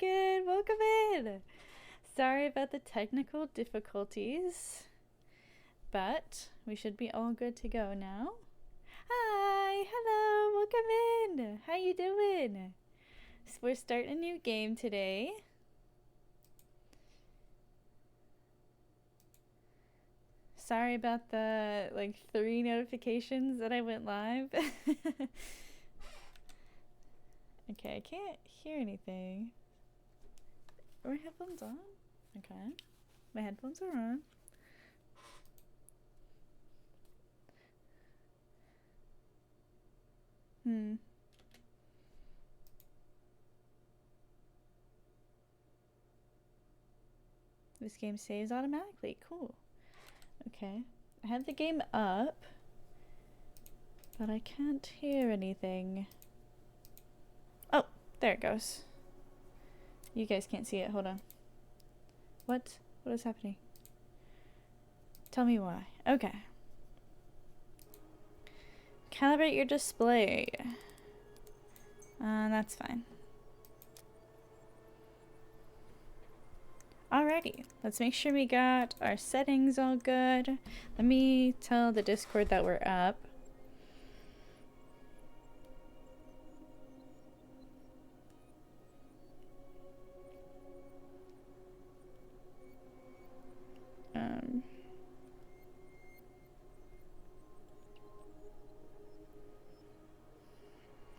Megan, welcome in. Sorry about the technical difficulties, but we should be all good to go now. Hi, hello, welcome in. How you doing? So we're starting a new game today. Sorry about the 3 notifications that I went live. Okay, I can't hear anything. Are my headphones on? Okay. My headphones are on. This game saves automatically. Cool. Okay. I have the game up, but I can't hear anything. Oh, there it goes. You guys can't see it. Hold on. What? What is happening? Tell me why. Okay. Calibrate your display. That's fine. Alrighty, let's make sure we got our settings all good. Let me tell the Discord that we're up.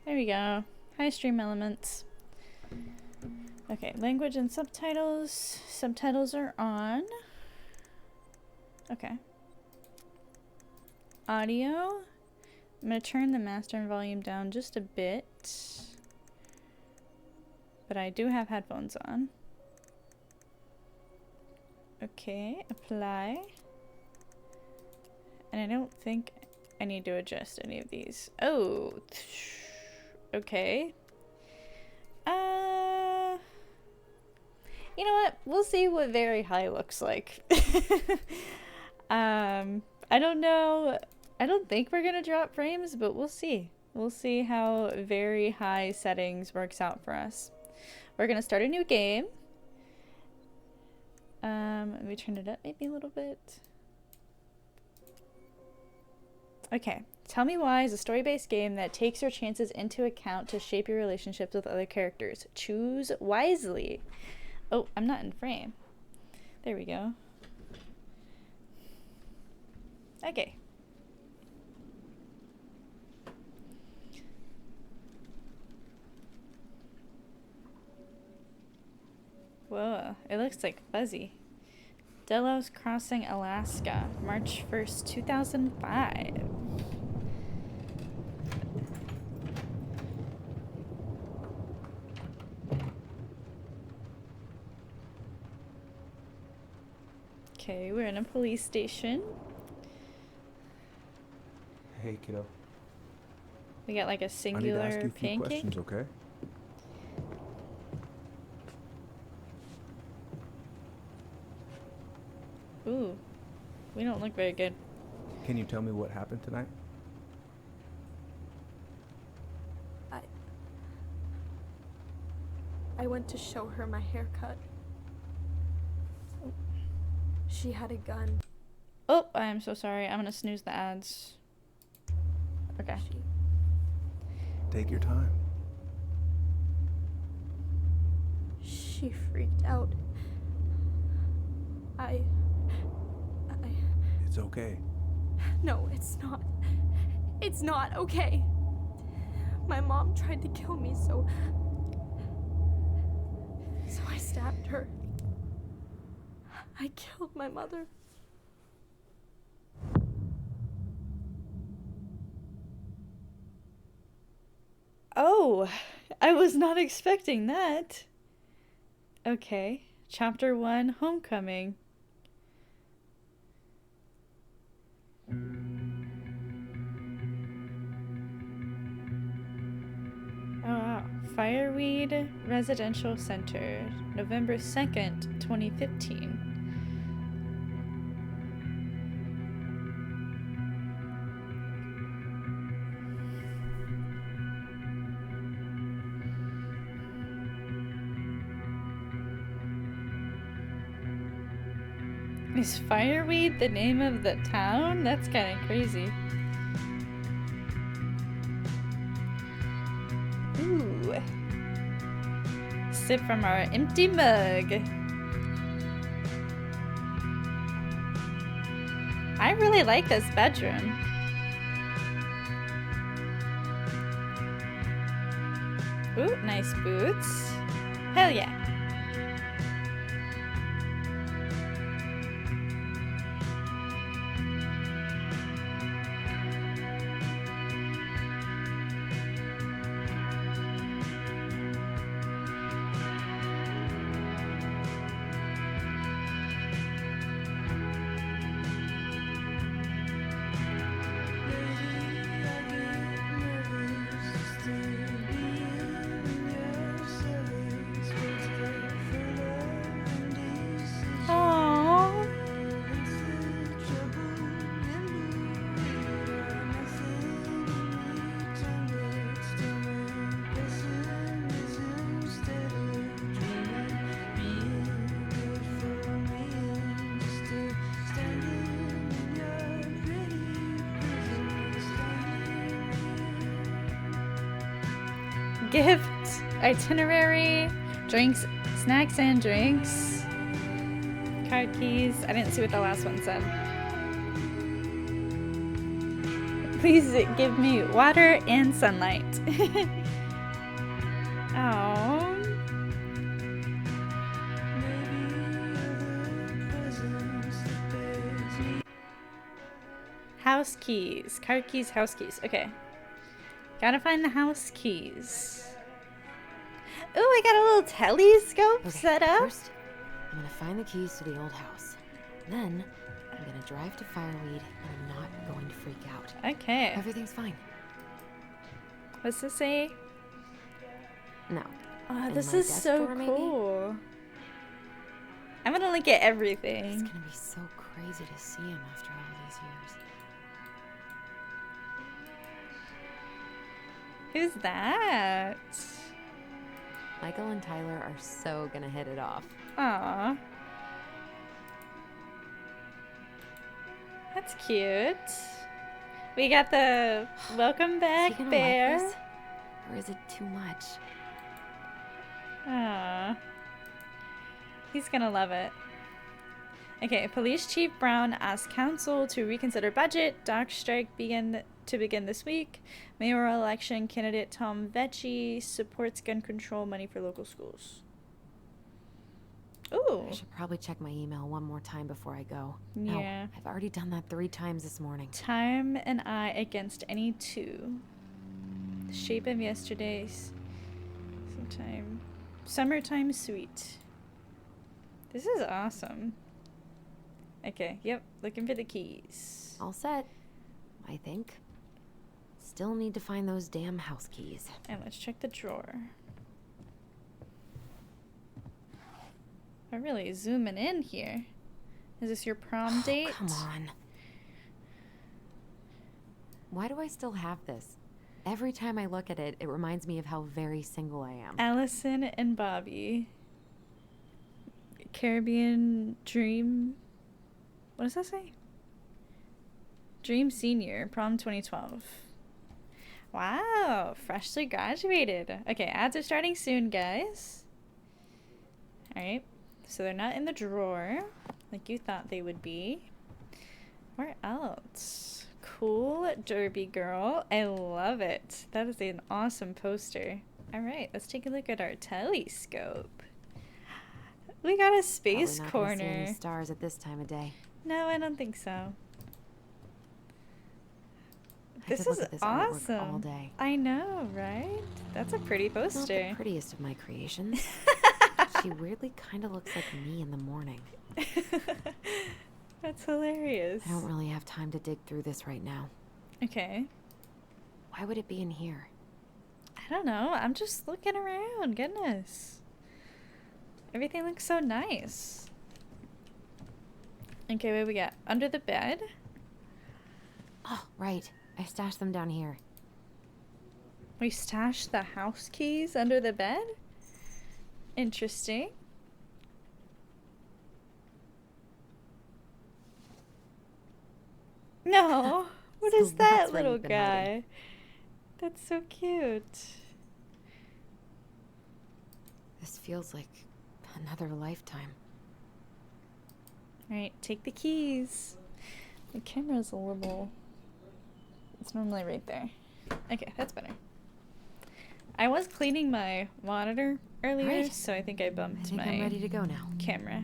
There we go. Hi, stream elements. Okay, language and subtitles. Subtitles are on. Okay. Audio. I'm gonna turn the master and volume down just a bit. But I do have headphones on. Okay, apply. And I don't think I need to adjust any of these. Oh, okay. You know what? We'll see what very high looks like. I don't know. I don't think we're gonna drop frames, but we'll see. We'll see how very high settings works out for us. We're gonna start a new game. Let me turn it up maybe a little bit. Okay. Tell Me Why is a story-based game that takes your chances into account to shape your relationships with other characters. Choose wisely. Oh, I'm not in frame. There we go. Okay. Whoa, it looks like fuzzy. Delos Crossing, Alaska, March 1st, 2005. Okay, we're in a police station. Hey, kiddo. We got like a singular I need to ask you a few pancake. questions, okay? Ooh, we don't look very good. Can you tell me what happened tonight? I went to show her my haircut. She had a gun. Oh, I am so sorry. I'm gonna snooze the ads. Okay. Take your time. She freaked out. It's okay. No, it's not. It's not okay. My mom tried to kill me, so I stabbed her. I killed my mother. Oh, I was not expecting that. Okay. Chapter 1, Homecoming. Oh wow. Fireweed Residential Center, November 2nd, 2015. Is fireweed the name of the town? That's kind of crazy. Ooh. Sip from our empty mug. I really like this bedroom. Ooh, nice boots. Hell yeah. Gift, itinerary, drinks, snacks and drinks, card keys. I didn't see what the last one said. Please give me water and sunlight. Oh. House keys, card keys, house keys. Okay. Gotta find the house keys. Ooh, I got a little telescope set up. First, I'm gonna find the keys to the old house. Then, I'm gonna drive to Fireweed, and I'm not going to freak out. Okay. Everything's fine. What's this say? No. Oh, In this my is desk so drawer, maybe? cool. I'm gonna look at everything. It's gonna be so crazy to see him after all these years. Who's that? Michael and Tyler are so gonna hit it off. Aw. That's cute. We got the welcome Is back he gonna bear. like this? Or is it too much? Aw. He's gonna love it. Okay, Police Chief Brown asks council to reconsider budget. Dock strike begin this week. Mayoral election candidate Tom Vecchi supports gun control money for local schools. Ooh. I should probably check my email one more time before I go. Yeah. No, I've already done that 3 times this morning. Time and I against any two. The shape of yesterday's sometime. Summertime sweet. This is awesome. Okay, yep, looking for the keys. All set, I think. Still need to find those damn house keys. And let's check the drawer. I'm really zooming in here. Is this your prom date? Come on. Why do I still have this? Every time I look at it, it reminds me of how very single I am. Allison and Bobby. Caribbean Dream. What does that say? Dream Senior, prom 2012. Wow, freshly graduated. Okay, ads are starting soon, guys. Alright, so they're not in the drawer like you thought they would be. Where else? Cool Derby girl. I love it. That is an awesome poster. Alright, let's take a look at our telescope. We got a space Probably not gonna see corner. any stars at this time of day. No, I don't think so. I This could look is at this artwork awesome. all day. I know, right? That's a pretty Not the poster. prettiest of my creations. She weirdly kind of looks like me in the morning. That's hilarious. I don't really have time to dig through this right now. Okay. Why would it be in here? I don't know. I'm just looking around. Goodness. Everything looks so nice. Okay, what we got? Under the bed? Oh, right. I stashed them down here. We stashed the house keys under the bed? Interesting. No. What So is that that's where little you've been hiding. guy? That's so cute. This feels like another lifetime. Alright, take the keys. The camera's a little... It's normally right there. Okay, that's better. I was cleaning my monitor earlier, Right. so I think I I bumped think my I'm ready to go now. camera.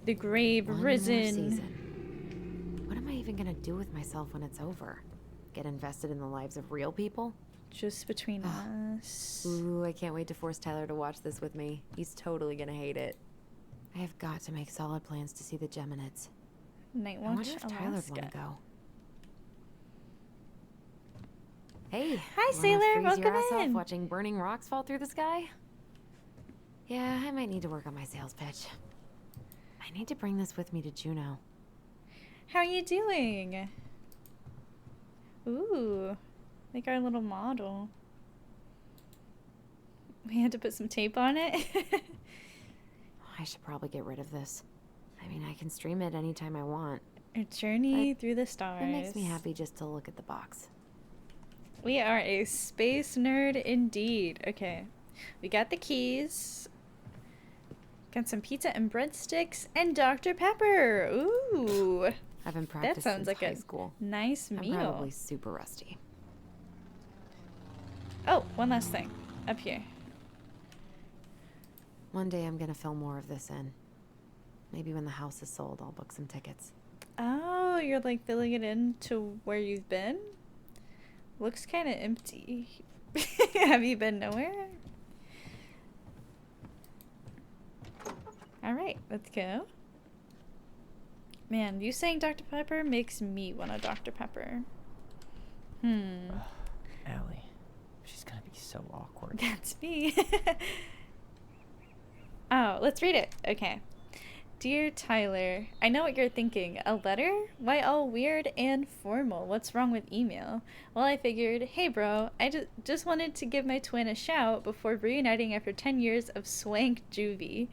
The grave One more risen. season. What am I even gonna do with myself when it's over? Get invested in the lives of real people? Just between Ah. us. Ooh, I can't wait to force Tyler to watch this with me. He's totally gonna hate it. I have got to make solid plans to see the Geminids. Night I wonder Watch if Tyler'd Alaska. wanna go. Hey, Hi, wanna Sailor. freeze your Welcome ass off in. watching burning rocks fall through the sky? Yeah, I might need to work on my sales pitch. I need to bring this with me to Juneau. How are you doing? Ooh, like our little model. We had to put some tape on it. I should probably get rid of this. I mean, I can stream it anytime I want. Our journey through the stars. It makes me happy just to look at the box. We are a space nerd indeed. Okay, we got the keys. Got some pizza and breadsticks and Dr. Pepper. Ooh, I've been practicing that sounds since like high a school. nice I'm meal. probably super rusty. Oh, one last thing. Up here. One day I'm gonna fill more of this in. Maybe when the house is sold, I'll book some tickets. Oh, you're like filling it in to where you've been? Looks kind of empty. Have you been nowhere? Alright, let's go. Man, you saying Dr. Pepper makes me want a Dr. Pepper. Allie, she's gonna be so awkward. That's me. Oh, let's read it. Okay. Dear Tyler, I know what you're thinking. A letter? Why all weird and formal? What's wrong with email? Well, I figured, hey bro, I just wanted to give my twin a shout before reuniting after 10 years of swank juvie.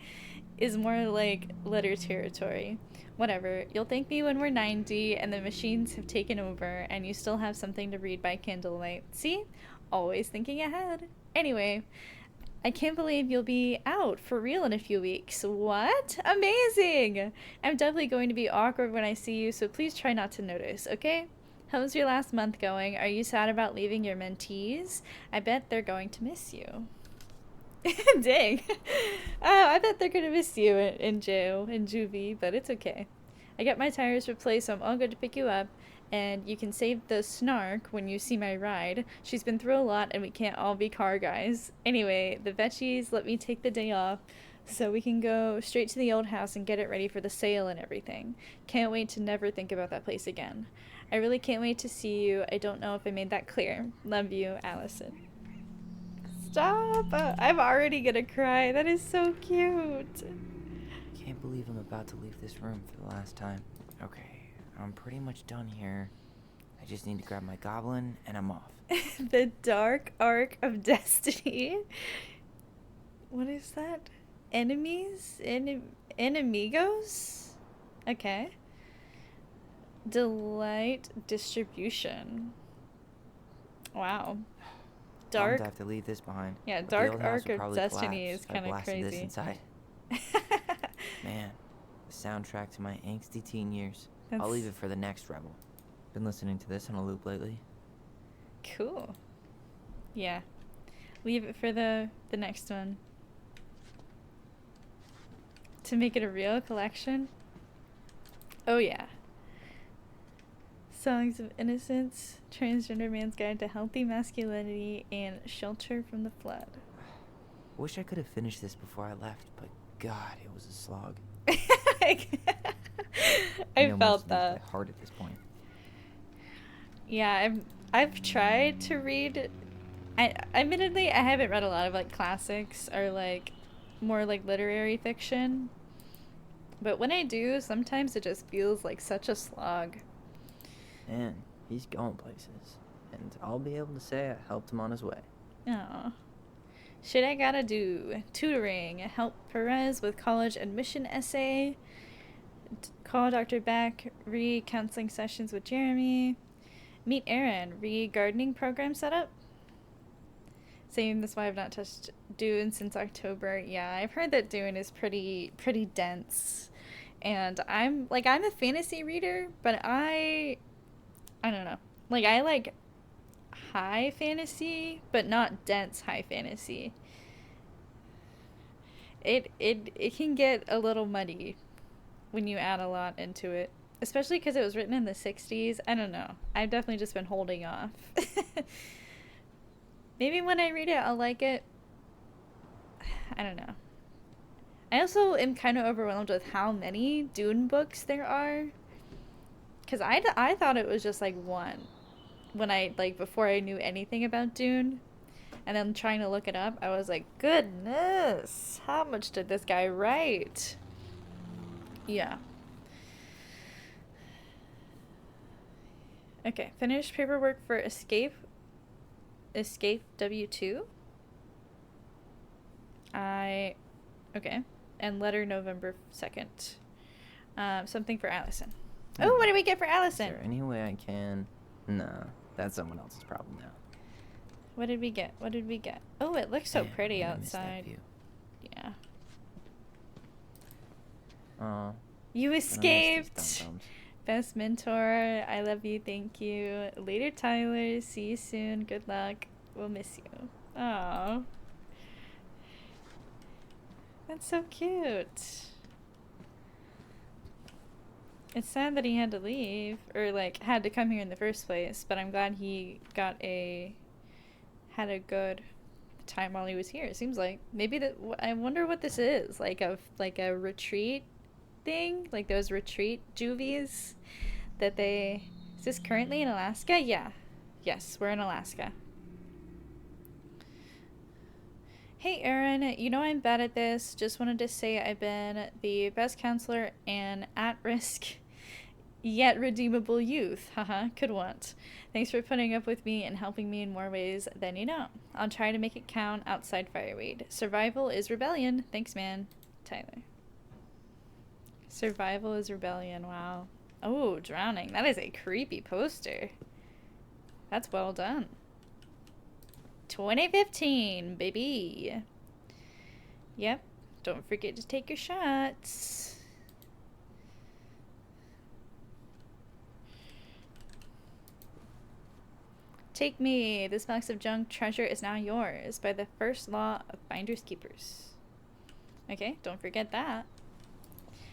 Is more like letter territory. Whatever, you'll thank me when we're 90 and the machines have taken over and you still have something to read by candlelight. See? Always thinking ahead. Anyway, I can't believe you'll be out for real in a few weeks. What? Amazing! I'm definitely going to be awkward when I see you, so please try not to notice, okay? How's your last month going? Are you sad about leaving your mentees? I bet they're going to miss you. Dang. I bet they're going to miss you in jail, in juvie, but it's okay. I got my tires replaced, so I'm all good to pick you up. And you can save the snark when you see my ride. She's been through a lot and we can't all be car guys. Anyway, the Veggies let me take the day off so we can go straight to the old house and get it ready for the sale and everything. Can't wait to never think about that place again. I really can't wait to see you. I don't know if I made that clear. Love you, Allison. Stop! I'm already gonna cry. That is so cute. Can't believe I'm about to leave this room for the last time. Okay, I'm pretty much done here. I just need to grab my goblin and I'm off. The Dark Arc of Destiny. What is that? Enemies? Enemigos? Okay. Delight Distribution. Wow. Bummed Dark. to have to leave this behind. Yeah, but the Dark old house Arc would of probably Destiny collapse is if I kind of blasted this crazy. inside. Man, the soundtrack to my angsty teen years. I'll leave it for the next Rebel. Been listening to this on a loop lately. Cool. Yeah. Leave it for the next one. To make it a real collection? Oh yeah. Songs of Innocence, Transgender Man's Guide to Healthy Masculinity, and Shelter from the Flood. Wish I could have finished this before I left, but God, it was a slog. I know most felt of these that. by heart at this point. Yeah, I've tried to read. Admittedly, I haven't read a lot of like classics or like more like literary fiction. But when I do, sometimes it just feels like such a slog. Man, he's going places. And I'll be able to say I helped him on his way. Oh. Shit I gotta do. Tutoring. Help Perez with college admission essay. Call Dr. Beck. Re-counseling sessions with Jeremy. Meet Aaron. Re-gardening program setup. Same, that's why I've not touched Dune since October. Yeah, I've heard that Dune is pretty dense. And I'm a fantasy reader, but I don't know. Like, I like high fantasy, but not dense high fantasy. It can get a little muddy when you add a lot into it, especially because it was written in the 60s. I don't know. I've definitely just been holding off. Maybe when I read it, I'll like it. I don't know. I also am kind of overwhelmed with how many Dune books there are. Because I thought it was just like one. When before I knew anything about Dune. And then trying to look it up, I was like, goodness, how much did this guy write? Yeah. Okay, finished paperwork for Escape W2. Okay. And letter November 2nd. Something for Allison. Oh, what did we get for Allison? Is there any way I can? Nah, that's someone else's problem now. What did we get? Oh, it looks so Man, pretty I missed that outside. view. Yeah. Aw, You I miss these escaped. dum-dums. Best mentor. I love you. Thank you. Later, Tyler. See you soon. Good luck. We'll miss you. Aw. That's so cute. It's sad that he had to leave, or had to come here in the first place, but I'm glad he had a good time while he was here. It seems like maybe I wonder what this is, like a retreat thing, like those retreat juvies that is this currently in Alaska? Yeah. Yes, we're in Alaska. Hey Aaron, you know I'm bad at this. Just wanted to say I've been the best counselor and at-risk yet redeemable youth. Haha, could want. Thanks for putting up with me and helping me in more ways than you know. I'll try to make it count outside Fireweed. Survival is rebellion. Thanks, man. Tyler. Survival is rebellion. Wow. Oh, drowning. That is a creepy poster. That's well done. 2015, baby. Yep. Don't forget to take your shots. Take me. This box of junk treasure is now yours by the first law of Finders Keepers. Okay, don't forget that.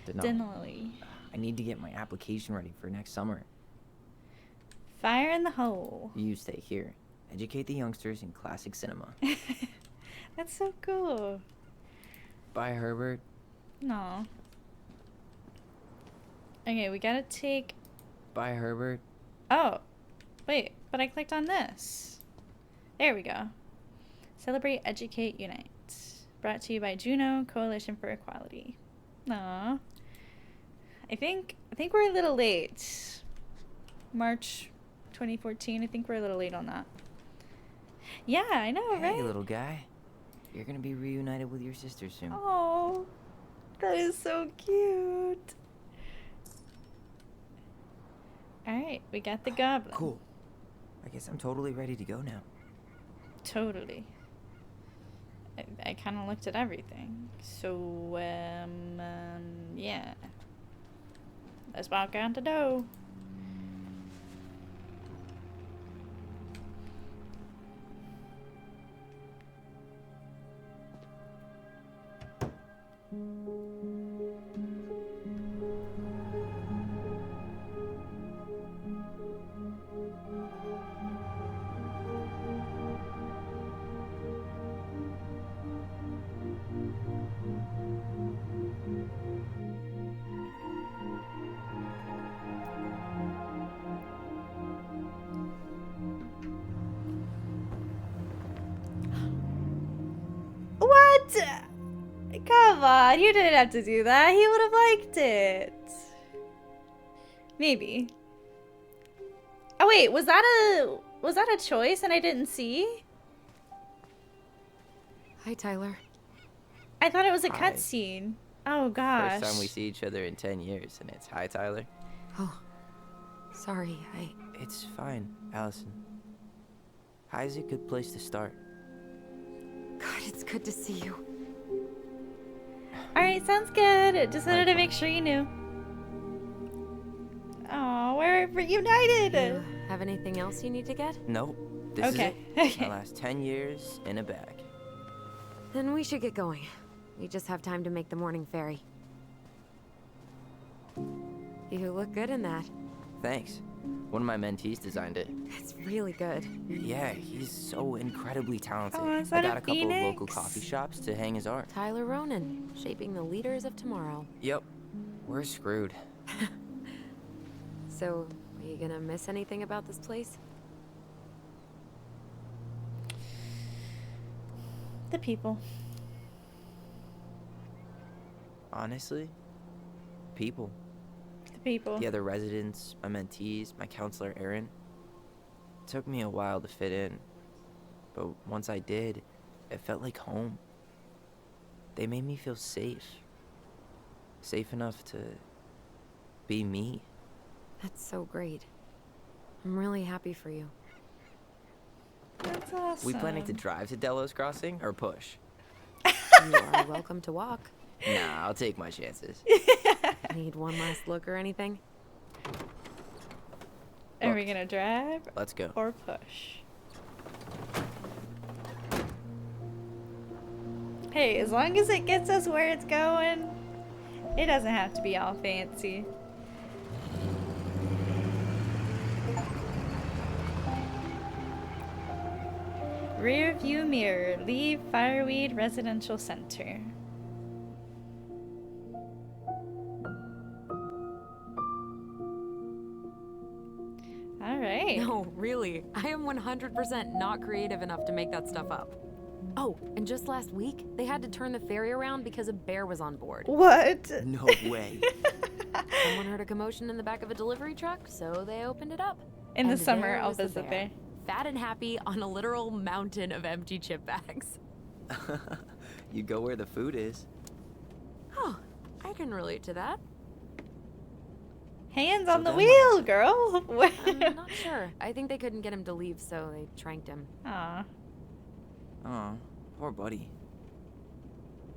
Denali. I need to get my application ready for next summer. Fire in the hole. You stay here. Educate the youngsters in classic cinema. That's so cool. Bye, Herbert. No. Okay, we gotta take... Bye, Herbert. Oh. Wait, but I clicked on this. There we go. Celebrate, Educate, Unite. Brought to you by Juno, Coalition for Equality. Aw. I think we're a little late. March 2014. I think we're a little late on that. Yeah, I know, right? Hey, little guy. You're gonna be reunited with your sister soon. Oh, that is so cute. Alright, we got the goblin. Cool. I guess I'm totally ready to go now. Totally. I kind of looked at everything. So, yeah. Let's walk out the door. What? Come on, you didn't have to do that. He would have liked it. Maybe. Oh wait, was that a choice and I didn't see? Hi, Tyler. I thought it was a Hi. cutscene. Oh gosh. First time we see each other in 10 years, and it's hi, Tyler. Oh, sorry, It's fine, Allison. Hi's a good place to start. God, it's good to see you. Alright, sounds good. Just wanted to Likewise. make sure you knew. Oh, we're reunited! You have anything else you need to get? Nope. This Okay, is it. okay. My last 10 years in a bag. Then we should get going. We just have time to make the morning ferry. You look good in that. Thanks. One of my mentees designed it. It's really good. Yeah, he's so incredibly talented. Oh, is I that got a a couple of local phoenix? coffee shops to hang his art. Tyler Ronan, shaping the leaders of tomorrow. Yep. We're screwed. So, are you gonna miss anything about this place? The people. Honestly, people. The people. The other residents, my mentees, my counselor, Aaron. It took me a while to fit in, but once I did, it felt like home. They made me feel safe. Safe enough to be me. That's so great. I'm really happy for you. That's awesome. We planning to drive to Delos Crossing or push? You are welcome to walk. Nah, I'll take my chances. Need one last look or anything? Are we Look. gonna drive Let's go. or push? Hey, as long as it gets us where it's going, it doesn't have to be all fancy. Rear view mirror, leave Fireweed Residential Center. Alright. No, really. I am 100% not creative enough to make that stuff up. Oh, and just last week, they had to turn the ferry around because a bear was on board. What? No way. Someone heard a commotion in the back of a delivery truck, so they opened it up. In the And summer, there I'll was the visit bear, there. fat and happy on a literal mountain of empty chip bags. You go where the food is. Oh, I can relate to that. Hands So on the then wheel, girl. I'm not sure. I think they couldn't get him to leave, so they tranked him. Aw. Aw, poor buddy.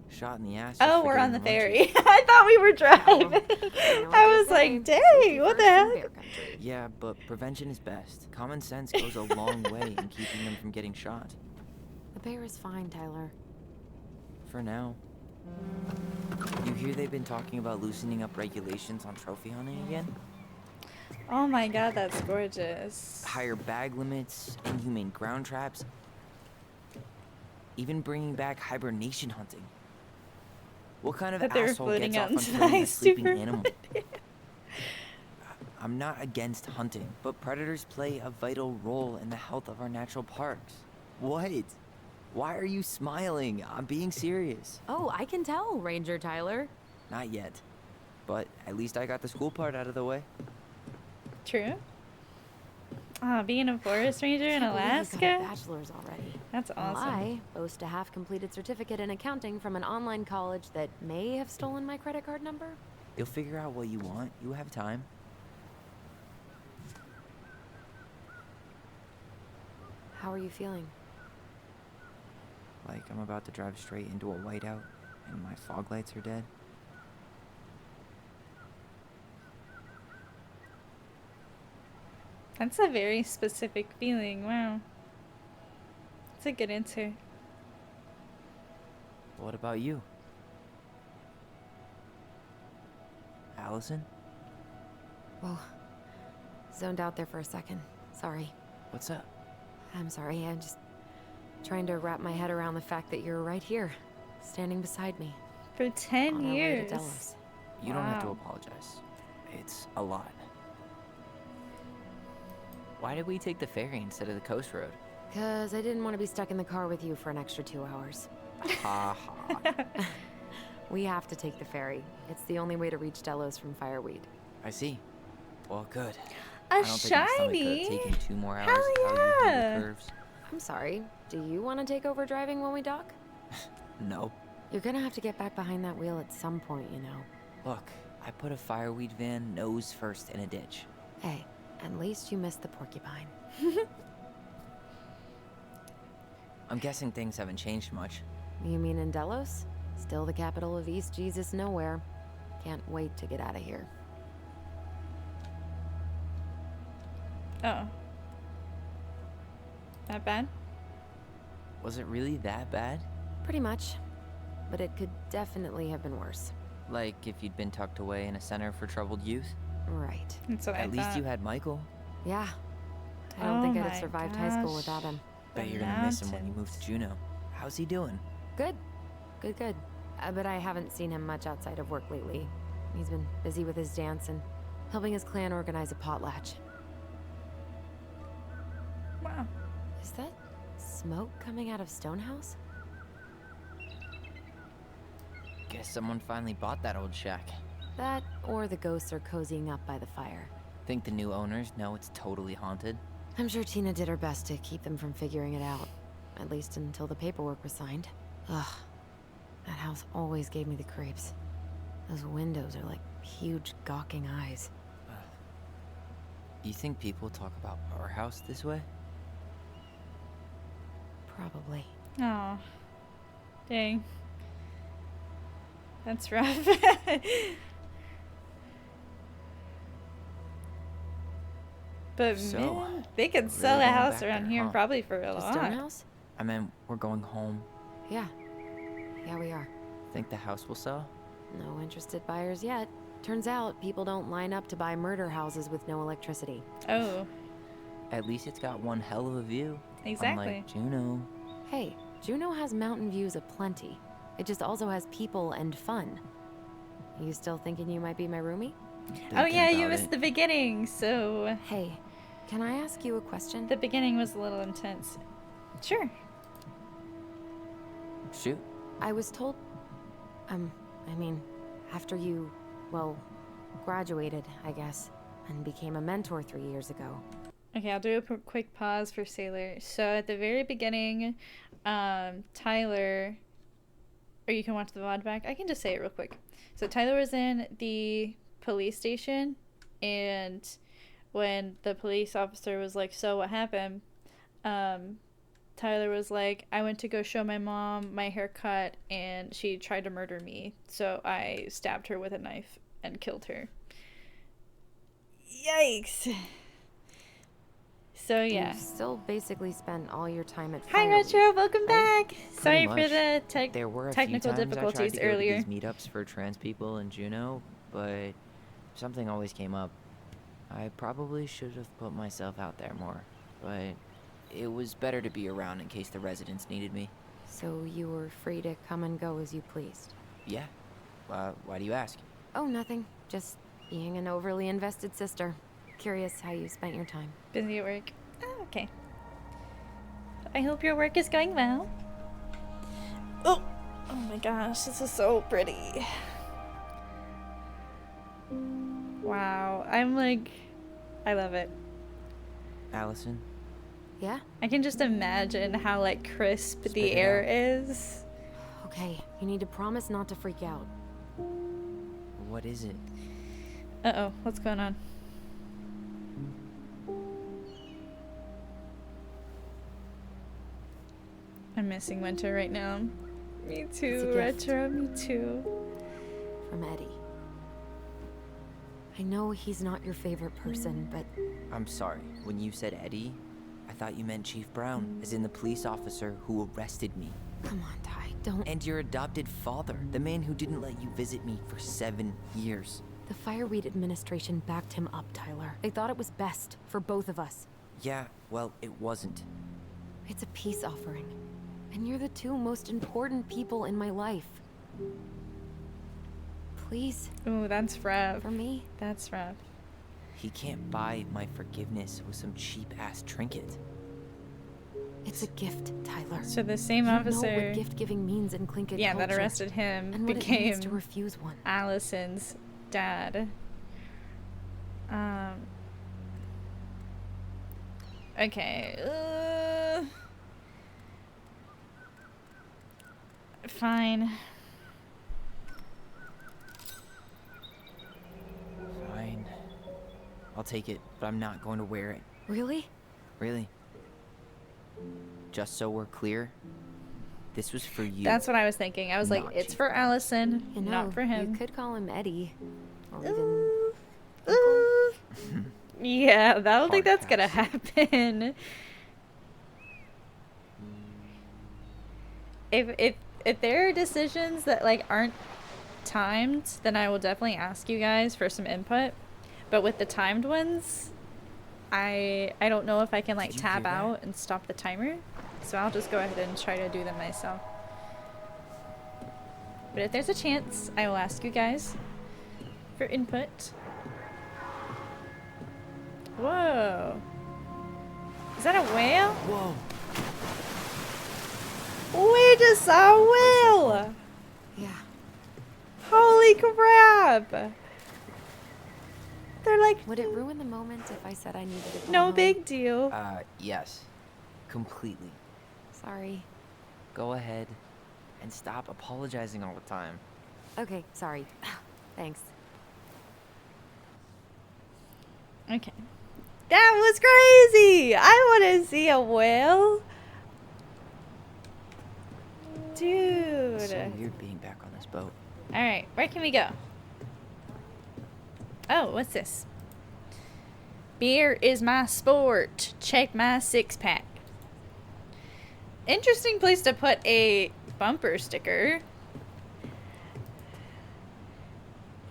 Shot in the ass. just Oh, for we're on the getting ferry. I thought we were driving. You know what I they was say, like, safety dang, what the first in heck? bear country. Yeah, but prevention is best. Common sense goes a long way in keeping them from getting shot. The bear is fine, Tyler. For now. You hear they've been talking about loosening up regulations on trophy hunting again? Oh my god, that's gorgeous. Higher bag limits, inhumane ground traps, even bringing back hibernation hunting. What kind of That they were asshole floating gets out off on into killing a ice sleeping super animal? I'm not against hunting, but predators play a vital role in the health of our natural parks. What? Why are you smiling? I'm being serious. Oh, I can tell, Ranger Tyler. Not yet. But at least I got the school part out of the way. True. Ah, being a forest ranger in Can't believe you got a Alaska? bachelor's already. That's While awesome. I boast a half-completed certificate in accounting from an online college that may have stolen my credit card number. You'll figure out what you want. You have time. How are you feeling? Like I'm about to drive straight into a whiteout and my fog lights are dead. That's a very specific feeling. Wow. That's a good answer. What about you? Allison? Whoa. Zoned out there for a second. Sorry. What's up? I'm sorry. I'm just trying to wrap my head around the fact that you're right here, standing beside me. For 10 on our way to years. Delos. You don't have to Wow. apologize. It's a lot. Why did we take the ferry instead of the coast road? 'Cause I didn't want to be stuck in the car with you for an extra 2 hours. Ha ha. We have to take the ferry. It's the only way to reach Delos from Fireweed. I see. Well, good. A I don't think my stomach could have shiny. taken 2 more hours Hell of how you do yeah. the curves. I'm sorry. Do you want to take over driving when we dock? No. You're gonna have to get back behind that wheel at some point, you know. Look, I put a fireweed van nose first in a ditch. Hey, at least you missed the porcupine. I'm guessing things haven't changed much. You mean in Delos? Still the capital of East Jesus Nowhere. Can't wait to get out of here. Oh. That bad? Was it really that bad? Pretty much. But it could definitely have been worse. Like if you'd been tucked away in a center for troubled youth? Right. That's what I At least thought. you had Michael. Yeah. I don't Oh think I'd my have survived high school gosh. without him. Bet The you're gonna miss him when you move to mountains. Juneau. How's he doing? Good. Good. But I haven't seen him much outside of work lately. He's been busy with his dance and helping his clan organize a potlatch. Wow. Is that smoke coming out of Stonehouse? Guess someone finally bought that old shack. That, or the ghosts are cozying up by the fire. Think the new owners know it's totally haunted? I'm sure Tina did her best to keep them from figuring it out. At least until the paperwork was signed. Ugh. That house always gave me the creeps. Those windows are like huge gawking eyes. You think people talk about our house this way? Probably. Oh. Dang. That's rough. But So, man, they could we're sell a really going house back around there, here huh? probably for a The lot. Stonehouse? I mean, we're going home. Yeah. Yeah, we are. Think the house will sell? No interested buyers yet. Turns out people don't line up to buy murder houses with no electricity. Oh, At least it's got one hell of a view. exactly. Unlike Juneau. Hey, Juneau has mountain views aplenty. It just also has people and fun. You still thinking you might be my roomie? Oh Thinking yeah, you about missed it. the beginning. So Hey, can I ask you a question? the beginning was a little intense. Sure. Shoot. I was told, I mean, after you, well, graduated, I guess, and became a mentor 3 years ago. Okay, I'll do a quick pause for Sailor. So at the very beginning, Tyler, or you can watch the VOD back. I can just say it real quick. So Tyler was in the police station, and when the police officer was like, "So what happened?" Tyler was like, "I went to go show my mom my haircut, and she tried to murder me. So I stabbed her with a knife and killed her." Yikes. So yeah. You still basically spent all your time at Hi Fireweed, Retro, welcome right? back. Sorry for much. the There were a technical few times I tried difficulties to go earlier. To these meetups for trans people in Juneau, but something always came up. I probably should have put myself out there more, but it was better to be around in case the residents needed me. So you were free to come and go as you pleased. Yeah. Why do you ask? Oh, nothing. Just being an overly invested sister. Curious how you spent your time. Busy at work. Oh, okay. I hope your work is going well. Oh my gosh, this is so pretty. Wow, I'm like, I love it. Allison? Yeah? I can just imagine how like crisp Spit the it air out. is. Okay, you need to promise not to freak out. What is it? Uh-oh, what's going on? I'm missing winter right now. Me It's too, a gift. Retro, me too. From Eddie. I know he's not your favorite person, but I'm sorry. When you said Eddie, I thought you meant Chief Brown, as in the police officer who arrested me. come on, Ty, don't. And your adopted father, the man who didn't let you visit me for 7 years. The Fireweed administration backed him up, Tyler. They thought it was best for both of us. Yeah, well, it wasn't. It's a peace offering. And you're the two most important people in my life. Please, Ooh, that's rough. for me. That's rough. He can't buy my forgiveness with some cheap-ass trinket. It's a gift, Tyler. So the same you know officer, what gift giving means in Tlingit yeah, that culture, arrested him and what it means to became refuse one. Allison's dad. Okay. Fine. I'll take it, but I'm not going to wear it. Really? Really. Just so we're clear, this was for you. That's what I was thinking. I was like, Not it's you. for Allison, You know, not for him. you could call him Eddie. Or even... Ooh. Ooh. Yeah, I don't think Hard that's gonna pass. happen. If there are decisions that like aren't timed, then I will definitely ask you guys for some input. But with the timed ones, I don't know if I can like Did you tab hear that? out and stop the timer. So I'll just go ahead and try to do them myself. But if there's a chance, I will ask you guys for input. Whoa. Is that a whale? Whoa. We just saw a whale! Yeah. Holy crap! They're like, Would it ruin the moment if I said I needed to go no home? big deal. Yes. Completely. Sorry. Go ahead and stop apologizing all the time. Okay, sorry. Thanks. Okay. That was crazy! I want to see a whale. Dude. It's so weird being back on this boat. Alright, where can we go? Oh, what's this? Beer is my sport. Check my six-pack. Interesting place to put a bumper sticker.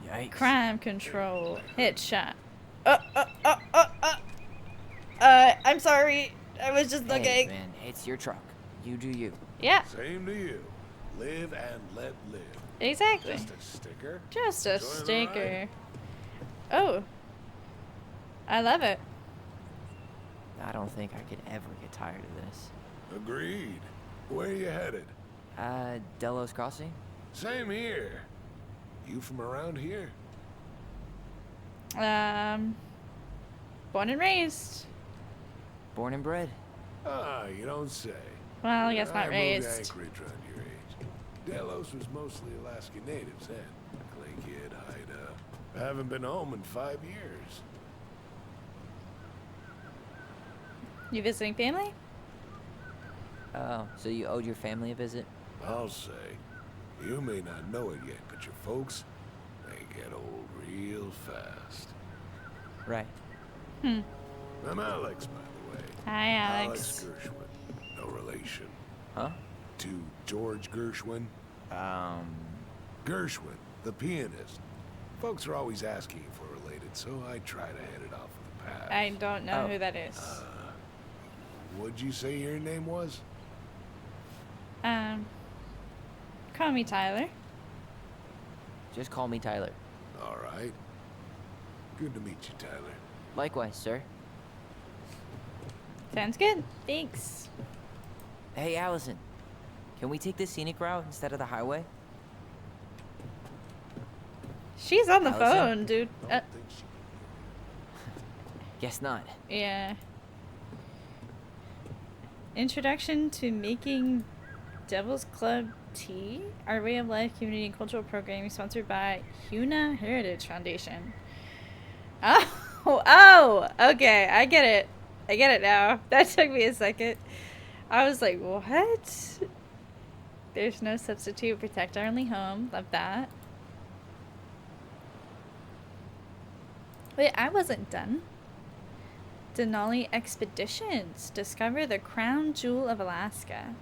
Yikes. Crime control. Headshot. I'm sorry. I was just Hey, looking. man, it's your truck. You do you. Yeah, Same to you. Live and let live. exactly. Just a sticker. Just a Enjoying the sticker. ride? Oh. I love it. I don't think I could ever get tired of this. Agreed. Where are you headed? Delos Crossing? Same here. You from around here? Born and raised. Born and bred. Ah, you don't say. Well, I guess I not moved raised. Anchorage around your age. Delos was mostly Alaskan natives then. Clay Kid, Haida. I haven't been home in 5 years. You visiting family? Oh, so you owed your family a visit? I'll say. You may not know it yet, but your folks, they get old real fast. Right. Hmm. I'm Alex, by the way. Hi, Alex. Gershwin. No relation. Huh? To George Gershwin. Gershwin, the pianist. Folks are always asking if we're related, so I try to head it off with a pass. I don't know Oh. who that is. What'd you say your name was? Call me Tyler. Just call me Tyler. All right. Good to meet you, Tyler. Likewise, sir. Sounds good. Thanks. Hey, Allison. Can we take the scenic route instead of the highway? She's on the Allison? phone, dude. Don't think she Guess not. Yeah. Introduction to making Devil's Club tea. Our way of life, community, and cultural programming sponsored by Huna Heritage Foundation. Oh, okay. I get it. I get it now. That took me a second. I was like, what? There's no substitute. Protect our only home. Love that. Wait, I wasn't done. Denali Expeditions. Discover the crown jewel of Alaska.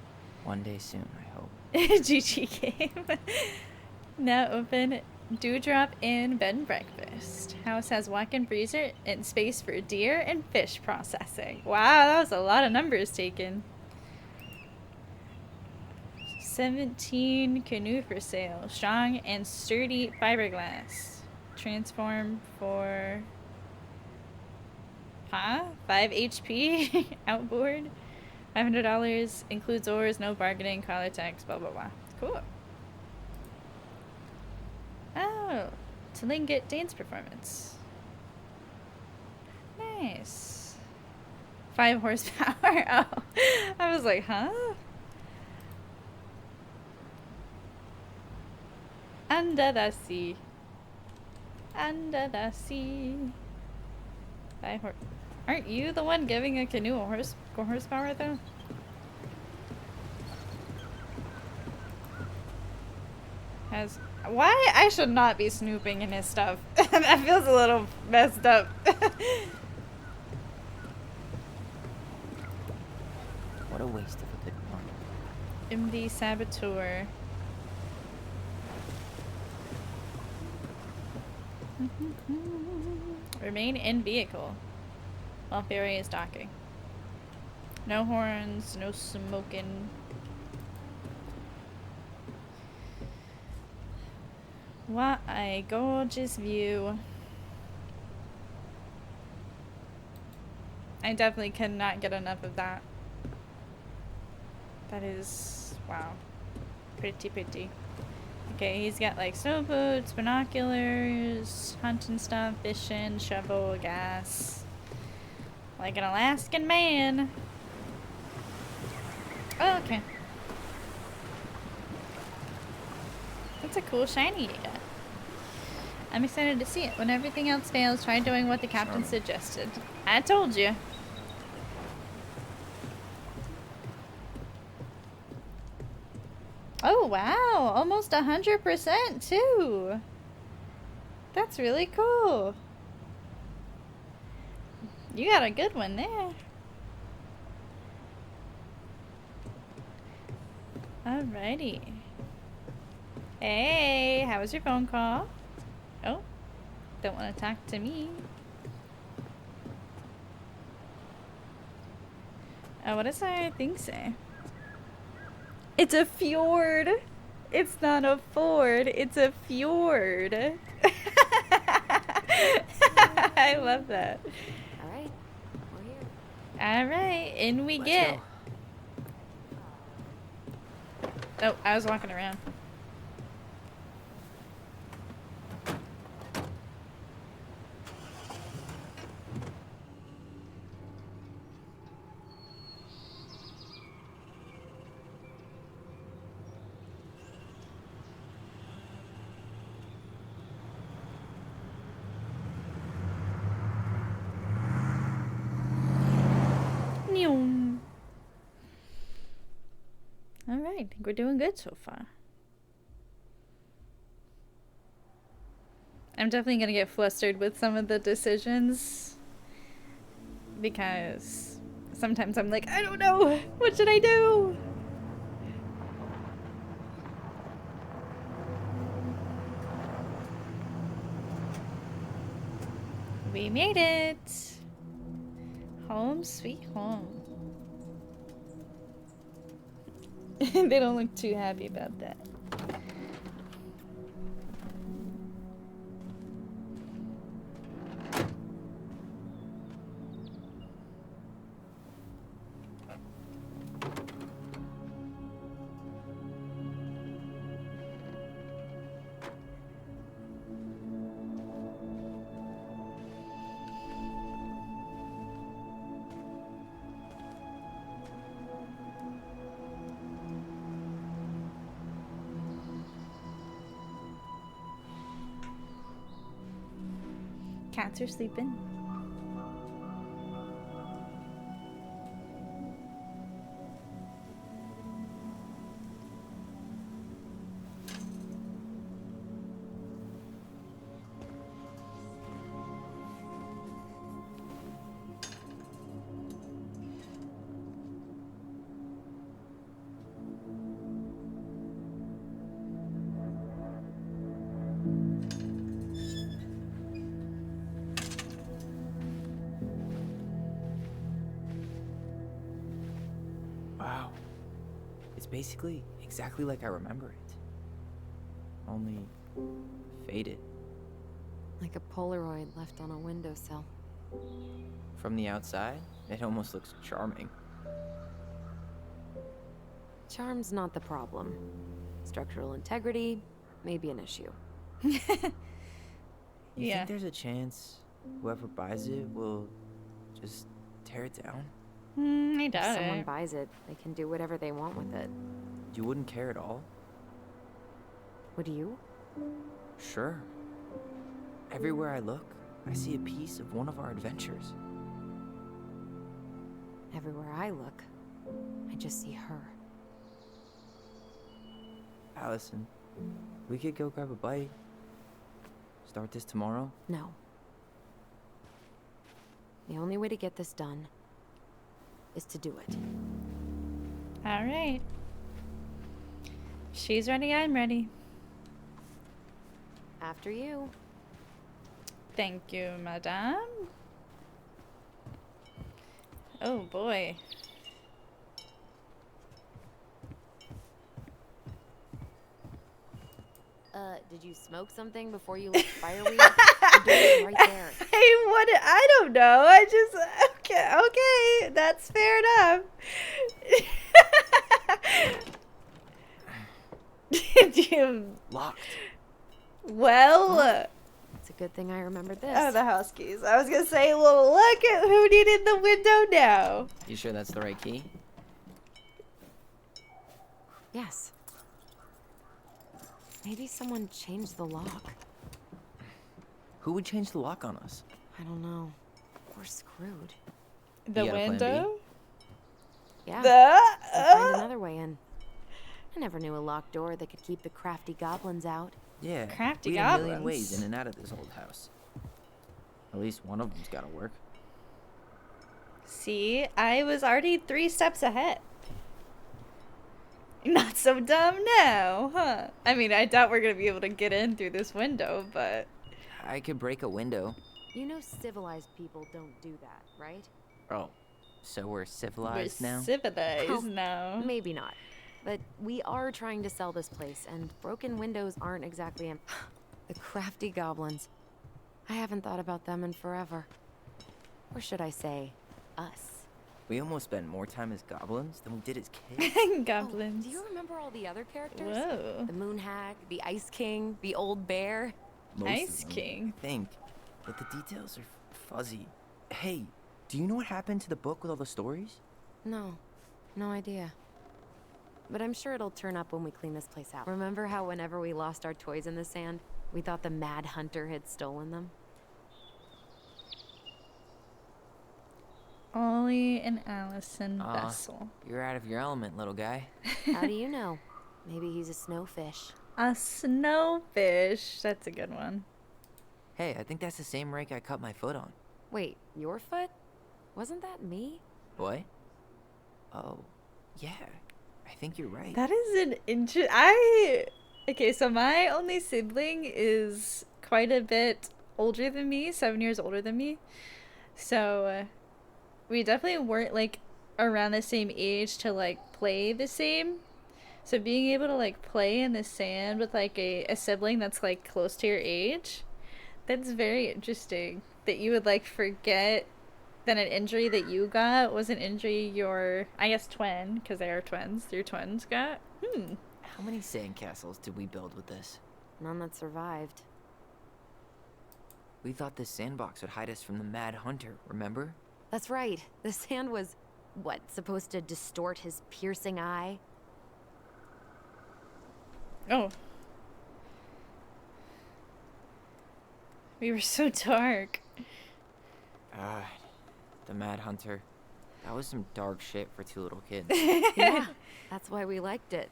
One day soon, I hope. GG game. Now open. Dewdrop Inn Bed and Breakfast. House has walk-in freezer and space for deer and fish processing. Wow, that was a lot of numbers taken. 17 canoe for sale. Strong and sturdy fiberglass. Transform for 5 HP outboard. $500 includes oars, no bargaining, collar tax, blah blah blah. Cool. Oh, Tlingit dance performance. Nice. 5 horsepower. Oh, I was like, huh? Under the sea. Under the sea. Aren't you the one giving a canoe a horsepower though? Why I should not be snooping in his stuff. That feels a little messed up. What a waste of a good one. MD Saboteur. Remain in vehicle while ferry is docking. No horns, no smoking. What a gorgeous view. I definitely cannot get enough of that. That is, wow. Pretty, pretty. Okay, he's got like snow boots, binoculars, hunting stuff, fishing, shovel, gas. Like an Alaskan man. Oh, okay. That's a cool shiny you got. I'm excited to see it. When everything else fails, try doing what the captain suggested. I told you. Oh, wow. Almost 100% too. That's really cool. You got a good one there. Alrighty. Hey, how was your phone call? Oh, don't want to talk to me. Oh, what does our thing say? It's a fjord. It's not a ford. It's a fjord. I love that. All right, we're here. All right, in we Let's get. go. Oh, I was walking around. Alright, I think we're doing good so far. I'm definitely gonna get flustered with some of the decisions. Because sometimes I'm like, I don't know! What should I do? We made it! Home sweet home. They don't look too happy about that. Cats are sleeping. Wow. It's basically exactly like I remember it. Only faded. Like a Polaroid left on a windowsill. From the outside, it almost looks charming. Charm's not the problem. Structural integrity may be an issue. You Yeah. think there's a chance whoever buys it will just tear it down? I If doubt someone it. buys it, they can do whatever they want with it. You wouldn't care at all? Would you? Sure. Everywhere I look, I see a piece of one of our adventures. Everywhere I look, I just see her. Allison, we could go grab a bite. Start this tomorrow? No. The only way to get this done is to do it. All right. She's ready, I'm ready. After you. Thank you, madame. Oh boy. Did you smoke something before you lit fireweed? The door is right there. I don't know. I just okay, that's fair enough. Did you Locked. well It's a good thing I remembered this. oh, the house keys. I was gonna say, well, look at who needed the window now. You sure that's the right key? Yes. Maybe someone changed the lock. Who would change the lock on us? I don't know. We're screwed. The You got a plan B? window? Yeah. The We'll find another way in. I never knew a locked door that could keep the crafty goblins out. Yeah, Crafty we had a million goblins. ways in and out of this old house. At least one of them's gotta work. See, I was already 3 steps ahead. Not so dumb now, huh? I mean, I doubt we're gonna be able to get in through this window, but I could break a window. You know civilized people don't do that, right? Oh, so we're we're civilized now? civilized Oh, now. Maybe not. But we are trying to sell this place, and broken windows aren't exactly the crafty goblins. I haven't thought about them in forever. Or should I say, us. We almost spent more time as goblins than we did as kids. Goblins. Oh, do you remember all the other characters? Whoa. The Moon Hag, the Ice King, the Old Bear. Most of Ice them, King. I think. But the details are fuzzy. Hey, do you know what happened to the book with all the stories? No idea. But I'm sure it'll turn up when we clean this place out. Remember how whenever we lost our toys in the sand, we thought the Mad Hunter had stolen them? Ollie and Allison Aw. Vessel. You're out of your element, little guy. How do you know? Maybe he's a snowfish. A snowfish. That's a good one. Hey, I think that's the same rake I cut my foot on. Wait, your foot? Wasn't that me? What? Oh, yeah. I think you're right. That is an okay, so my only sibling is quite a bit older than me, 7 years older than me. So we definitely weren't like around the same age to like play the same. So being able to like play in the sand with like a sibling that's like close to your age, that's very interesting. That you would like forget that an injury that you got was an injury your, I guess, twin, because they are twins, your twins got. How many sandcastles did we build with this? None that survived. We thought this sandbox would hide us from the Mad Hunter, remember? That's right. The sand was, what, supposed to distort his piercing eye? Oh. We were so dark. God, the Mad Hunter. That was some dark shit for 2 little kids. Yeah, that's why we liked it.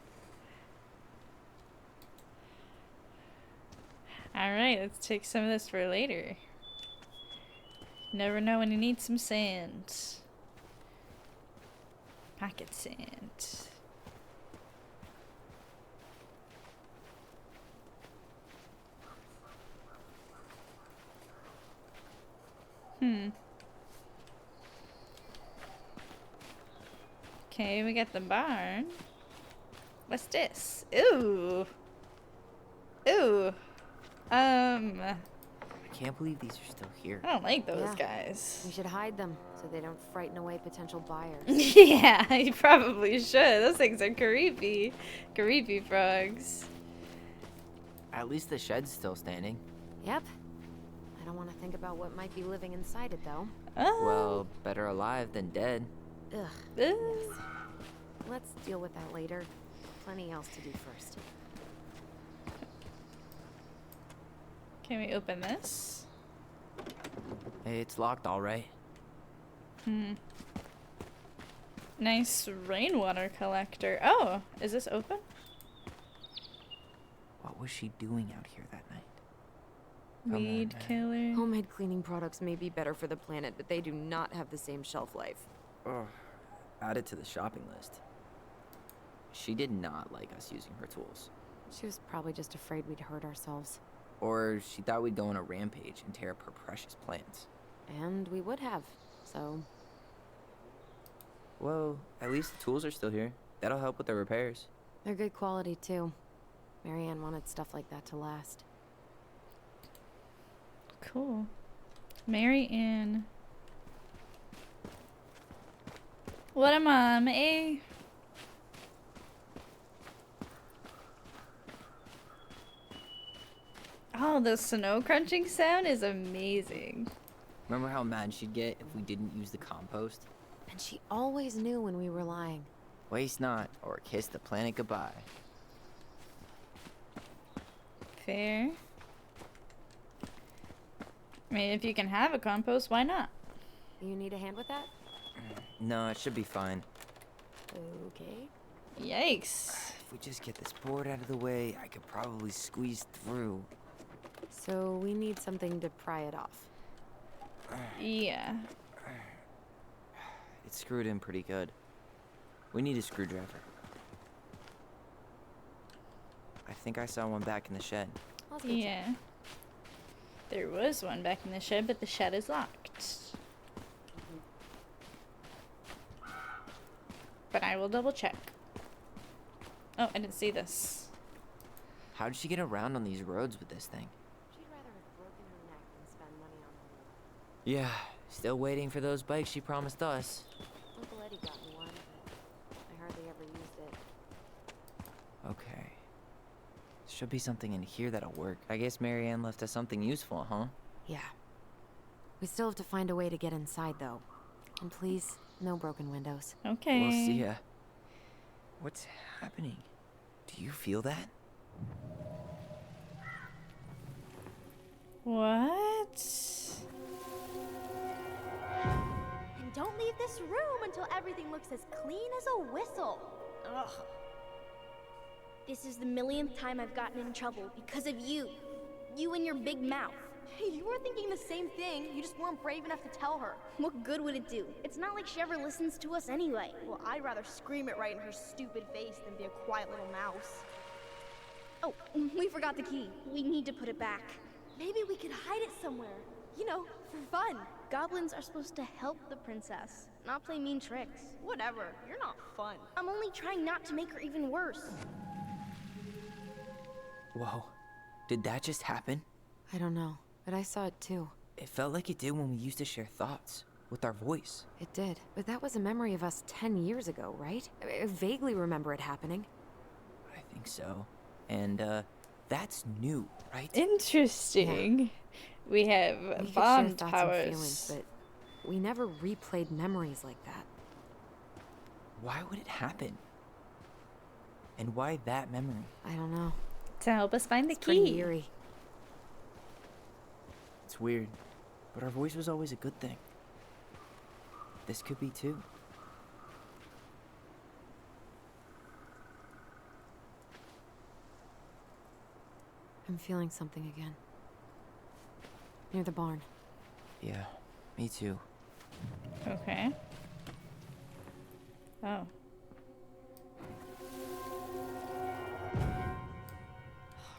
Alright, let's take some of this for later. Never know when you need some sand. Pocket sand. Okay, we got the barn. What's this? Ooh. Ooh. I can't believe these are still here. I don't like those Yeah. guys. We should hide them so they don't frighten away potential buyers. Yeah, you probably should. Those things are creepy. Creepy frogs. At least the shed's still standing. Yep. I don't want to think about what might be living inside it, though. Oh. Well, better alive than dead. Ugh. Ugh. Let's deal with that later. Plenty else to do first. Can we open this? It's locked, all right. Nice rainwater collector. Oh, is this open? What was she doing out here that night? Come on, Weed man. killer. Homemade cleaning products may be better for the planet, but they do not have the same shelf life. Ugh. Add it to the shopping list. She did not like us using her tools. She was probably just afraid we'd hurt ourselves. Or she thought we'd go on a rampage and tear up her precious plants. And we would have, so... Well, at least the tools are still here. That'll help with the repairs. They're good quality, too. Marianne wanted stuff like that to last. Cool. Mary Ann. What a mom, eh? Oh, the snow crunching sound is amazing. Remember how mad she'd get if we didn't use the compost? And she always knew when we were lying. Waste not, or kiss the planet goodbye. Fair. I mean, if you can have a compost, why not? You need a hand with that? No, it should be fine. Okay. Yikes. If we just get this board out of the way, I could probably squeeze through. So we need something to pry it off. Yeah. It's screwed in pretty good. We need a screwdriver. I think I saw one back in the shed. Let's go check. Yeah. There was one back in the shed, but the shed is locked. But I will double check. Oh, I didn't see this. How did she get around on these roads with this thing? She'd rather have broken her neck than spend money on the road. Yeah, still waiting for those bikes she promised us. Uncle Eddie got me one, but I hardly ever used it. Okay. Should be something in here that'll work. I guess Marianne left us something useful, huh? Yeah. We still have to find a way to get inside, though. And please, no broken windows. Okay. We'll see ya. What's happening? Do you feel that? What? And don't leave this room until everything looks as clean as a whistle. Ugh. This is the millionth time I've gotten in trouble because of you. You and your big mouth. Hey, you were thinking the same thing. You just weren't brave enough to tell her. What good would it do? It's not like she ever listens to us anyway. Well, I'd rather scream it right in her stupid face than be a quiet little mouse. Oh, we forgot the key. We need to put it back. Maybe we could hide it somewhere. You know, for fun. Goblins are supposed to help the princess, not play mean tricks. Whatever, you're not fun. I'm only trying not to make her even worse. Whoa. Did that just happen? I don't know, but I saw it too. It felt like it did when we used to share thoughts with our voice. It did. But that was a memory of us 10 years ago, right? I vaguely remember it happening. I think so. And, that's new, right? Interesting. We have We could share bond thoughts powers. and feelings, but we never replayed memories like that. Why would it happen? And why that memory? I don't know. To help us find the It's pretty key. eerie. It's weird, but our voice was always a good thing. This could be too. I'm feeling something again. Near the barn. Yeah, me too. Okay. Oh.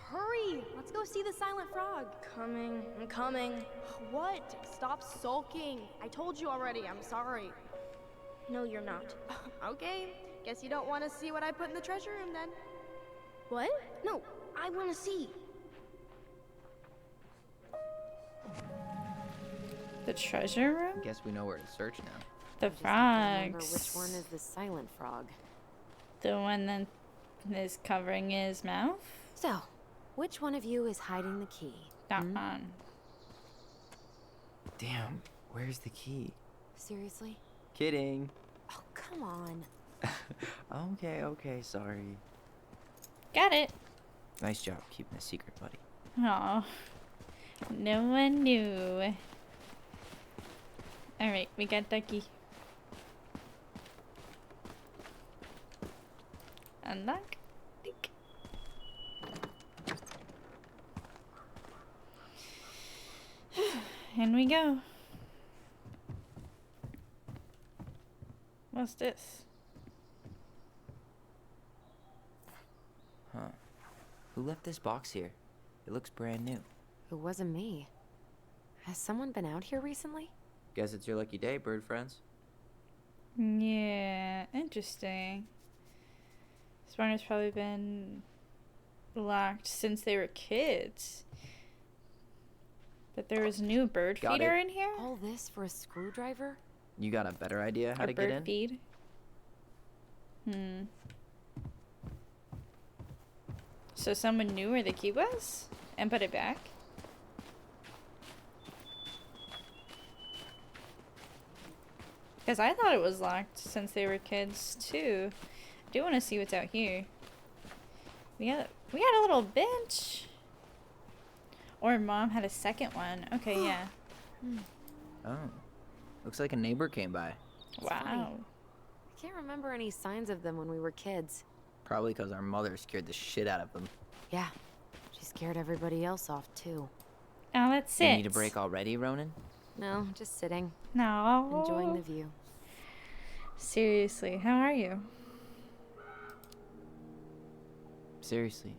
Hurry! Let's go see the silent frog. Coming. I'm coming. What? Stop sulking. I told you already, I'm sorry. No, you're not. Okay, guess you don't want to see what I put in the treasure room then. What? No, I want to see. The treasure room? Guess we know where to search now. The I just have to remember frogs. which one is the silent frog. The one that is covering his mouth? So, which one of you is hiding the key? That Hmm? one. Damn, where's the key? Seriously? Kidding. Oh, come on. Okay, sorry. Got it. Nice job keeping a secret, buddy. Oh. No one knew. Alright, we got Ducky. Unlock. Dink. In we go. What's this? Huh. Who left this box here? It looks brand new. It wasn't me. Has someone been out here recently? Guess it's your lucky day, bird friends. Yeah, interesting. This barn has probably been locked since they were kids. But there was a new bird Got feeder it. in here? All this for a screwdriver? You got a better idea how A to bird get in? feed? So someone knew where the key was and put it back? Because I thought it was locked since they were kids too. I do want to see what's out here. We got a little bench. Or Mom had a second one. Okay, yeah. Oh. Looks like a neighbor came by. Wow. I can't remember any signs of them when we were kids. Probably because our mother scared the shit out of them. Yeah, she scared everybody else off too. Oh, that's You it. need a break already, Ronan? No, just sitting, No. enjoying the view. Seriously, how are you? Seriously,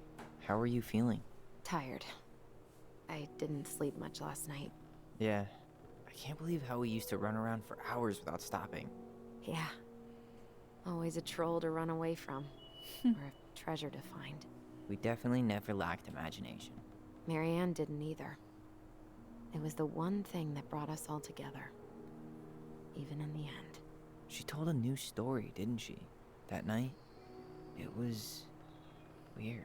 how are you feeling? Tired. I didn't sleep much last night. Yeah. I can't believe how we used to run around for hours without stopping. Yeah. Always a troll to run away from. Or a treasure to find. We definitely never lacked imagination. Marianne didn't either. It was the one thing that brought us all together. Even in the end. She told a new story, didn't she? That night? It was weird.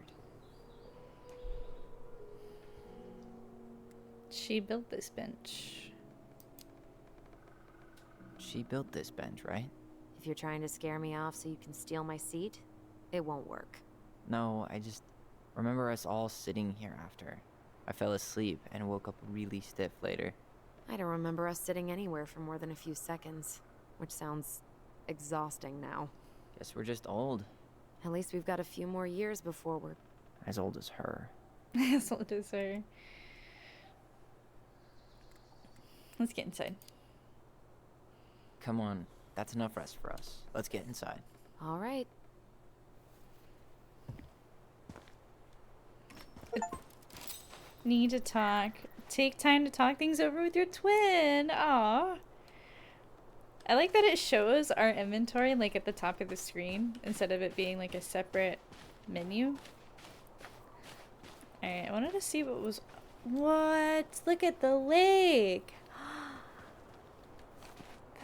She built this bench. She built this bench, right? If you're trying to scare me off so you can steal my seat, it won't work. No, I just remember us all sitting here after. I fell asleep and woke up really stiff later. I don't remember us sitting anywhere for more than a few seconds, which sounds exhausting now. Guess we're just old. At least we've got a few more years before we're... As old as her. That's what it is, her. Let's get inside. Come on, that's enough rest for us. Let's get inside. All right. Need to talk. Take time to talk things over with your twin. Aw. I like that it shows our inventory like at the top of the screen instead of it being like a separate menu. Alright, I wanted to see what was... What? Look at the lake.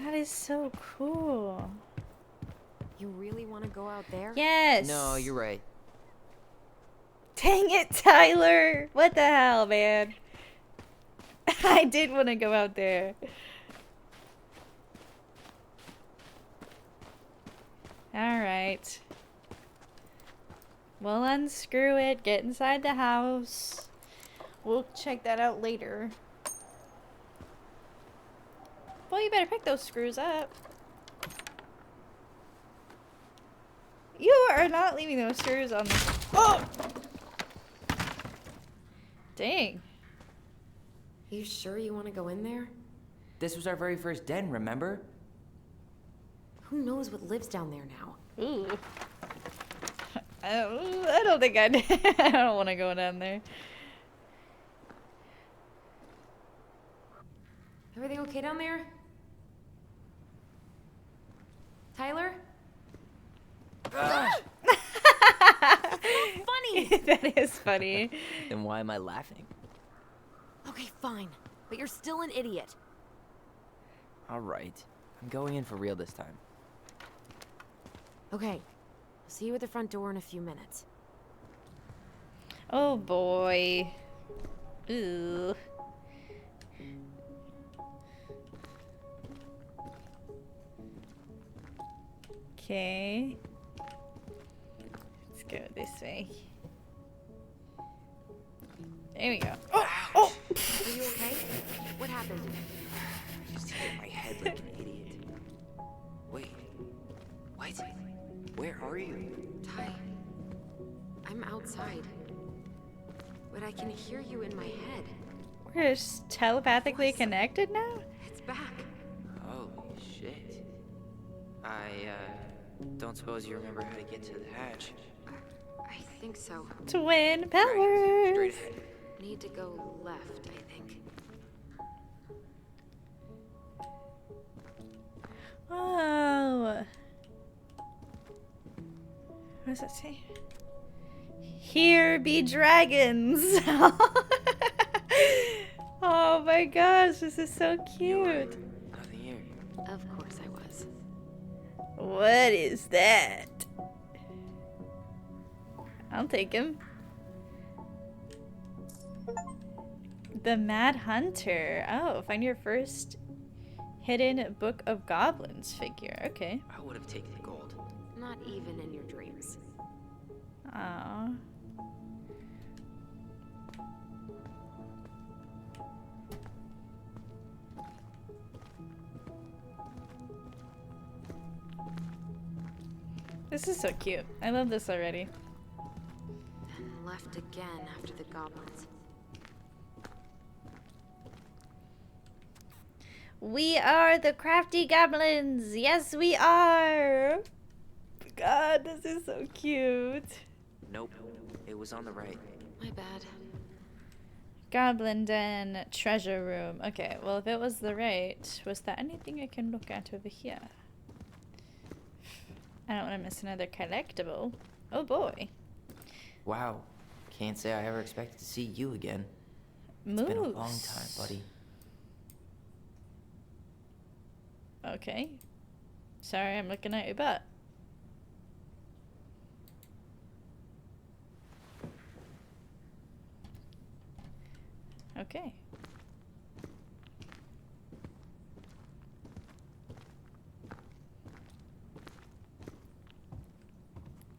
That is so cool. You really want to go out there? Yes. No, you're right. Dang it, Tyler. What the hell, man? I did want to go out there. Alright. We'll unscrew it, get inside the house. We'll check that out later. Well, you better pick those screws up. You are not leaving those screws on the... Oh! Dang. You sure you want to go in there? This was our very first den, remember? Who knows what lives down there now? Ooh. I don't think I'd... I don't want to go down there. Everything okay down there? Tyler? Funny. Funny! That is funny. Then why am I laughing? Okay, fine. But you're still an idiot. Alright. I'm going in for real this time. Okay. I'll see you at the front door in a few minutes. Oh boy. Ooh. Okay. Let's go this way. There we go. Oh! Oh! Are you okay? What happened? I just hit my head like an idiot. Wait. What? Where are you? Ty, I'm outside. But I can hear you in my head. We're just telepathically Voice. connected now? It's back. Holy shit. I, don't suppose you remember how to get to the hatch. I think so. Twin Right, powers! straight ahead. Need to go left, I think. Oh. What does that say? Here be dragons! Oh my gosh, this is so cute. Nothing here. Of course I was. What is that? I'll take him. The Mad Hunter. Oh, find your first hidden Book of Goblins figure. Okay. I would have taken the gold. Not even in your dreams. Aww. This is so cute. I love this already. Then left again after the goblins. We are the crafty goblins. Yes, we are. God, this is so cute. Nope. It was on the right. My bad. Goblin Den treasure room. Okay, well, if it was the right, was there anything I can look at over here? I don't want to miss another collectible. Oh boy. Wow. Can't say I ever expected to see you again. It's been a long time, buddy. Okay. Sorry, I'm looking at your butt. Okay.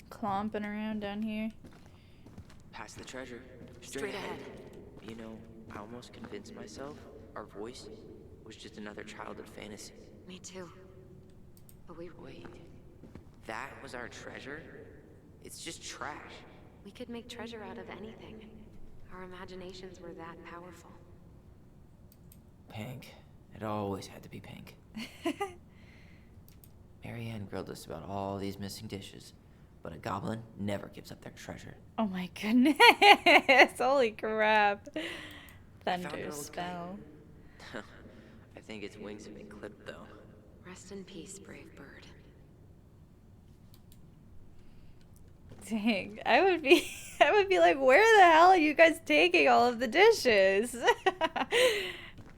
Clomping around down here. Past the treasure. Straight ahead. You know, I almost convinced myself our voice was just another childhood fantasy. Me too. But Wait. That was our treasure? It's just trash. we could make treasure out of anything. Our imaginations were that powerful. Pink. It always had to be pink. Marianne grilled us about all these missing dishes, but a goblin never gives up their treasure. Oh my goodness. Holy crap. found Thunder an old spell. I think its wings have been clipped, though. Rest in peace, brave bird. Dang. I would be like, where the hell are you guys taking all of the dishes?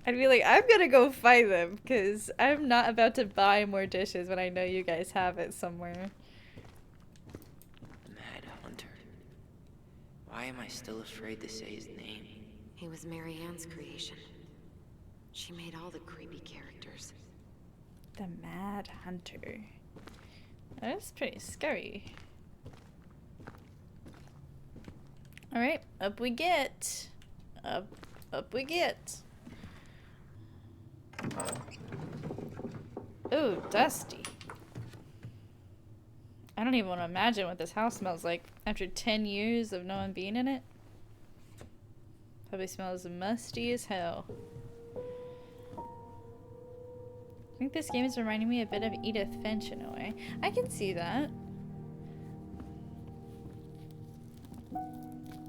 I'd be like, I'm gonna go find them, because I'm not about to buy more dishes when I know you guys have it somewhere. Mad Hunter. Why am I still afraid to say his name? He was Marianne's creation. She made all the creepy characters. The Mad Hunter. That's pretty scary. Alright, up we get. Up we get. Ooh, dusty. I don't even want to imagine what this house smells like after 10 years of no one being in it. Probably smells musty as hell. I think this game is reminding me a bit of Edith Finch in a way. I can see that.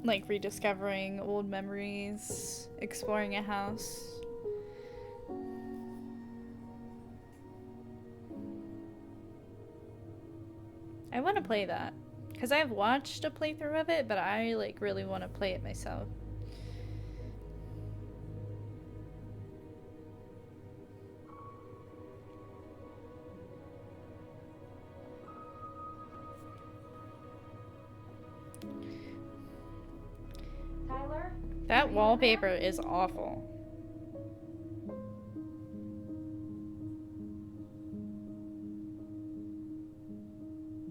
Like rediscovering old memories, exploring a house. I want to play that because I've watched a playthrough of it, but I like really want to play it myself. Tyler? That wallpaper is awful.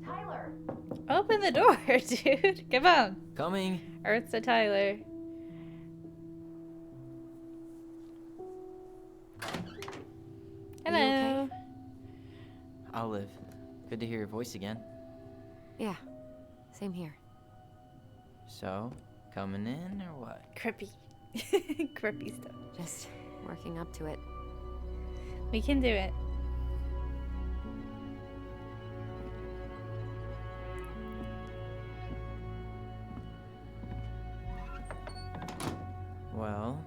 Tyler! Open the door, dude. Come on. Coming! Earth to Tyler. Are you Hello. Olive. Good to hear your voice again. Yeah, same here. So, coming in or what? Crippy. Crippy stuff. Just working up to it. We can do it. Well,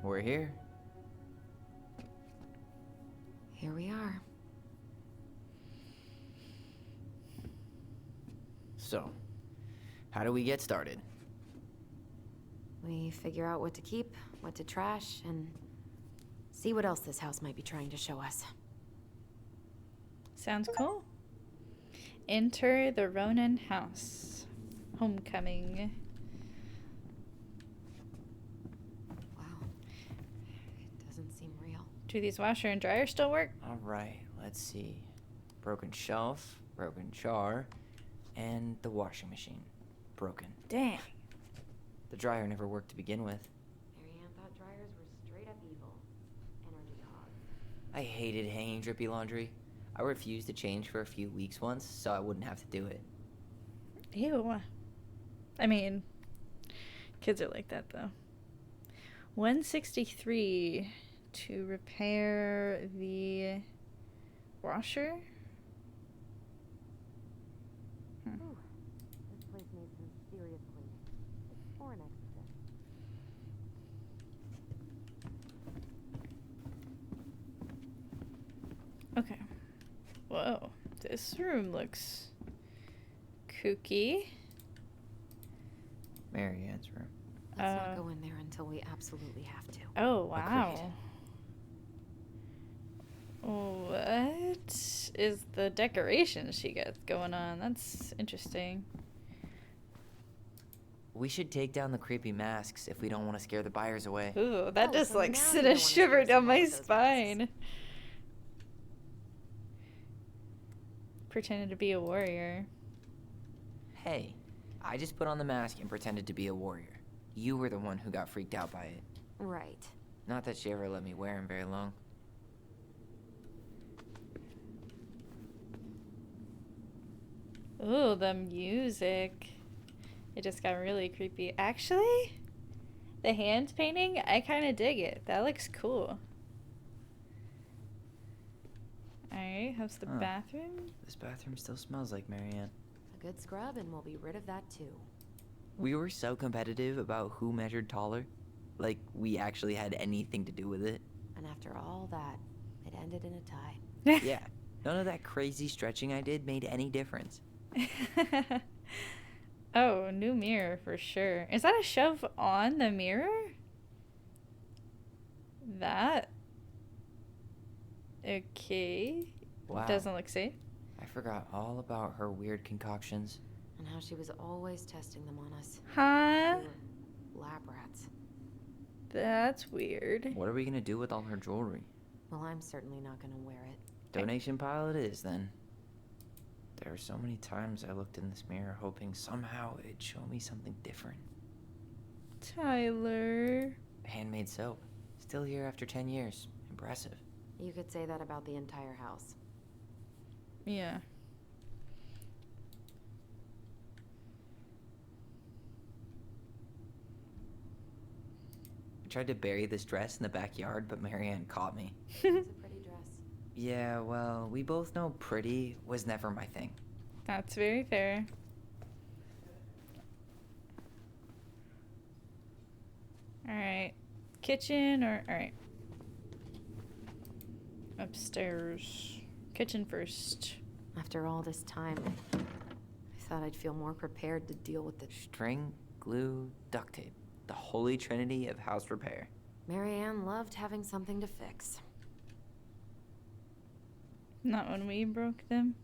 we're here. Here we are. So, how do we get started? We figure out what to keep, what to trash, and see what else this house might be trying to show us. Sounds cool. Enter the Ronan house. Homecoming. Wow. It doesn't seem real. Do these washer and dryer still work? Alright, let's see. Broken shelf, broken jar, and the washing machine. Broken. Dang. The dryer never worked to begin with. Marianne thought dryers were straight up evil. Energy hogs. I hated hanging drippy laundry. I refused to change for a few weeks once, so I wouldn't have to do it. Ew. I mean, kids are like that though. 163 to repair the washer. Ooh, this place needs some serious cleaning. Or an exorcist. Okay. Whoa. This room looks kooky. Marianne's room. Let's not go in there until we absolutely have to. Oh, wow. What is the decoration she got going on? That's interesting. We should take down the creepy masks if we don't want to scare the buyers away. Ooh, that Oh, just so like now sent you a don't wanna shiver scare down someone my with those spine. masks. Pretended to be a warrior. Hey, I just put on the mask and pretended to be a warrior. You were the one who got freaked out by it. Right. Not that she ever let me wear him very long. Ooh, the music. It just got really creepy. Actually, the hand painting, I kind of dig it. That looks cool. Alright, how's the Huh. bathroom? This bathroom still smells like Marianne. A good scrub and we'll be rid of that too. We were so competitive about who measured taller. Like, we actually had anything to do with it. And after all that, it ended in a tie. Yeah, none of that crazy stretching I did made any difference. Oh, new mirror for sure. Is that a shove on the mirror? That? Okay. Wow. Doesn't look safe. I forgot all about her weird concoctions. And how she was always testing them on us. Huh? We were lab rats. That's weird. What are we gonna do with all her jewelry? Well, I'm certainly not gonna wear it. Donation pile it is, then. There are so many times I looked in this mirror hoping somehow it'd show me something different. Tyler. Handmade soap. Still here after 10 years. Impressive. You could say that about the entire house. Yeah. I tried to bury this dress in the backyard, but Marianne caught me. It's a pretty dress. Yeah, well, we both know pretty was never my thing. That's very fair. Alright. Kitchen or... Alright. Upstairs. Kitchen first. After all this time, I thought I'd feel more prepared to deal with the... String, glue, duct tape. The holy trinity of house repair. Marianne loved having something to fix. Not when we broke them.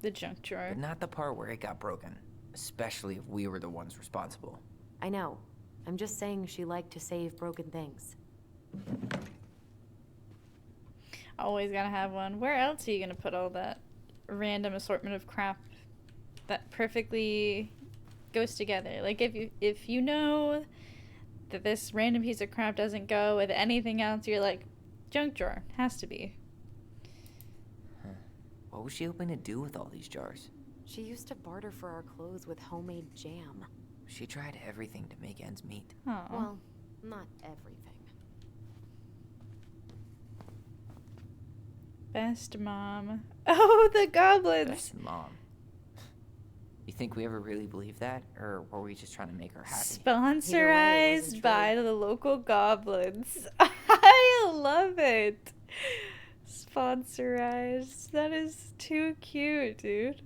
The junk drawer. But not the part where it got broken. Especially if we were the ones responsible. I know. I'm just saying she liked to save broken things. Always gotta have one. Where else are you gonna put all that random assortment of crap that perfectly goes together? Like if you know that this random piece of crap doesn't go with anything else, you're like, junk drawer has to be. What was she hoping to do with all these jars? She used to barter for our clothes with homemade jam. She tried everything to make ends meet. Aw. Well, not everything. Best mom. Oh, the goblins! Best mom. You think we ever really believed that? Or were we just trying to make her happy? Sponsorized by the local goblins. I love it. Sponsorized. That is too cute, dude.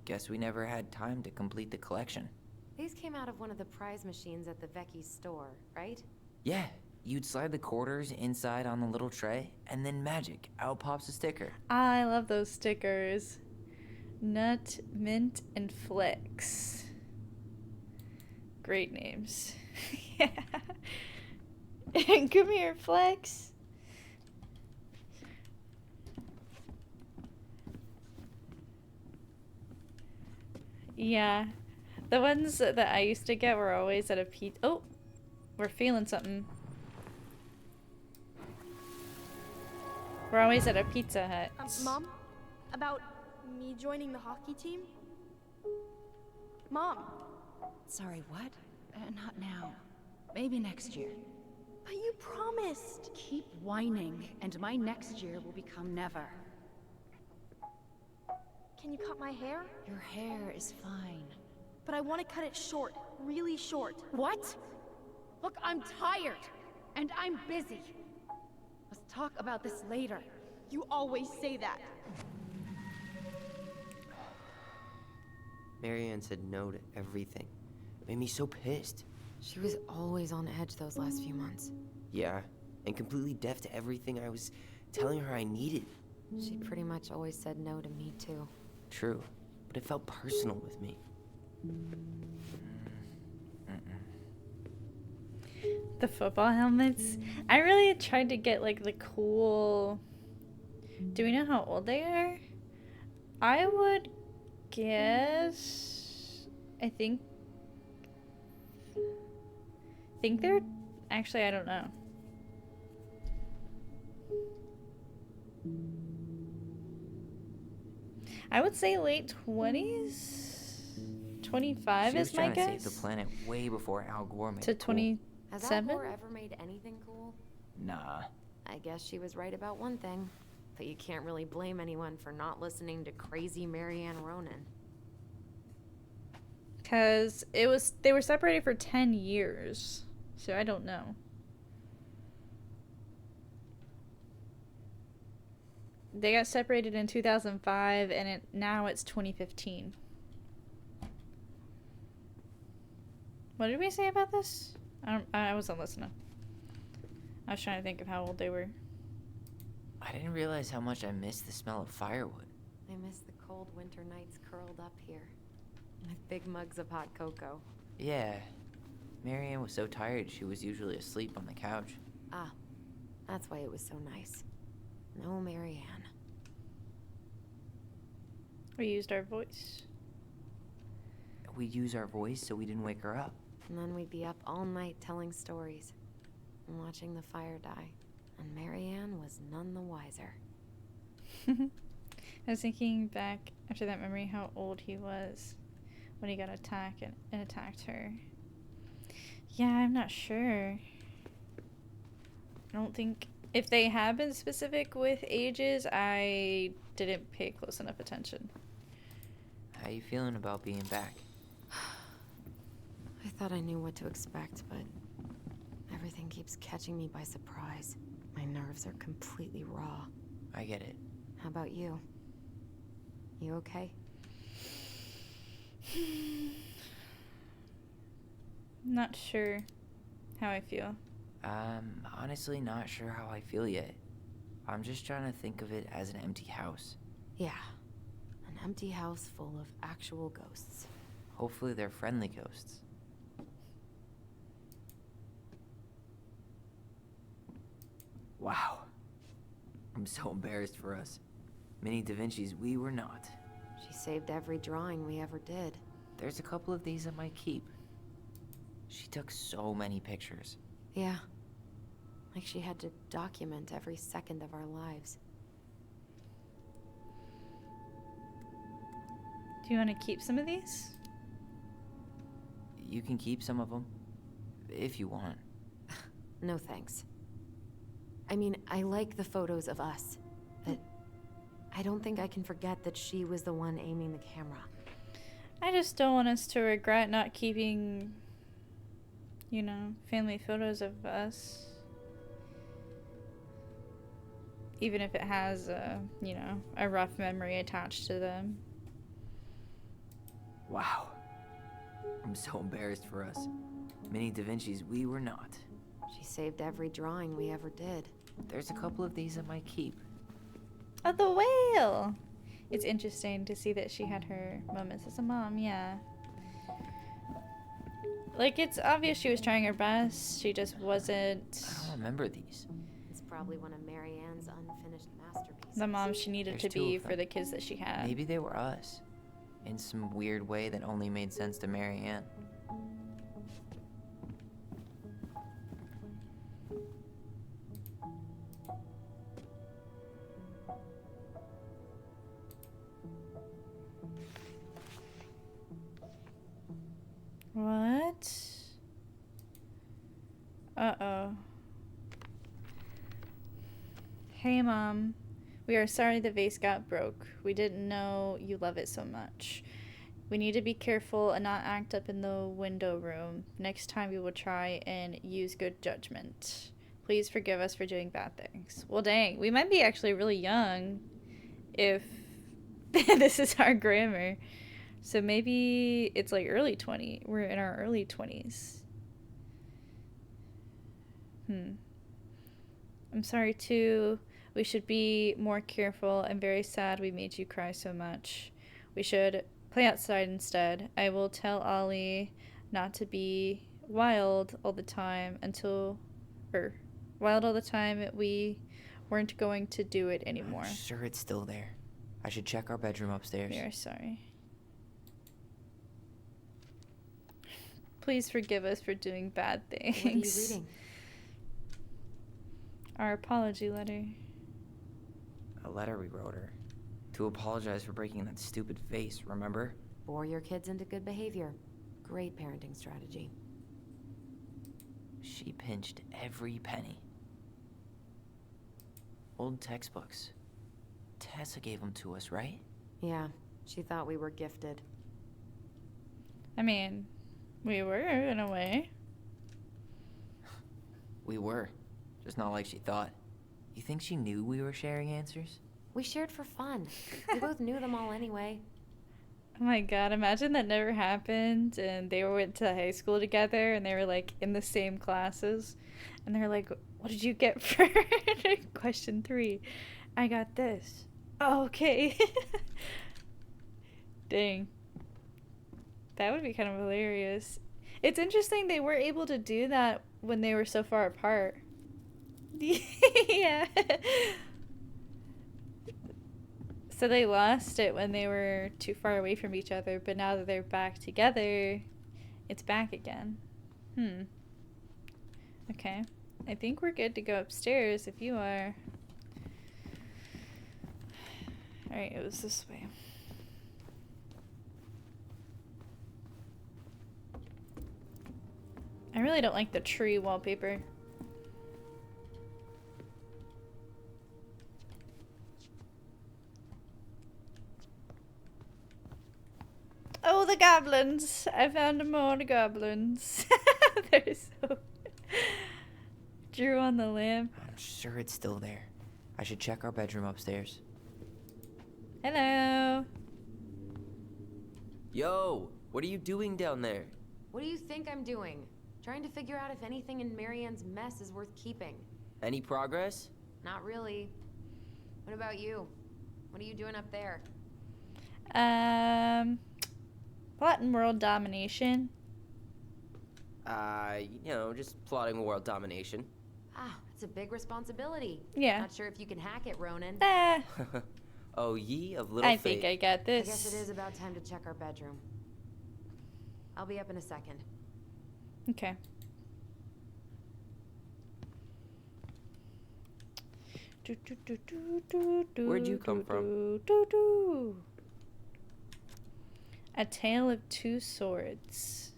Guess we never had time to complete the collection. These came out of one of the prize machines at the Vecchi's store, right? Yeah, you'd slide the quarters inside on the little tray, and then magic, out pops a sticker. I love those stickers. Nut, Mint, and Flex. Great names. Yeah. Come here, Flex. Yeah. The ones that I used to get were always at a pizza. Oh! We're feeling something. We're always at a Pizza Hut. Mom? About me joining the hockey team? Mom! Sorry, what? Not now. Maybe next year. But you promised! Keep whining, and my next year will become never. Can you cut my hair? Your hair is fine. But I want to cut it short. Really short. What? Look, I'm tired, and I'm busy. Let's talk about this later. You always say that. Marianne said no to everything. It made me so pissed. She was always on edge those last few months. Yeah, and completely deaf to everything I was telling her I needed. She pretty much always said no to me, too. True, but it felt personal with me. The football helmets. I really tried to get like the cool. Do we know how old they are? I would guess. I think they're actually, I don't know. I would say late 20s. 25 She was is my trying to guess. save the planet way before Al Gore made To it cool. 20. Has Al Seven? Gore ever made anything cool? Nah. I guess she was right about one thing. But you can't really blame anyone for not listening to crazy Marianne Ronan. Cause they were separated for 10 years. So I don't know. They got separated in 2005 and now it's 2015. What did we say about this? I wasn't listening. I was trying to think of how old they were. I didn't realize how much I missed the smell of firewood. I miss the cold winter nights curled up here. With big mugs of hot cocoa. Yeah. Marianne was so tired she was usually asleep on the couch. Ah, that's why it was so nice. No Marianne. We used our voice. We'd use our voice so we didn't wake her up. And then we'd be up all night telling stories. And watching the fire die. And Marianne was none the wiser. I was thinking back after that memory how old he was when he got attacked and attacked her. Yeah, I'm not sure. I don't think if they have been specific with ages, I didn't pay close enough attention. How you feeling about being back? I thought I knew what to expect, but everything keeps catching me by surprise. My nerves are completely raw. I get it. How about you? You okay? Not sure how I feel. I'm honestly not sure how I feel yet. I'm just trying to think of it as an empty house. Yeah. An empty house full of actual ghosts. Hopefully they're friendly ghosts. Wow. I'm so embarrassed for us. Mini Da Vinci's we were not. She saved every drawing we ever did. There's a couple of these I might keep. She took so many pictures. Yeah. Like she had to document every second of our lives. Do you want to keep some of these? You can keep some of them, if you want. No thanks. I mean, I like the photos of us, but I don't think I can forget that she was the one aiming the camera. I just don't want us to regret not keeping, you know, family photos of us. Even if it has, you know, a rough memory attached to them. Wow. I'm so embarrassed for us. Mini Da Vinci's, we were not. She saved every drawing we ever did. There's a couple of these I might keep. Oh, the whale! It's interesting to see that she had her moments as a mom, yeah. Like, it's obvious she was trying her best. She just wasn't I don't remember these. It's probably one of Marianne's unfinished masterpieces. the mom she needed There's to two be of for them. the kids that she had. Maybe they were us. In some weird way that only made sense to Marianne. What? Uh-oh. Hey, Mom. We are sorry the vase got broke. We didn't know you love it so much. We need to be careful and not act up in the window room. Next time we will try and use good judgment. Please forgive us for doing bad things. Well, dang. We might be actually really young if this is our grammar. So maybe it's like early 20. We're in our early 20s. I'm sorry too. We should be more careful. I'm very sad we made you cry so much. We should play outside instead. I will tell Ollie not to be wild all the time we weren't going to do it anymore. I'm sure it's still there. I should check our bedroom upstairs. We are sorry. Please forgive us for doing bad things. What are you reading? Our apology letter. A letter we wrote her. To apologize for breaking that stupid vase, remember? Bore your kids into good behavior. Great parenting strategy. She pinched every penny. Old textbooks. Tessa gave them to us, right? Yeah, she thought we were gifted. I mean, we were, in a way. We were. Just not like she thought. You think she knew we were sharing answers? We shared for fun. We both knew them all anyway. Oh my god, imagine that never happened and they went to high school together and they were like in the same classes. And they're like, what did you get for question 3? I got this. Oh, okay. Dang. That would be kind of hilarious. It's interesting they were able to do that when they were so far apart. Yeah. So they lost it when they were too far away from each other, but now that they're back together, it's back again. Okay. I think we're good to go upstairs if you are. Alright, it was this way. I really don't like the tree wallpaper. Oh, the goblins! I found more goblins. They're so... Drew on the lamp. I'm sure it's still there. I should check our bedroom upstairs. Hello. Yo, what are you doing down there? What do you think I'm doing? Trying to figure out if anything in Marianne's mess is worth keeping. Any progress? Not really. What about you? What are you doing up there? Plotting world domination. Just plotting world domination. Ah, it's a big responsibility. Yeah. Not sure if you can hack it, Ronan. Oh, ye of little I faith. think I got I this. guess it is about time to check our bedroom. I'll be up in a second. Okay. Where'd you come from? A Tale of Two Swords.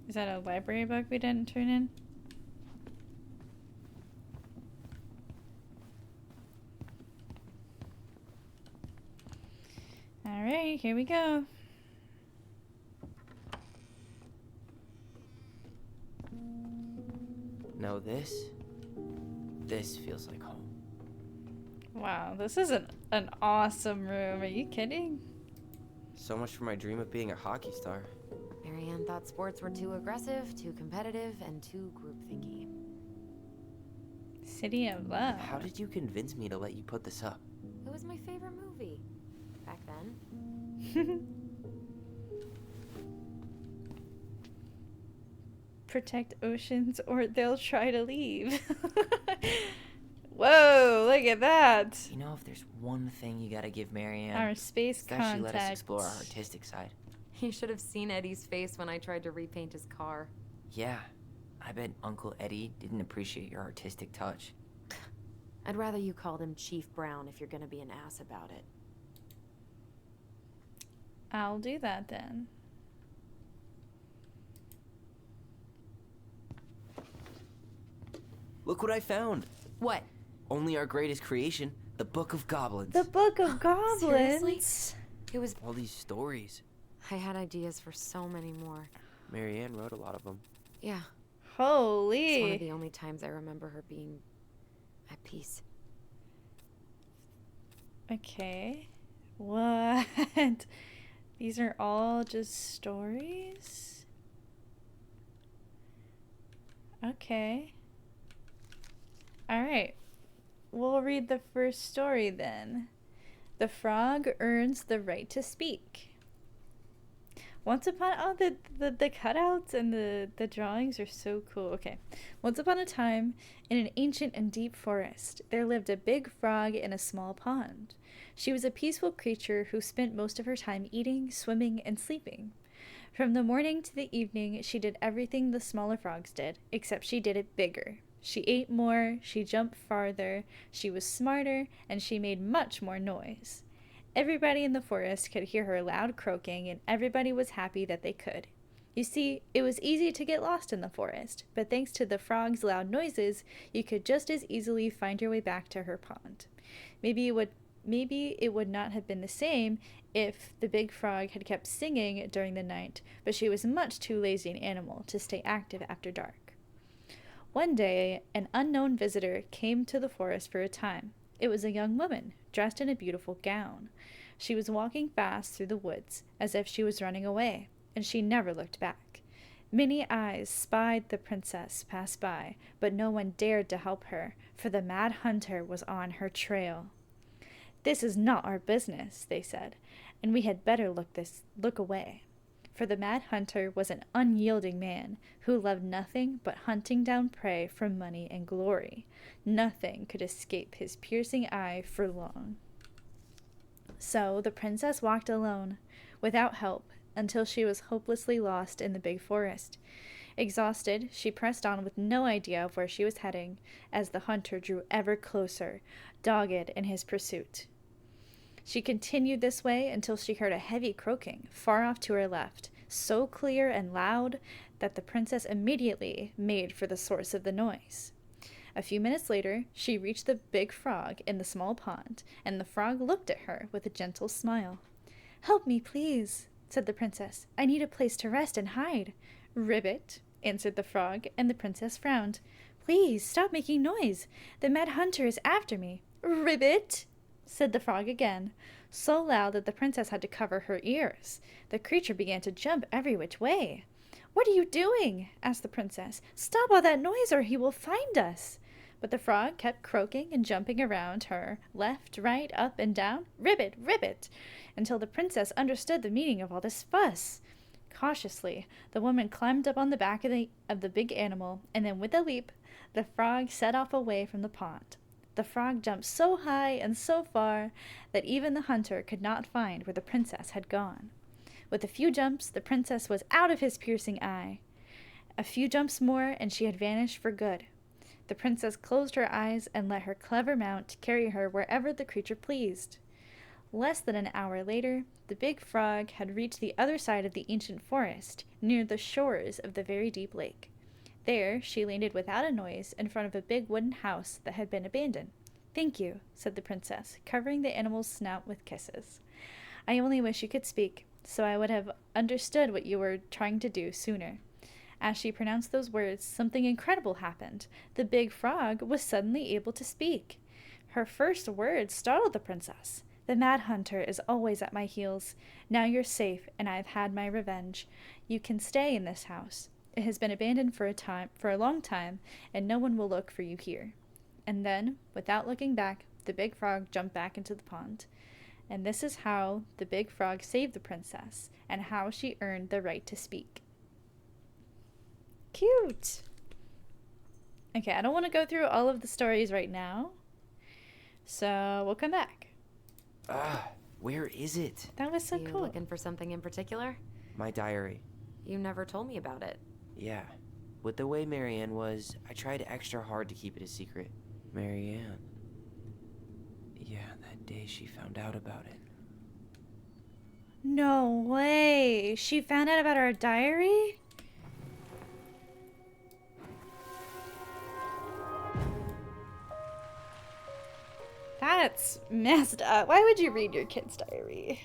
Is that a library book we didn't turn in? Alright, here we go. No, this feels like home. Wow, this is an awesome room. Are you kidding? So much for my dream of being a hockey star. Marianne thought sports were too aggressive, too competitive, and too group-thinky. City of Love. How did you convince me to let you put this up? It was my favorite movie. Back then. Protect oceans or they'll try to leave. Whoa, look at that. You know, if there's one thing you gotta give Marianne, Our space it's that she let us contact. explore our artistic side. You should have seen Eddie's face when I tried to repaint his car. Yeah, I bet Uncle Eddie didn't appreciate your artistic touch. I'd rather you called him Chief Brown if you're gonna be an ass about it. I'll do that then. Look what I found! What? Only our greatest creation, the Book of Goblins. The Book of Goblins. Seriously? It was... All these stories. I had ideas for so many more. Marianne wrote a lot of them. Yeah. It's Holy. one of the only times I remember her being at peace. Okay. What? These are all just stories? Okay. Alright. We'll read the first story then. The Frog Earns the Right to Speak. Once upon the cutouts and the drawings are so cool. Okay. Once upon a time, in an ancient and deep forest, there lived a big frog in a small pond. She was a peaceful creature who spent most of her time eating, swimming, and sleeping. From the morning to the evening, she did everything the smaller frogs did, except she did it bigger. She ate more, she jumped farther, she was smarter, and she made much more noise. Everybody in the forest could hear her loud croaking, and everybody was happy that they could. You see, it was easy to get lost in the forest, but thanks to the frog's loud noises, you could just as easily find your way back to her pond. Maybe it would not have been the same if the big frog had kept singing during the night, but she was much too lazy an animal to stay active after dark. One day, an unknown visitor came to the forest for a time. It was a young woman, dressed in a beautiful gown. She was walking fast through the woods, as if she was running away, and she never looked back. Many eyes spied the princess pass by, but no one dared to help her, for the mad hunter was on her trail. "This is not our business," they said, "and we had better look away." For the mad hunter was an unyielding man who loved nothing but hunting down prey for money and glory. Nothing could escape his piercing eye for long. So the princess walked alone, without help, until she was hopelessly lost in the big forest. Exhausted, she pressed on with no idea of where she was heading, as the hunter drew ever closer, dogged in his pursuit. She continued this way until she heard a heavy croaking far off to her left, so clear and loud that the princess immediately made for the source of the noise. A few minutes later, she reached the big frog in the small pond, and the frog looked at her with a gentle smile. "Help me, please," said the princess. "I need a place to rest and hide." "Ribbit," answered the frog, and the princess frowned. "Please, stop making noise. The mad hunter is after me." "Ribbit," said the frog again, so loud that the princess had to cover her ears. The creature began to jump every which way. "What are you doing?" asked the princess. "Stop all that noise or he will find us." But the frog kept croaking and jumping around her, left, right, up, and down, "Ribbit, ribbit," until the princess understood the meaning of all this fuss. Cautiously, the woman climbed up on the back of the big animal, and then with a leap, the frog set off away from the pond. The frog jumped so high and so far that even the hunter could not find where the princess had gone. With a few jumps, the princess was out of his piercing eye. A few jumps more, and she had vanished for good. The princess closed her eyes and let her clever mount carry her wherever the creature pleased. Less than an hour later, the big frog had reached the other side of the ancient forest, near the shores of the very deep lake. There, she landed without a noise in front of a big wooden house that had been abandoned. "Thank you," said the princess, covering the animal's snout with kisses. "I only wish you could speak, so I would have understood what you were trying to do sooner." As she pronounced those words, something incredible happened. The big frog was suddenly able to speak. Her first words startled the princess. "The Mad Hunter is always at my heels. Now you're safe, and I've had my revenge. You can stay in this house. It has been abandoned for a long time, and no one will look for you here." And then, without looking back, the big frog jumped back into the pond. And this is how the big frog saved the princess, and how she earned the right to speak. Cute! Okay, I don't want to go through all of the stories right now, so we'll come back. Where is it? That was so You cool. looking for something in particular? My diary. You never told me about it. Yeah. With the way Marianne was, I tried extra hard to keep it a secret. Marianne. Yeah, that day she found out about it. No way! She found out about our diary? That's messed up. Why would you read your kid's diary?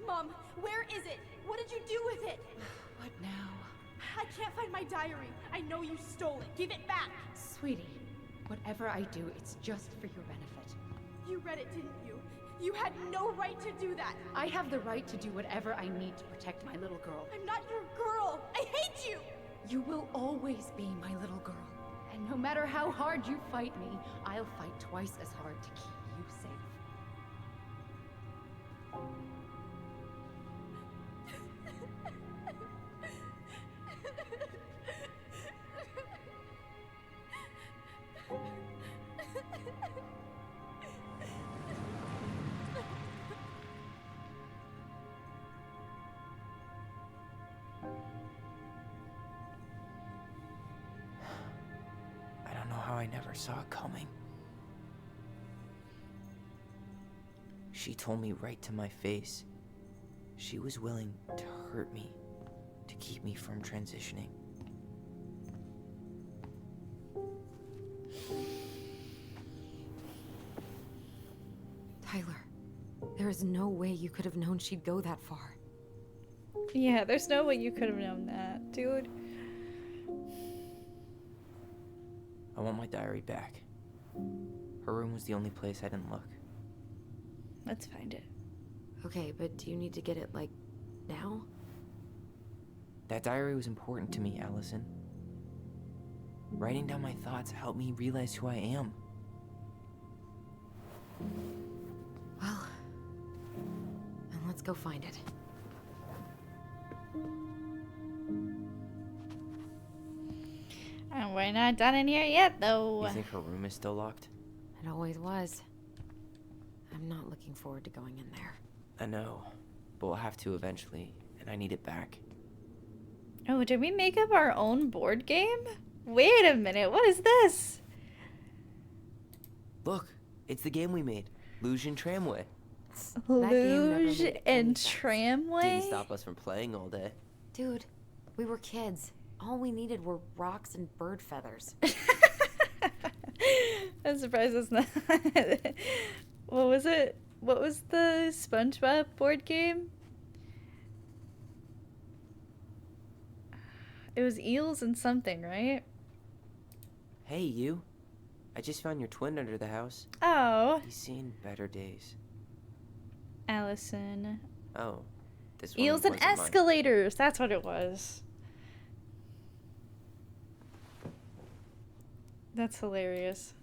Mom, where is it? What did you do with it? What now? I can't find my diary. I know you stole it. Give it back. Sweetie, whatever I do, it's just for your benefit. You read it, didn't you? You had no right to do that. I have the right to do whatever I need to protect my little girl. I'm not your girl. I hate you. You will always be my little girl. And no matter how hard you fight me, I'll fight twice as hard to keep you safe. I don't know how I never saw it coming. She told me right to my face. She was willing to hurt me, to keep me from transitioning. Tyler, there is no way you could have known she'd go that far. Yeah, there's no way you could have known that, dude. I want my diary back. Her room was the only place I didn't look. Let's find it. Okay, but do you need to get it, like, now? That diary was important to me, Allison. Writing down my thoughts helped me realize who I am. Well, then let's go find it. And we're not done in here yet, though. You think her room is still locked? It always was. I'm not looking forward to going in there. I know, but we'll have to eventually, and I need it back. Oh, did we make up our own board game? Wait a minute, what is this? Look, it's the game we made, Luge and Tramway. game never Luge made any and sense. Tramway? Didn't stop us from playing all day. Dude, we were kids. All we needed were rocks and bird feathers. I'm surprised it's not. What was it? What was the SpongeBob board game? It was eels and something, right? Hey, you. I just found your twin under the house. Oh, He's seen better days. Allison. Oh, this one Eels and wasn't mine. escalators. That's what it was. That's hilarious.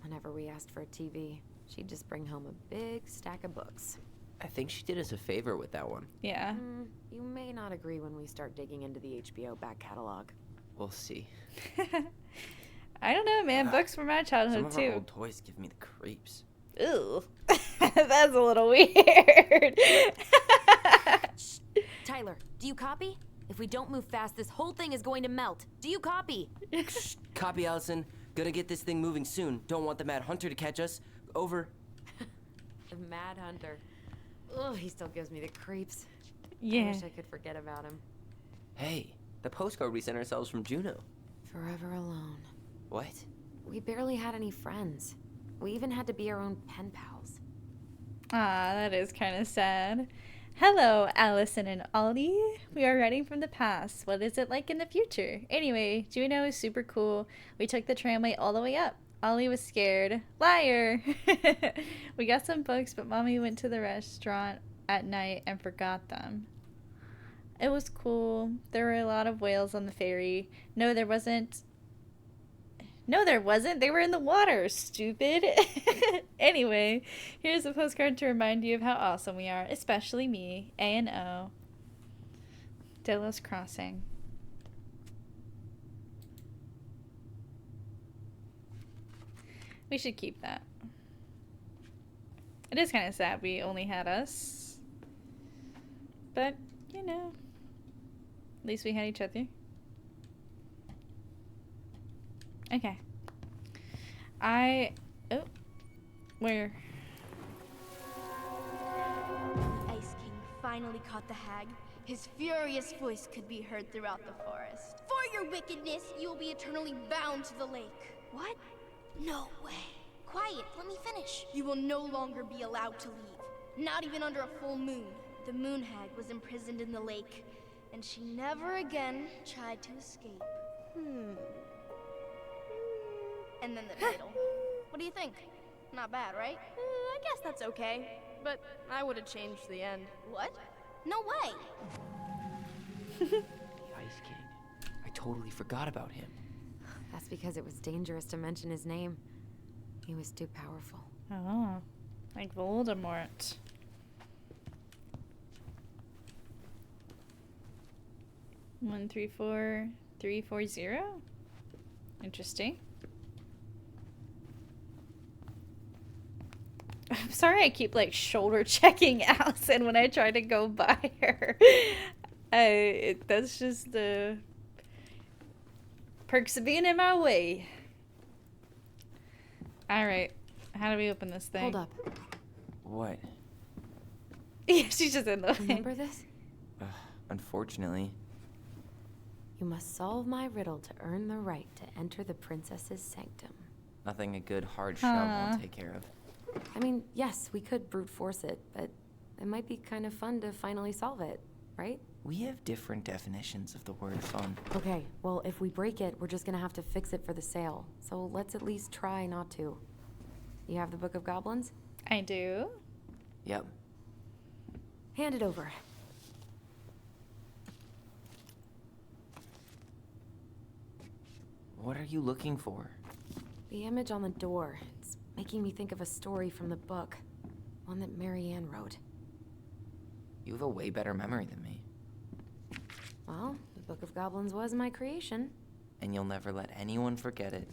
Whenever we asked for a TV, she'd just bring home a big stack of books. I think she did us a favor with that one. Yeah. You may not agree when we start digging into the HBO back catalog. We'll see. I don't know, man. Ah, Books were my Some childhood of our too. old toys give me the creeps. Ew. That's a little weird. Tyler, do you copy? If we don't move fast, this whole thing is going to melt. Do you copy? Copy, Allison. Gonna get this thing moving soon. Don't want the Mad Hunter to catch us. Over. The Mad Hunter. Ugh, he still gives me the creeps. I Yeah. wish I could forget about him. Hey, the postcard we sent ourselves from Juneau. Forever alone. What? We barely had any friends. We even had to be our own pen pals. Ah, that is kind of sad. Hello, Allison and Ollie. We are writing from the past. What is it like in the future? Anyway, Juno is super cool. We took the tramway all the way up. Ollie was scared. Liar! We got some books, but Mommy went to the restaurant at night and forgot them. It was cool. There were a lot of whales on the ferry. No, there wasn't. No, there wasn't. They were in the water, stupid. Anyway, here's a postcard to remind you of how awesome we are, especially me, A and O. Delos Crossing. We should keep that. It is kind of sad we only had us. But, you know, at least we had each other. Okay. Oh. Where? Ice King finally caught the hag. His furious voice could be heard throughout the forest. For your wickedness, you will be eternally bound to the lake. What? No way. Quiet, let me finish. You will no longer be allowed to leave. Not even under a full moon. The moon hag was imprisoned in the lake, and she never again tried to escape. And then the title. What do you think? Not bad, right? I guess that's okay. But I would have changed the end. What? No way. The Ice King. I totally forgot about him. That's because it was dangerous to mention his name. He was too powerful. Oh, like Voldemort. One, 3, 4, 3, 4, 0. Interesting. I'm sorry I keep like shoulder checking Allison when I try to go by her. That's just the perks of being in my way. Alright, how do we open this thing? Hold up. What? Yeah, she's just in the way. Remember this? Unfortunately. You must solve my riddle to earn the right to enter the princess's sanctum. Nothing a good hard shove won't take care of. I mean, yes, we could brute force it, but it might be kind of fun to finally solve it, right? We have different definitions of the word fun. Okay, well, if we break it, we're just gonna have to fix it for the sale. So let's at least try not to. You have the Book of Goblins? I do. Yep. Hand it over. What are you looking for? The image on the door. It's making me think of a story from the book. One that Marianne wrote. You have a way better memory than me. Well, the Book of Goblins was my creation. And you'll never let anyone forget it.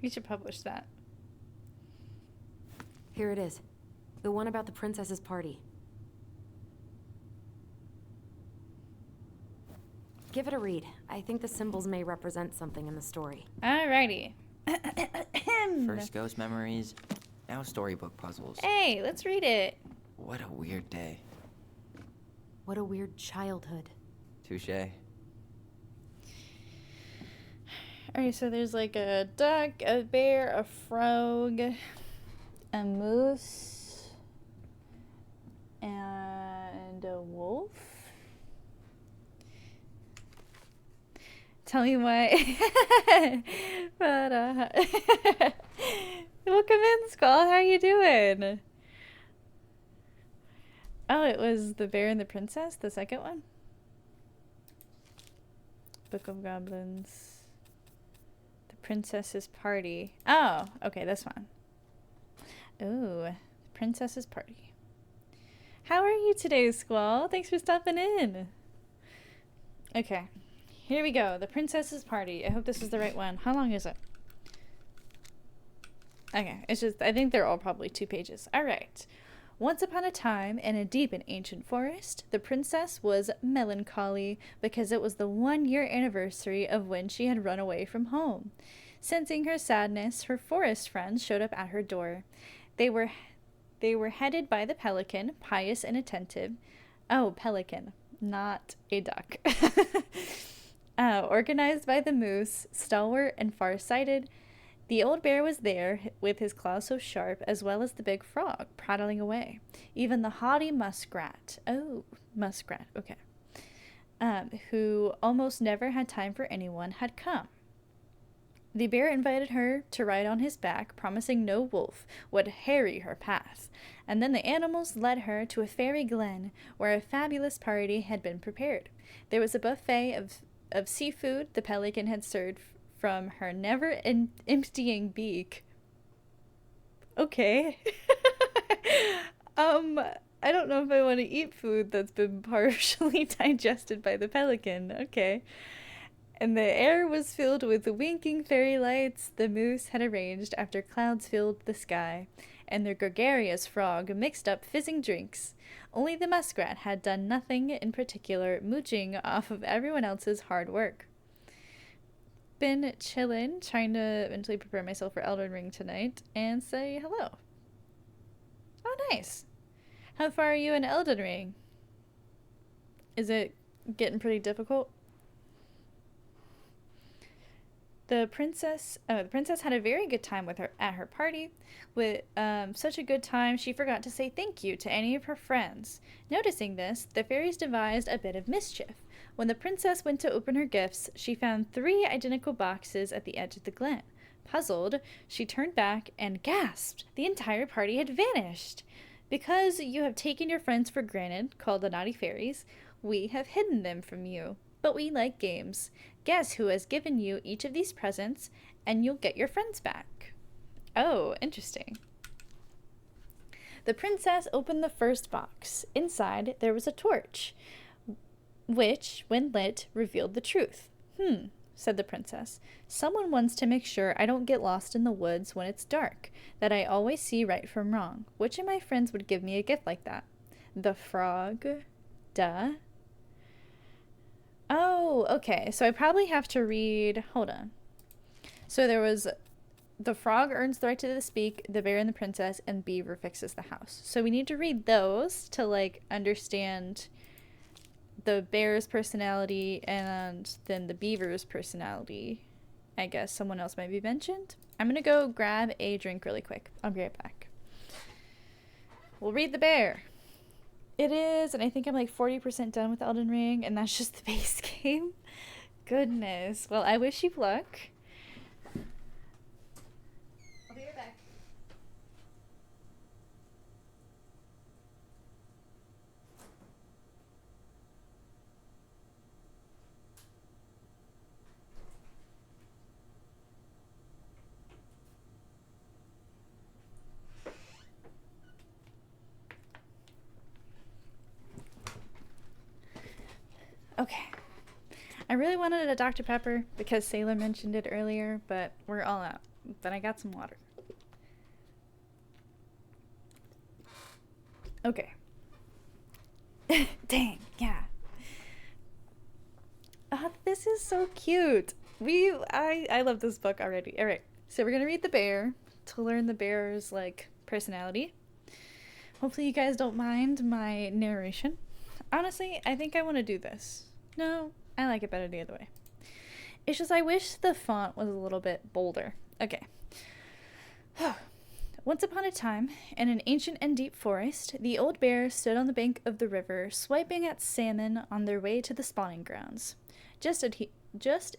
You should publish that. Here it is. The one about the princess's party. Give it a read. I think the symbols may represent something in the story. Alrighty. First ghost memories, now storybook puzzles. Hey, let's read it. What a weird day. What a weird childhood. Touché. Alright, so there's like a duck, a bear, a frog, a moose, and a wolf. Tell me why. But, welcome in, Skull. How you doing? Oh, it was The Bear and the Princess, the second one? Book of Goblins. The Princess's Party. Oh, okay, this one. Ooh, Princess's Party. How are you today, Squall? Thanks for stopping in. Okay, here we go. The Princess's Party. I hope this is the right one. How long is it? Okay, it's just, I think they're all probably 2 pages. All right. Once upon a time, in a deep and ancient forest, the princess was melancholy because it was the 1-year anniversary of when she had run away from home. Sensing her sadness, her forest friends showed up at her door. They were headed by the pelican, pious and attentive. Oh, pelican, not a duck. Organized by the moose, stalwart and far-sighted. The old bear was there, with his claws so sharp, as well as the big frog, prattling away. Even the haughty muskrat, okay, who almost never had time for anyone, had come. The bear invited her to ride on his back, promising no wolf would harry her path, and then the animals led her to a fairy glen, where a fabulous party had been prepared. There was a buffet of seafood the pelican had served from her never-emptying beak. Okay. I don't know if I want to eat food that's been partially digested by the pelican. Okay. And the air was filled with winking fairy lights the moose had arranged after clouds filled the sky, and the gregarious frog mixed up fizzing drinks. Only the muskrat had done nothing in particular, mooching off of everyone else's hard work. Been chillin', trying to mentally prepare myself for Elden Ring tonight, and say hello. Oh, nice. How far are you in Elden Ring? Is it getting pretty difficult? The princess had a very good time at her party. With such a good time, she forgot to say thank you to any of her friends. Noticing this, the fairies devised a bit of mischief. When the princess went to open her gifts, she found 3 identical boxes at the edge of the glen. Puzzled, she turned back and gasped. The entire party had vanished. Because you have taken your friends for granted, called the naughty fairies, we have hidden them from you. But we like games. Guess who has given you each of these presents, and you'll get your friends back. Oh, interesting. The princess opened the first box. Inside, there was a torch, which, when lit, revealed the truth. Said the princess. Someone wants to make sure I don't get lost in the woods when it's dark, that I always see right from wrong. Which of my friends would give me a gift like that? The frog? Duh. Oh, okay. So I probably have to read... Hold on. So there was... The frog earns the right to speak, the bear and the princess, and beaver fixes the house. So we need to read those to, like, understand the bear's personality and then the beaver's personality. I guess someone else might be mentioned. I'm gonna go grab a drink really quick. I'll be right back. We'll read the bear. It is, and I think I'm like 40% done with Elden Ring, and that's just the base game. Goodness. Well, I wish you luck. I'll be right back. Okay. I really wanted a Dr. Pepper because Sailor mentioned it earlier, but we're all out. But I got some water. Okay. Dang, yeah. This is so cute. I love this book already. All right. So we're going to read the bear to learn the bear's like personality. Hopefully you guys don't mind my narration. Honestly, I think I want to do this. No, I like it better the other way. It's just I wish the font was a little bit bolder. Okay. Once upon a time, in an ancient and deep forest, the old bear stood on the bank of the river, swiping at salmon on their way to the spawning grounds. Just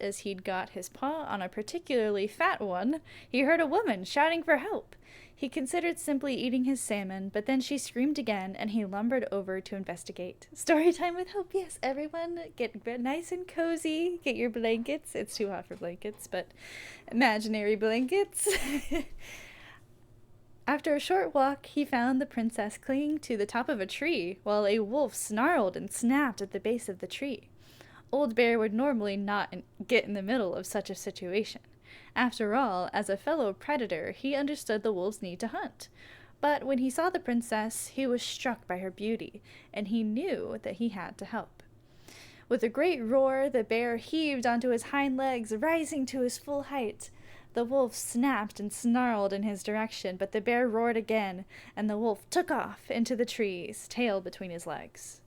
as he'd got his paw on a particularly fat one, he heard a woman shouting for help. He considered simply eating his salmon, but then she screamed again, and he lumbered over to investigate. Story time with Hope. Yes, everyone, get nice and cozy. Get your blankets. It's too hot for blankets, but imaginary blankets. After a short walk, he found the princess clinging to the top of a tree, while a wolf snarled and snapped at the base of the tree. Old Bear would normally not get in the middle of such a situation. After all, as a fellow predator, he understood the wolves' need to hunt. But when he saw the princess, he was struck by her beauty, and he knew that he had to help. With a great roar, the bear heaved onto his hind legs, rising to his full height. The wolf snapped and snarled in his direction, but the bear roared again, and the wolf took off into the trees, tail between his legs.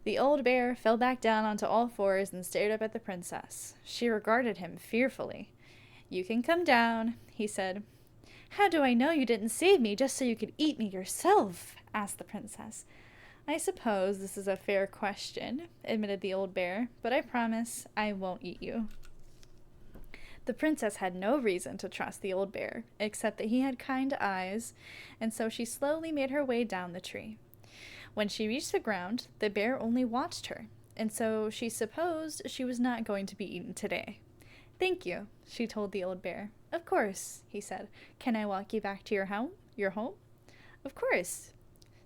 The old bear fell back down onto all fours and stared up at the princess. She regarded him fearfully. "You can come down," he said. "How do I know you didn't save me just so you could eat me yourself?" asked the princess. "I suppose this is a fair question," admitted the old bear, "but I promise I won't eat you." The princess had no reason to trust the old bear, except that he had kind eyes, and so she slowly made her way down the tree. When she reached the ground, the bear only watched her, and so she supposed she was not going to be eaten today. "Thank you," she told the old bear. "Of course," he said. "Can I walk you back to your home? "Of course,"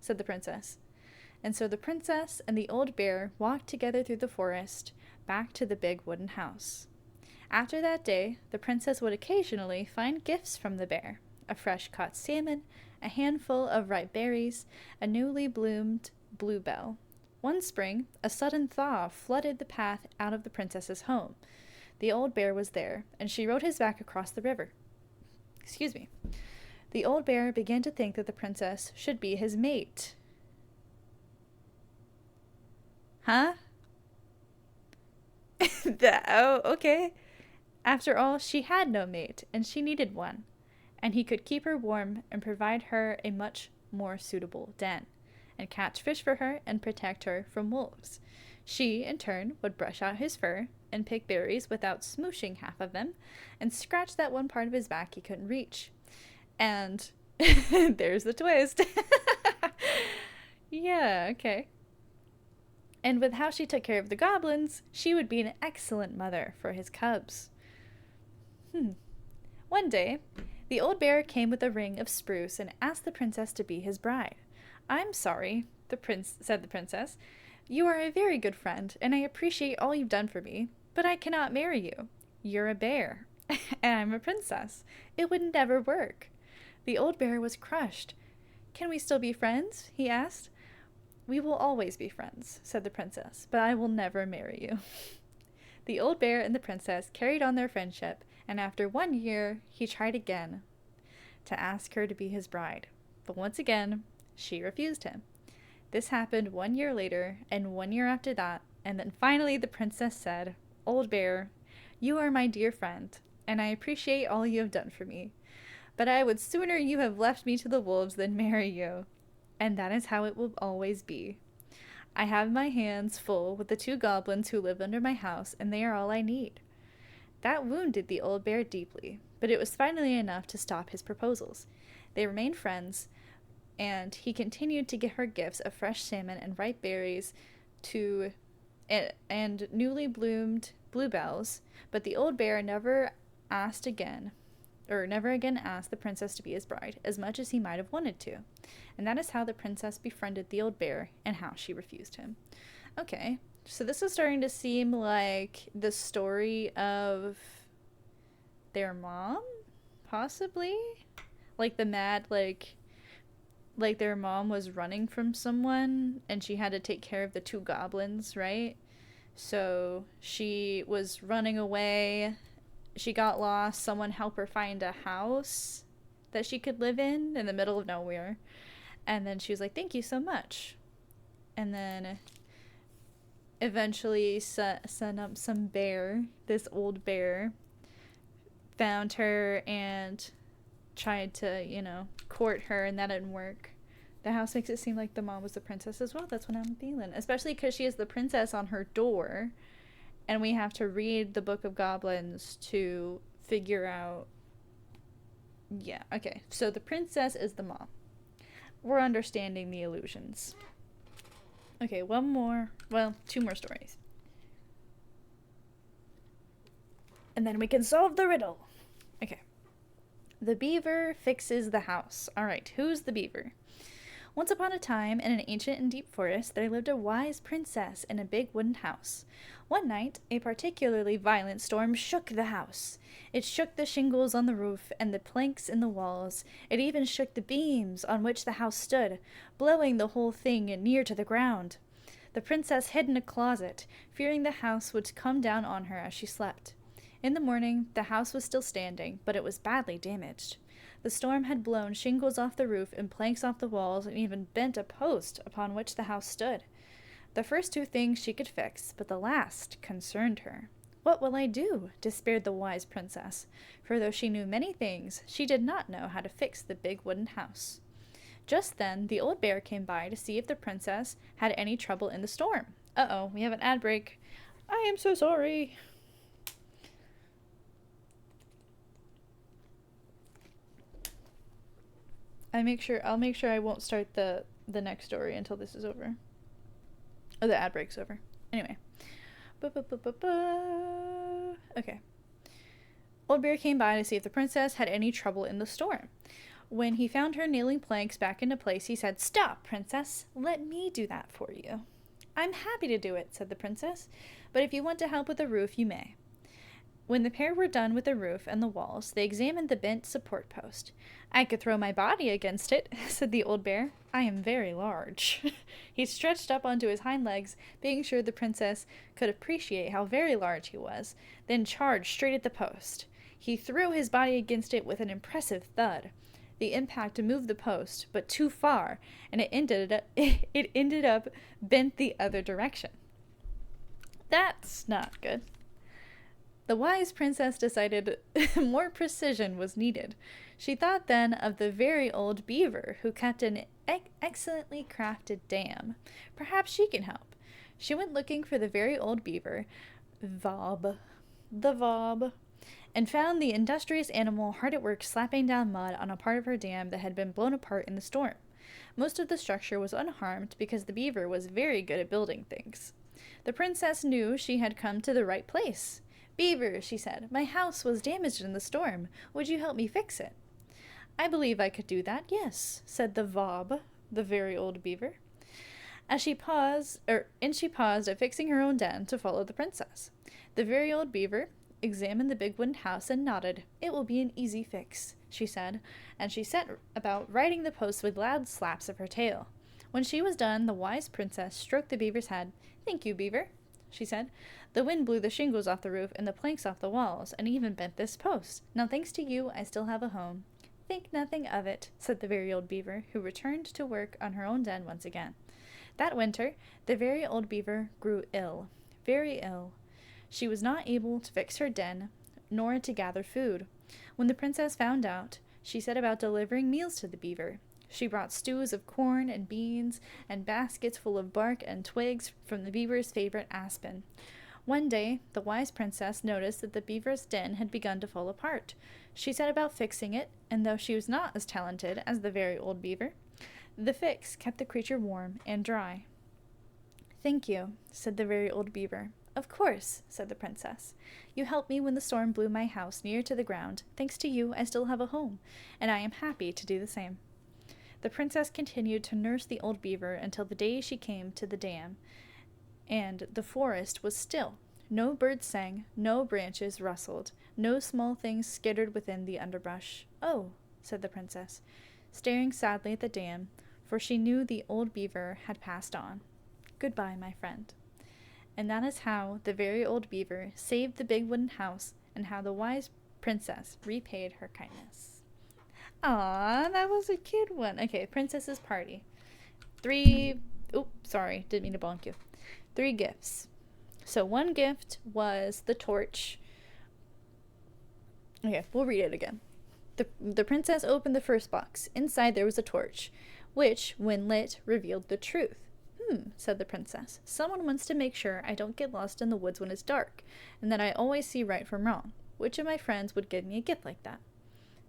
said the princess. And so the princess and the old bear walked together through the forest, back to the big wooden house. After that day, the princess would occasionally find gifts from the bear: a fresh caught salmon, a handful of ripe berries, a newly bloomed bluebell. One spring, a sudden thaw flooded the path out of the princess's home. The old bear was there, and she rode his back across the river. The old bear began to think that the princess should be his mate. Huh? Oh, okay. After all, she had no mate, and she needed one, and he could keep her warm and provide her a much more suitable den, and catch fish for her and protect her from wolves. She, in turn, would brush out his fur and pick berries without smooshing half of them, and scratch that one part of his back he couldn't reach. And there's the twist. Yeah, okay. And with how she took care of the goblins, she would be an excellent mother for his cubs. One day, the old bear came with a ring of spruce and asked the princess to be his bride. "I'm sorry," said the princess. "You are a very good friend, and I appreciate all you've done for me, but I cannot marry you. You're a bear, and I'm a princess. It would never work." The old bear was crushed. "Can we still be friends?" he asked. "We will always be friends," said the princess, "but I will never marry you." The old bear and the princess carried on their friendship, and after 1 year, he tried again to ask her to be his bride. But once again, she refused him. This happened 1 year later, and 1 year after that, and then finally the princess said, "Old bear, you are my dear friend, and I appreciate all you have done for me. But I would sooner you have left me to the wolves than marry you. And that is how it will always be. I have my hands full with the 2 goblins who live under my house, and they are all I need." That wounded the old bear deeply, but it was finally enough to stop his proposals. They remained friends, and he continued to get her gifts of fresh salmon and ripe berries and newly bloomed bluebells, but the old bear never again asked the princess to be his bride, as much as he might have wanted to. And that is how the princess befriended the old bear, and how she refused him. Okay, so this is starting to seem like the story of their mom, possibly? Like the mad, like their mom was running from someone, and she had to take care of the 2 goblins, right? So she was running away, she got lost, someone helped her find a house that she could live in the middle of nowhere, and then she was like, "Thank you so much." And then eventually some bear, this old bear, found her and tried to, court her, and that didn't work. The house makes it seem like the mom was the princess as well. That's what I'm feeling. Especially because she has the princess on her door, and we have to read the Book of Goblins to figure out... Yeah, okay. So the princess is the mom. We're understanding the illusions. Okay, 2 more stories. And then we can solve the riddle. Okay. The beaver fixes the house. All right, who's the beaver? Once upon a time, in an ancient and deep forest, there lived a wise princess in a big wooden house. One night, a particularly violent storm shook the house. It shook the shingles on the roof and the planks in the walls. It even shook the beams on which the house stood, blowing the whole thing near to the ground. The princess hid in a closet, fearing the house would come down on her as she slept. In the morning, the house was still standing, but it was badly damaged. The storm had blown shingles off the roof and planks off the walls and even bent a post upon which the house stood. The first two things she could fix, but the last concerned her. "What will I do?" despaired the wise princess, for though she knew many things, she did not know how to fix the big wooden house. Just then, the old bear came by to see if the princess had any trouble in the storm. Uh-oh, we have an ad break. I am so sorry. I'll make sure I won't start the next story until this is over. Oh, the ad break's over. Anyway. Okay. Old Bear came by to see if the princess had any trouble in the storm. When he found her nailing planks back into place, he said, "Stop, princess. Let me do that for you." "I'm happy to do it," said the princess, "but if you want to help with the roof, you may." When the pair were done with the roof and the walls, they examined the bent support post. "I could throw my body against it," said the old bear. "I am very large." He stretched up onto his hind legs, being sure the princess could appreciate how very large he was, then charged straight at the post. He threw his body against it with an impressive thud. The impact moved the post, but too far, and it ended up bent the other direction. That's not good. The wise princess decided more precision was needed. She thought then of the very old beaver who kept an excellently crafted dam. Perhaps she can help. She went looking for the very old beaver, Vob, and found the industrious animal hard at work slapping down mud on a part of her dam that had been blown apart in the storm. Most of the structure was unharmed because the beaver was very good at building things. The princess knew she had come to the right place. "Beaver," she said, "my house was damaged in the storm. Would you help me fix it?" "I believe I could do that, yes," said the Vob, the very old beaver. She paused at fixing her own den to follow the princess. The very old beaver examined the big wooden house and nodded. "It will be an easy fix," she said, and she set about righting the posts with loud slaps of her tail. When she was done, the wise princess stroked the beaver's head. "Thank you, beaver," she said. "The wind blew the shingles off the roof and the planks off the walls, and even bent this post. Now, thanks to you, I still have a home." "Think nothing of it," said the very old beaver, who returned to work on her own den once again. That winter, the very old beaver grew ill, very ill. She was not able to fix her den, nor to gather food. When the princess found out, she set about delivering meals to the beaver. She brought stews of corn and beans and baskets full of bark and twigs from the beaver's favorite aspen. One day, the wise princess noticed that the beaver's den had begun to fall apart. She set about fixing it, and though she was not as talented as the very old beaver, the fix kept the creature warm and dry. "Thank you," said the very old beaver. "Of course," said the princess. "You helped me when the storm blew my house near to the ground. Thanks to you, I still have a home, and I am happy to do the same." The princess continued to nurse the old beaver until the day she came to the dam, and the forest was still. No birds sang, no branches rustled, no small things skittered within the underbrush. "Oh," said the princess, staring sadly at the dam, for she knew the old beaver had passed on. "Goodbye, my friend." And that is how the very old beaver saved the big wooden house, and how the wise princess repaid her kindness. Aw, that was a cute one. Okay, princess's party. 3 didn't mean to bonk you. 3 gifts. So one gift was the torch. Okay, we'll read it again. The princess opened the first box. Inside there was a torch, which, when lit, revealed the truth. Said the princess. "Someone wants to make sure I don't get lost in the woods when it's dark, and that I always see right from wrong. Which of my friends would give me a gift like that?"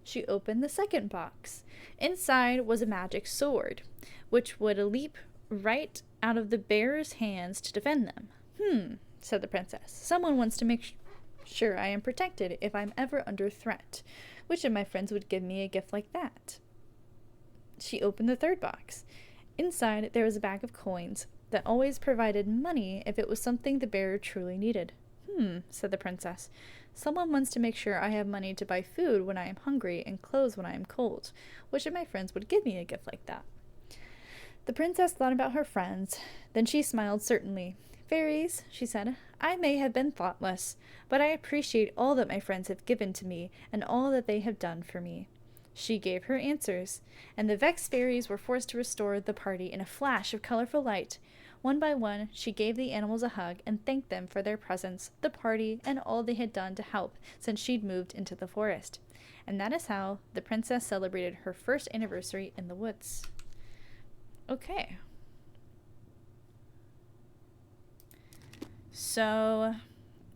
She opened the second box. Inside was a magic sword, which would leap right out of the bear's hands to defend them. Said the princess. "Someone wants to make sure I am protected if I'm ever under threat. Which of my friends would give me a gift like that?" She opened the third box. Inside, there was a bag of coins that always provided money if it was something the bearer truly needed. Said the princess. Someone wants to make sure I have money to buy food when I am hungry and clothes when I am cold. Which of my friends would give me a gift like that? The princess thought about her friends. Then she smiled certainly. Fairies, she said, I may have been thoughtless, but I appreciate all that my friends have given to me and all that they have done for me. She gave her answers, and the vexed fairies were forced to restore the party in a flash of colorful light. One by one, she gave the animals a hug and thanked them for their presence, the party, and all they had done to help since she'd moved into the forest. And that is how the princess celebrated her first anniversary in the woods. Okay. So,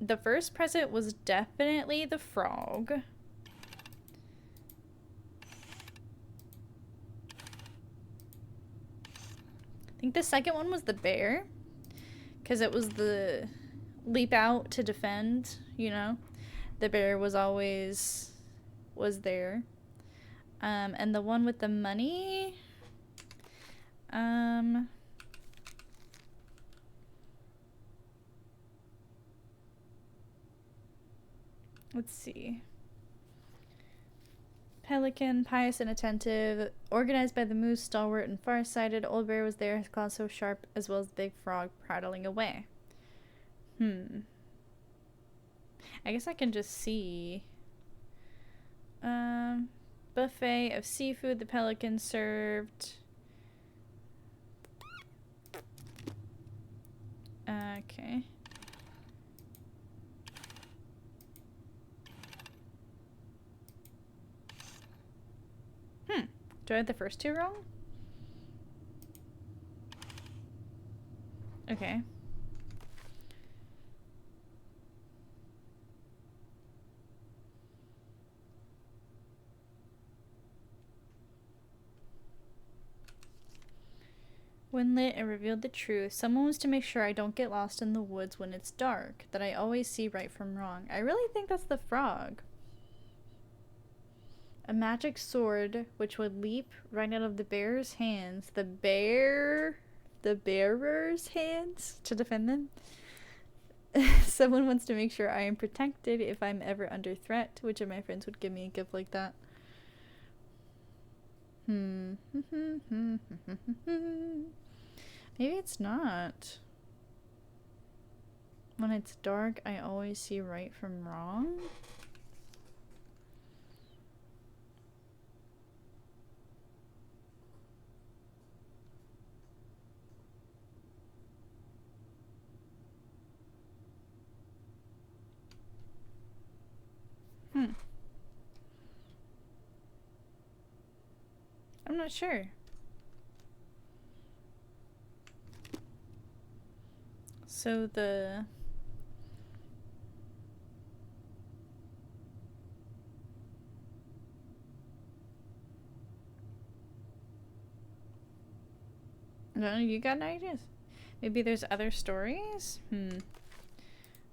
the first present was definitely the frog. I think the second one was the bear, because it was the leap out to defend, you know. The bear was always there. And the one with the money, let's see. Pelican, pious and attentive, organized by the moose, stalwart and far-sighted. Old Bear was there, his claws so sharp, as well as the big frog prattling away. I guess I can just see. Buffet of seafood the pelican served. Okay. Do I have the first two wrong? Okay. When lit, it revealed the truth. Someone was to make sure I don't get lost in the woods when it's dark, that I always see right from wrong. I really think that's the frog. A magic sword which would leap right out of the bear's hands. The bearer's hands to defend them. Someone wants to make sure I am protected if I'm ever under threat. Which of my friends would give me a gift like that? Maybe it's not. When it's dark, I always see right from wrong. I'm not sure. So the I don't know, you got any ideas? Maybe there's other stories?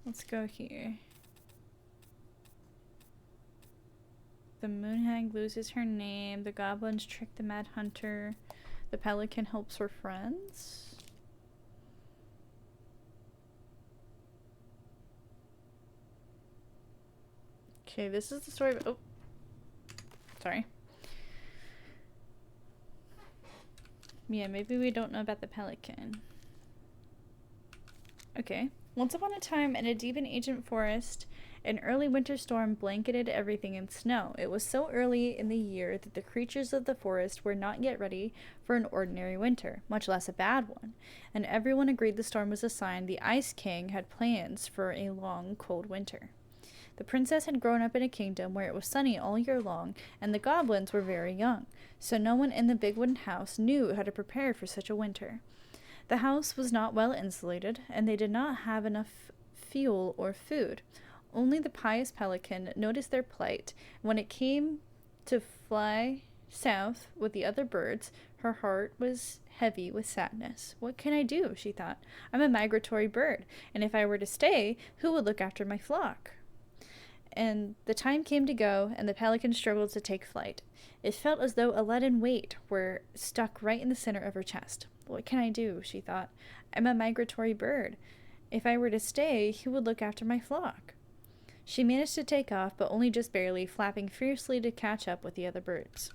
Let's go here. The moon hag loses her name. The goblins trick the mad hunter. The pelican helps her friends. Okay, this is the story of, oh, sorry. Yeah, maybe we don't know about the pelican. Okay. Once upon a time, in a deep and ancient forest, an early winter storm blanketed everything in snow. It was so early in the year that the creatures of the forest were not yet ready for an ordinary winter, much less a bad one, and everyone agreed the storm was a sign the Ice King had plans for a long, cold winter. The princess had grown up in a kingdom where it was sunny all year long, and the goblins were very young, so no one in the big wooden house knew how to prepare for such a winter. The house was not well insulated, and they did not have enough fuel or food. Only the pious pelican noticed their plight. When it came to fly south with the other birds, her heart was heavy with sadness. What can I do? She thought. I'm a migratory bird, and if I were to stay, who would look after my flock? And the time came to go, and the pelican struggled to take flight. It felt as though a leaden weight were stuck right in the center of her chest. What can I do? She thought. I'm a migratory bird. If I were to stay, who would look after my flock? She managed to take off, but only just barely, flapping fiercely to catch up with the other birds.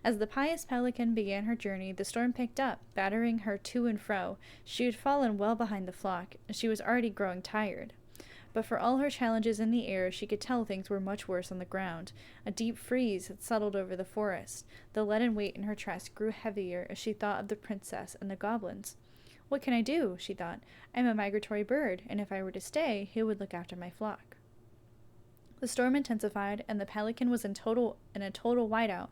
As the pious pelican began her journey, the storm picked up, battering her to and fro. She had fallen well behind the flock, and she was already growing tired. But for all her challenges in the air, she could tell things were much worse on the ground. A deep freeze had settled over the forest. The leaden weight in her chest grew heavier as she thought of the princess and the goblins. What can I do? She thought. I'm a migratory bird, and if I were to stay, who would look after my flock? The storm intensified, and the pelican was in a total whiteout.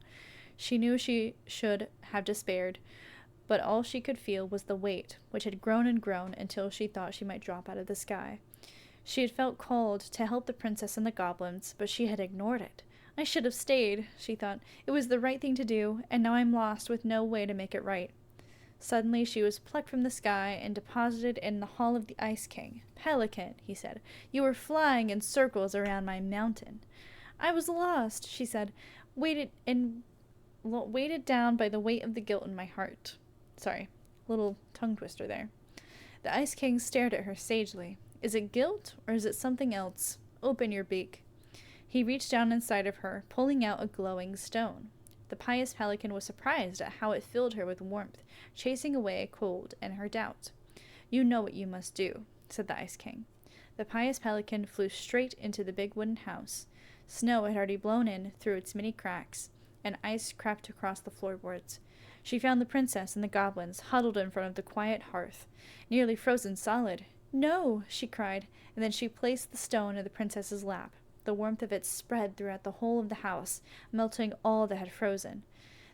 She knew she should have despaired, but all she could feel was the weight, which had grown and grown until she thought she might drop out of the sky. She had felt called to help the princess and the goblins, but she had ignored it. I should have stayed, she thought. It was the right thing to do, and now I'm lost with no way to make it right. Suddenly she was plucked from the sky and deposited in the hall of the Ice King. Pelican, he said, you were flying in circles around my mountain. I was lost, she said, weighted down by the weight of the guilt in my heart. Sorry, little tongue twister there. The Ice King stared at her sagely. Is it guilt, or is it something else? Open your beak. He reached down inside of her, pulling out a glowing stone. The pious pelican was surprised at how it filled her with warmth, chasing away cold and her doubt. You know what you must do, said the Ice King. The pious pelican flew straight into the big wooden house. Snow had already blown in through its many cracks, and ice crept across the floorboards. She found the princess and the goblins huddled in front of the quiet hearth, nearly frozen solid. No, she cried, and then she placed the stone in the princess's lap. The warmth of it spread throughout the whole of the house, melting all that had frozen.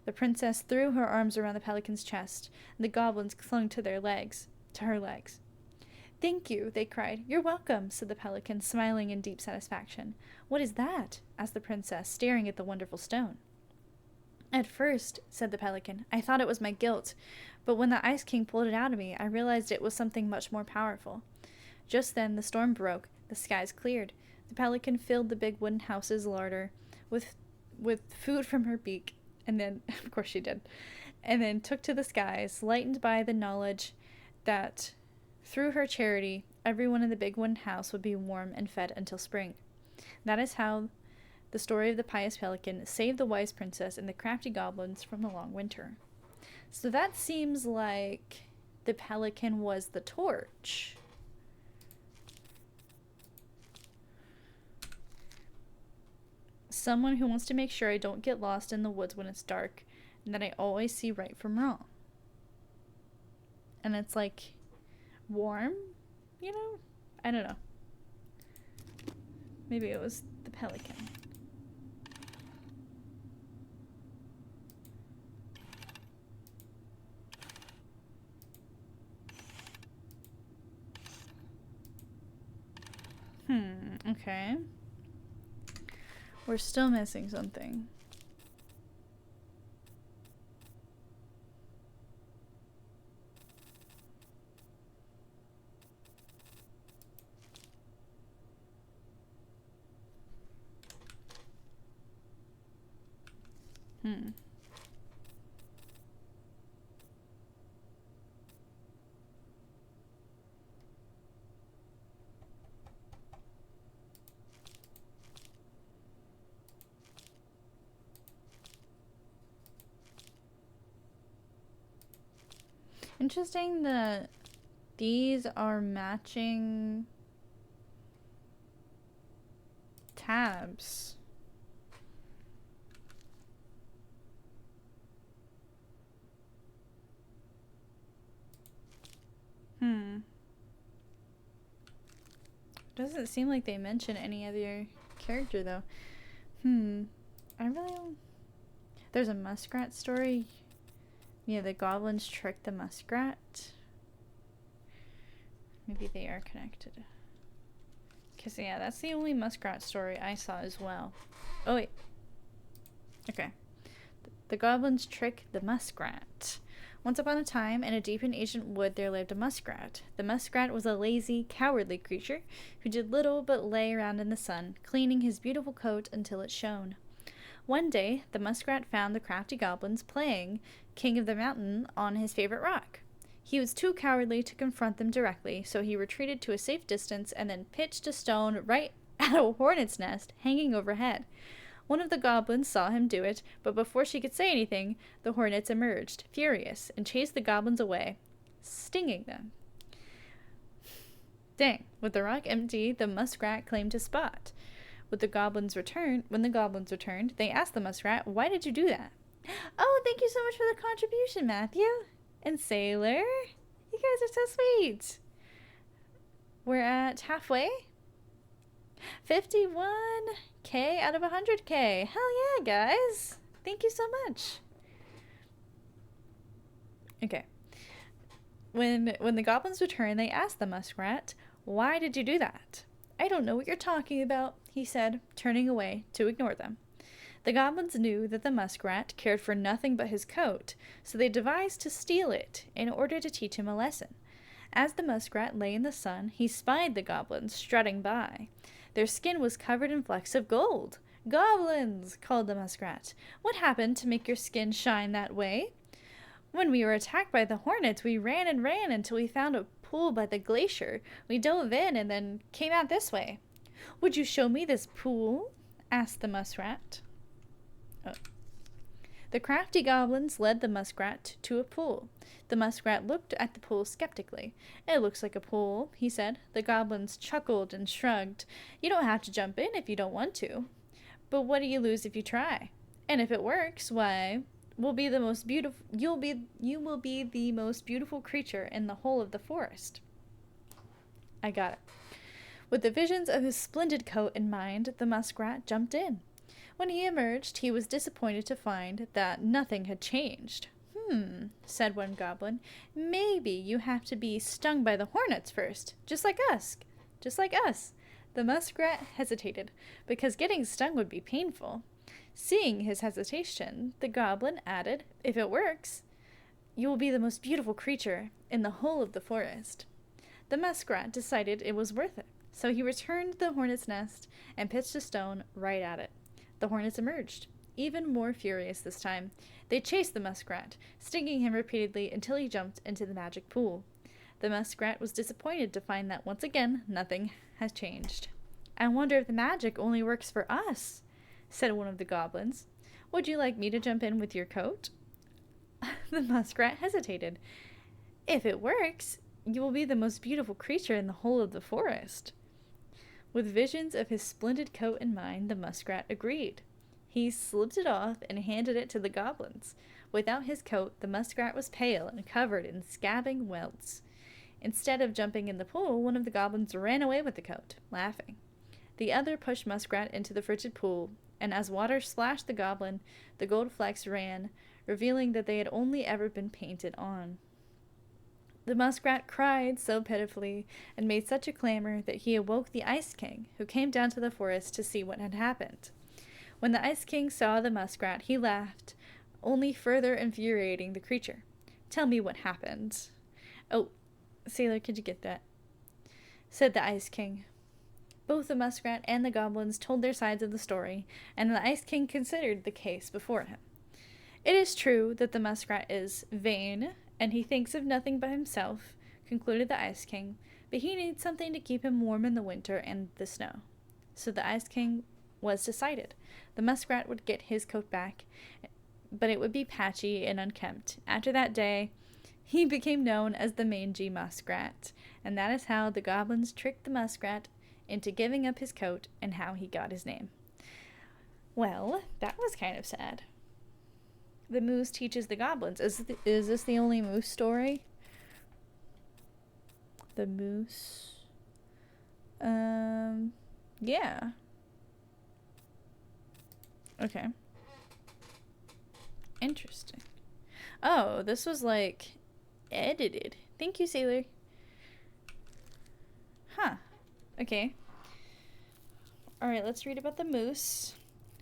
The princess threw her arms around the pelican's chest, and the goblins clung to her legs. Thank you, they cried. You're welcome, said the pelican, smiling in deep satisfaction. What is that? Asked the princess, staring at the wonderful stone. At first, said the pelican, I thought it was my guilt, but when the Ice King pulled it out of me, I realized it was something much more powerful. Just then the storm broke, the skies cleared. The pelican filled the big wooden house's larder with food from her beak, and then, of course she did, and then took to the skies, lightened by the knowledge that through her charity, everyone in the big wooden house would be warm and fed until spring. That is how the story of the pious pelican saved the wise princess and the crafty goblins from the long winter. So that seems like the pelican was the torch. Someone who wants to make sure I don't get lost in the woods when it's dark, and that I always see right from wrong. And it's like warm, you know? I don't know. Maybe it was the pelican. Okay. We're still missing something. Interesting that these are matching tabs. Doesn't seem like they mention any other character though. I really don't... There's a muskrat story. Yeah, the goblins tricked the muskrat. Maybe they are connected. Because, yeah, that's the only muskrat story I saw as well. Oh, wait. Okay. The goblins trick the muskrat. Once upon a time, in a deep and ancient wood, there lived a muskrat. The muskrat was a lazy, cowardly creature who did little but lay around in the sun, cleaning his beautiful coat until it shone. One day, the muskrat found the crafty goblins playing King of the Mountain on his favorite rock. He was too cowardly to confront them directly, so he retreated to a safe distance and then pitched a stone right at a hornet's nest hanging overhead. One of the goblins saw him do it, but before she could say anything, the hornets emerged, furious, and chased the goblins away, stinging them. Dang, with the rock empty, the muskrat claimed his spot. When the goblins returned, they asked the muskrat, "Why did you do that?" "Oh, thank you so much for the contribution, Matthew. And Sailor. You guys are so sweet." We're at halfway. 51k out of 100k. Hell yeah, guys. Thank you so much. Okay. When the goblins returned, they asked the muskrat, "Why did you do that?" "I don't know what you're talking about," he said, turning away to ignore them. The goblins knew that the muskrat cared for nothing but his coat, so they devised to steal it in order to teach him a lesson. As the muskrat lay in the sun, he spied the goblins strutting by. Their skin was covered in flecks of gold. "Goblins!" called the muskrat. "What happened to make your skin shine that way?" "When we were attacked by the hornets, we ran and ran until we found a pool by the glacier. We dove in and then came out this way." "Would you show me this pool?" asked the muskrat. Oh. The crafty goblins led the muskrat to a pool. The muskrat looked at the pool skeptically. "It looks like a pool," he said. The goblins chuckled and shrugged. "You don't have to jump in if you don't want to. But what do you lose if you try? And if it works, why, you will be the most beautiful creature in the whole of the forest." I got it. With the visions of his splendid coat in mind, the muskrat jumped in. When he emerged, he was disappointed to find that nothing had changed. Said one goblin. "Maybe you have to be stung by the hornets first, just like us. The muskrat hesitated, because getting stung would be painful. Seeing his hesitation, the goblin added, "If it works, you will be the most beautiful creature in the whole of the forest." The muskrat decided it was worth it, so he returned to the hornet's nest and pitched a stone right at it. The hornets emerged, even more furious this time. They chased the muskrat, stinging him repeatedly until he jumped into the magic pool. The muskrat was disappointed to find that once again nothing has changed. "I wonder if the magic only works for us," said one of the goblins. "Would you like me to jump in with your coat?" The muskrat hesitated. "If it works, you will be the most beautiful creature in the whole of the forest." With visions of his splendid coat in mind, the muskrat agreed. He slipped it off and handed it to the goblins. Without his coat, the muskrat was pale and covered in scabbing welts. Instead of jumping in the pool, one of the goblins ran away with the coat, laughing. The other pushed Muskrat into the frigid pool, and as water splashed the goblin, the gold flecks ran, revealing that they had only ever been painted on. The muskrat cried so pitifully and made such a clamor that he awoke the Ice King, who came down to the forest to see what had happened. When the Ice King saw the muskrat, he laughed, only further infuriating the creature. "Tell me what happened." "Oh, Sailor, could you get that?" said the Ice King. Both the muskrat and the goblins told their sides of the story, and the Ice King considered the case before him. "It is true that the muskrat is vain, and he thinks of nothing but himself," concluded the Ice King, "but he needs something to keep him warm in the winter and the snow." So the Ice King was decided. The muskrat would get his coat back, but it would be patchy and unkempt. After that day, he became known as the Mangy Muskrat, and that is how the goblins tricked the muskrat into giving up his coat and how he got his name. Well, that was kind of sad. The moose teaches the goblins. Is this the only moose story? The moose. Yeah. Okay. Interesting. Oh, this was like edited. Thank you, Sailor. Huh. Okay. Alright, let's read about the moose.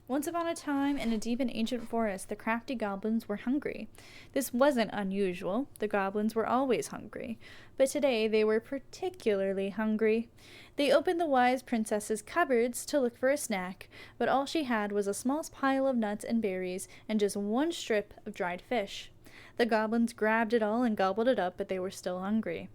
Once upon a time, in a deep and ancient forest, the crafty goblins were hungry. This wasn't unusual. The goblins were always hungry. But today they were particularly hungry. They opened the wise princess's cupboards to look for a snack, but all she had was a small pile of nuts and berries and just one strip of dried fish. The goblins grabbed it all and gobbled it up, but they were still hungry.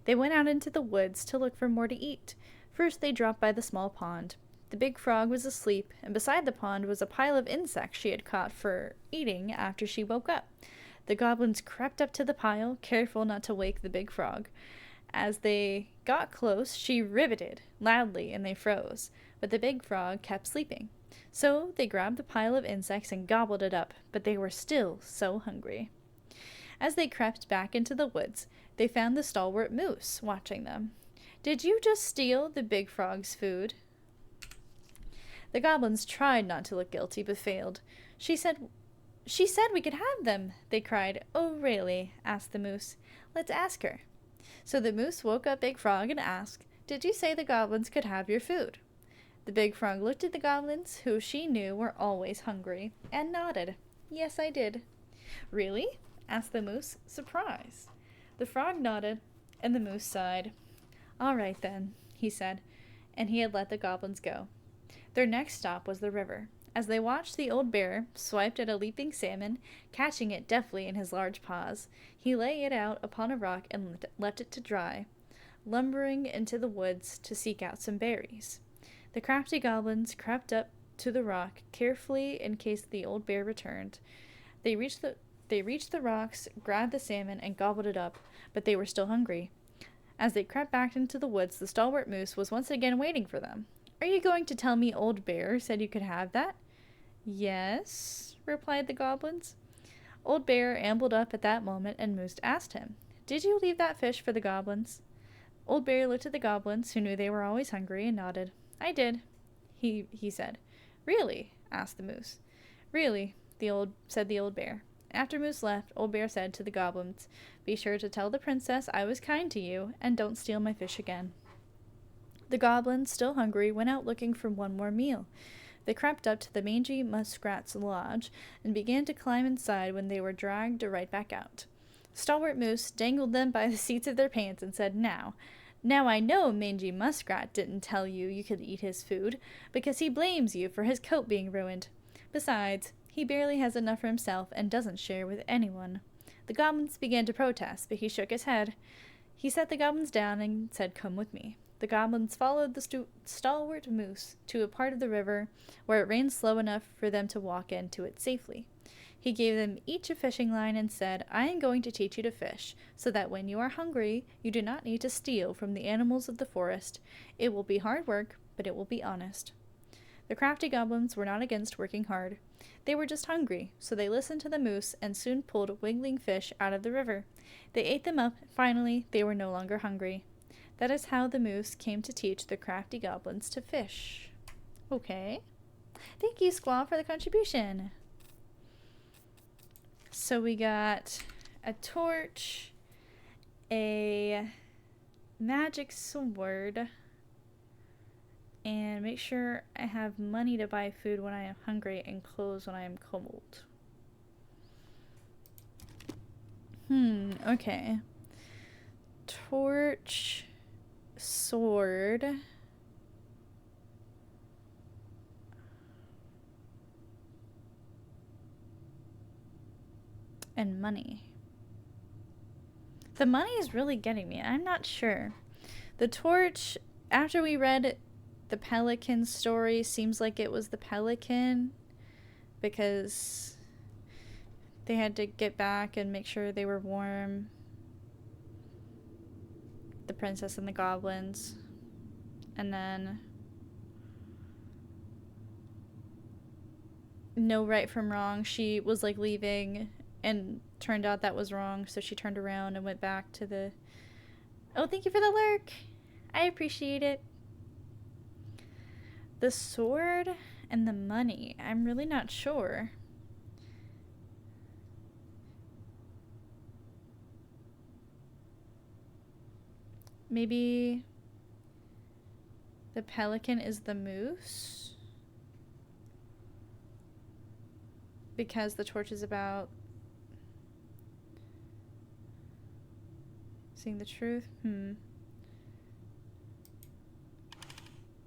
They went out into the woods to look for more to eat. First they dropped by the small pond. The big frog was asleep, and beside the pond was a pile of insects she had caught for eating after she woke up. The goblins crept up to the pile, careful not to wake the big frog. As they got close, she ribbited loudly, and they froze, but the big frog kept sleeping. So they grabbed the pile of insects and gobbled it up, but they were still so hungry. As they crept back into the woods, they found the stalwart moose watching them. "Did you just steal the big frog's food?" The goblins tried not to look guilty, but failed. She said we could have them, they cried. "Oh, really?" asked the moose. "Let's ask her." So the moose woke up Big Frog and asked, "Did you say the goblins could have your food?" The big frog looked at the goblins, who she knew were always hungry, and nodded. "Yes, I did." "Really?" asked the moose, surprised. The frog nodded, and the moose sighed. "All right, then," he said, and he had let the goblins go. Their next stop was the river. As they watched, the old bear swiped at a leaping salmon, catching it deftly in his large paws. He lay it out upon a rock and left it to dry, lumbering into the woods to seek out some berries. The crafty goblins crept up to the rock carefully in case the old bear returned. They reached the rocks, grabbed the salmon, and gobbled it up, but they were still hungry. As they crept back into the woods, the stalwart moose was once again waiting for them. "Are you going to tell me Old Bear said you could have that?" "Yes," replied the goblins. Old Bear ambled up at that moment, and Moose asked him, "Did you leave that fish for the goblins?" Old Bear looked at the goblins, who knew they were always hungry, and nodded. "I did," he said. "Really?" asked the Moose. "Really," said the Old Bear. After Moose left, Old Bear said to the goblins, "Be sure to tell the princess I was kind to you, and don't steal my fish again." The goblins, still hungry, went out looking for one more meal. They crept up to the mangy muskrat's lodge and began to climb inside when they were dragged right back out. Stalwart Moose dangled them by the seats of their pants and said, Now I know Mangy Muskrat didn't tell you you could eat his food, because he blames you for his coat being ruined. Besides, he barely has enough for himself and doesn't share with anyone." The goblins began to protest, but he shook his head. He set the goblins down and said, "Come with me." The goblins followed the stalwart moose to a part of the river where it ran slow enough for them to walk into it safely. He gave them each a fishing line and said, "I am going to teach you to fish, so that when you are hungry, you do not need to steal from the animals of the forest. It will be hard work, but it will be honest." The crafty goblins were not against working hard. They were just hungry, so they listened to the moose and soon pulled wiggling fish out of the river. They ate them up, and finally they were no longer hungry. That is how the moose came to teach the crafty goblins to fish. Okay. Thank you, Squaw, for the contribution. So we got a torch, a magic sword, and make sure I have money to buy food when I am hungry and clothes when I am cold. Okay. Torch, sword, and money. The money is really getting me. I'm not sure. The torch, after we read the pelican story, seems like it was the pelican because they had to get back and make sure they were warm. The princess and the goblins. And then no right from wrong. She was like leaving and turned out that was wrong, so she turned around and went back to the... Oh, thank you for the lurk. I appreciate it. The sword and the money. I'm really not sure. Maybe the pelican is the moose? Because the torch is about seeing the truth.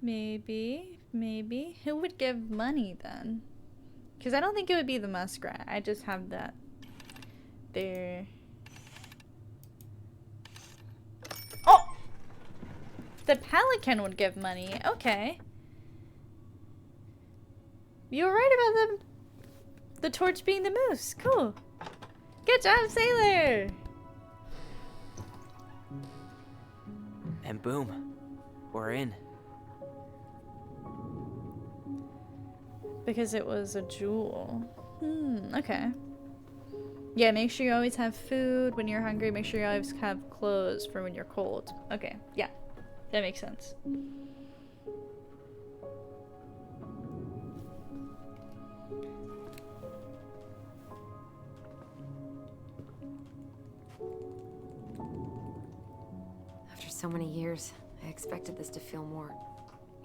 Maybe. Who would give money then? Because I don't think it would be the muskrat. I just have that there. Oh! The pelican would give money. Okay. You were right about the torch being the moose. Cool. Good job, Sailor! And boom, we're in. Because it was a jewel. Okay. Yeah, make sure you always have food when you're hungry. Make sure you always have clothes for when you're cold. Okay, yeah. That makes sense. After so many years, I expected this to feel more,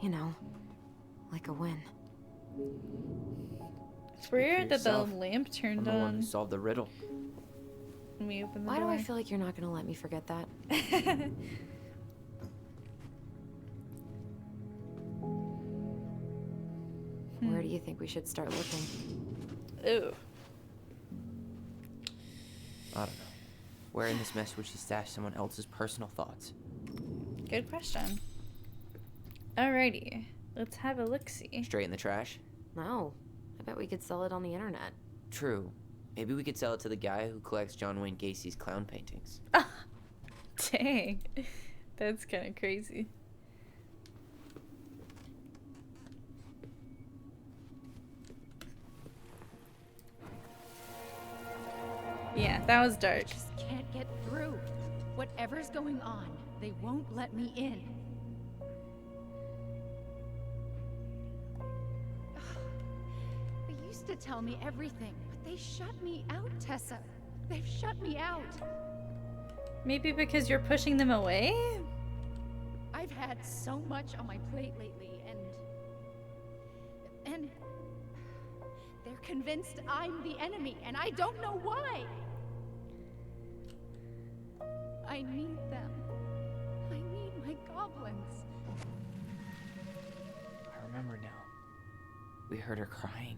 you know, like a win. It's weird that the yourself. lamp turned I'm the one on who solved the riddle. when we opened the Why door. do I feel like you're not gonna let me forget that? Where do you think we should start looking? Ooh. I don't know. Where in this mess would she stash someone else's personal thoughts? Good question. Alrighty. Let's have a look-see. Straight in the trash? No. I bet we could sell it on the internet. True. Maybe we could sell it to the guy who collects John Wayne Gacy's clown paintings. Dang. That's kind of crazy. Yeah, that was dark. I just can't get through. Whatever's going on, they won't let me in. They used to tell me everything, but they shut me out, Tessa. They've shut me out. Maybe because you're pushing them away? I've had so much on my plate lately, and they're convinced I'm the enemy, and I don't know why. I need them. I need my goblins. I remember now. We heard her crying.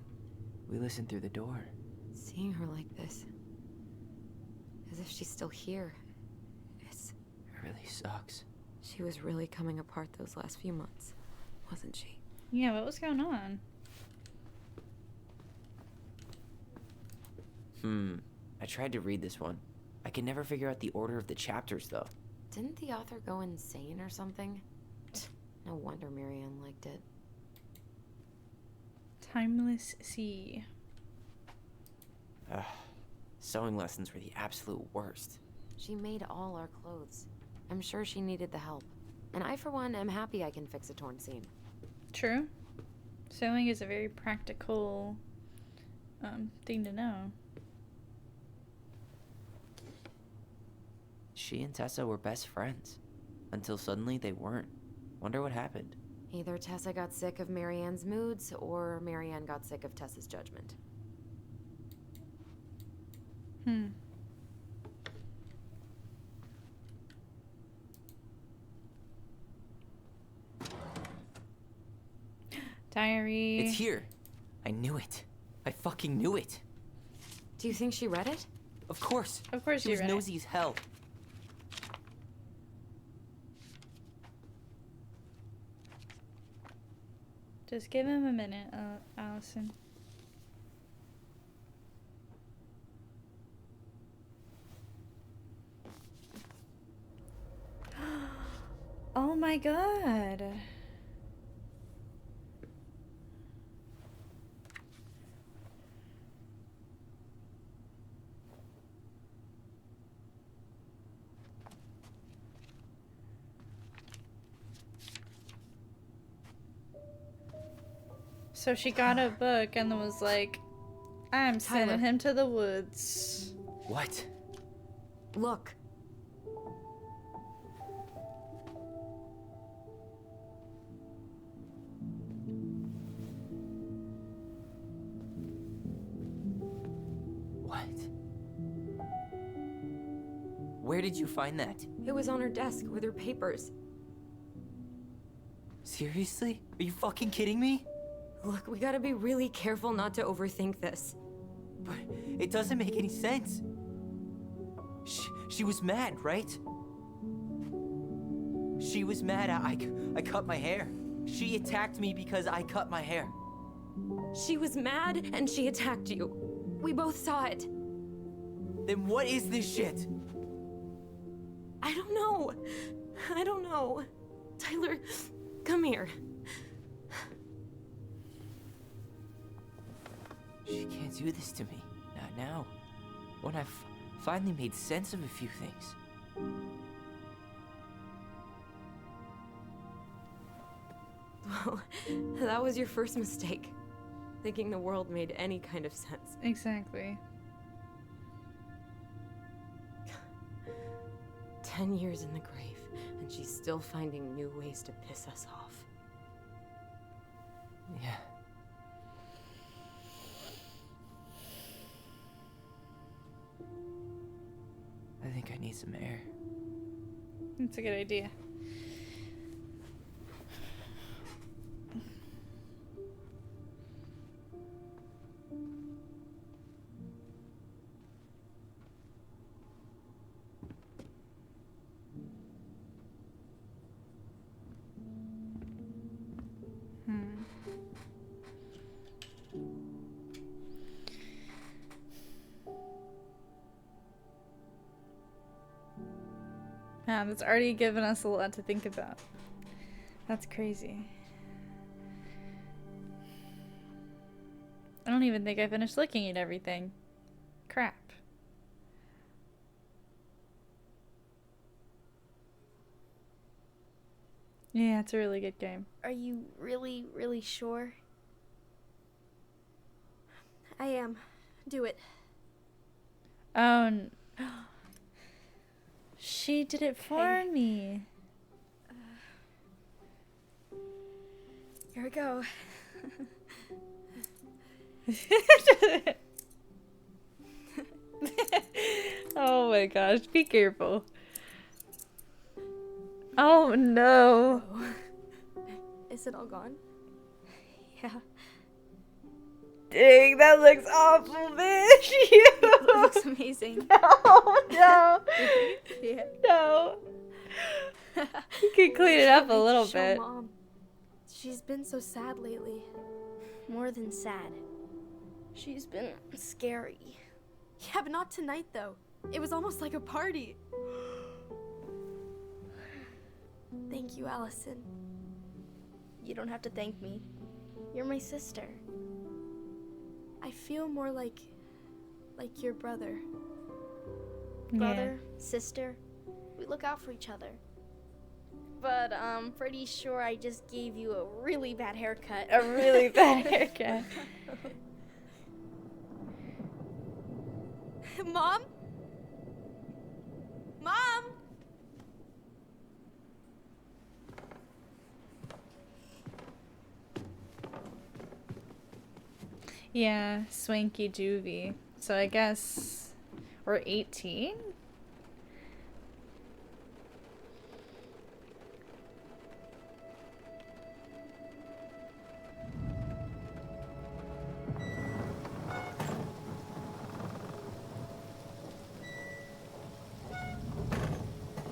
We listened through the door. Seeing her like this, as if she's still here, It really sucks. she was really coming apart those last few months, wasn't she? Yeah, what was going on? I tried to read this one. I could never figure out the order of the chapters, though. Didn't the author go insane or something? No wonder Marianne liked it. Timeless Sea. Ugh. Sewing lessons were the absolute worst. She made all our clothes. I'm sure she needed the help. And I, for one, am happy I can fix a torn seam. True. Sewing is a very practical thing to know. She and Tessa were best friends. Until suddenly they weren't. Wonder what happened. Either Tessa got sick of Marianne's moods, or Marianne got sick of Tessa's judgment. Diary. It's here. I knew it. I fucking knew it. Do you think she read it? Of course. Of course She you was read it. nosy as hell. Just give him a minute, Allison. Oh my god. So she got a book and then was like, I'm sending him to the woods. What? Look. Where did you find that? It was on her desk with her papers. Seriously? Are you fucking kidding me? Look, we gotta be really careful not to overthink this. But it doesn't make any sense. She was mad, right? She was mad I cut my hair. She attacked me because I cut my hair. She was mad and she attacked you. We both saw it. Then what is this shit? I don't know. I don't know. Tyler, come here. She can't do this to me. Not now. When I've finally made sense of a few things. Well, that was your first mistake. Thinking the world made any kind of sense. Exactly. 10 years in the grave, and she's still finding new ways to piss us off. Yeah. I think I need some air. That's a good idea. Man, that's already given us a lot to think about. That's crazy. I don't even think I finished looking at everything. Crap. Yeah, it's a really good game. Are you really, really sure? I am. Do it. Oh, she did it for me. Here we go. Oh my gosh, be careful. Oh no. Is it all gone? Yeah. Dang, that looks awful, bitch. It looks amazing. No. Yeah. No. You can clean it up a little Show bit. Mom. She's been so sad lately. More than sad. She's been scary. Yeah, but not tonight though. It was almost like a party. Thank you, Allison. You don't have to thank me. You're my sister. I feel more like your brother. Brother, sister. We look out for each other. But I'm pretty sure I just gave you a really bad haircut. A really bad haircut. Mom? Mom? Yeah, swanky juvie. So I guess we're 18?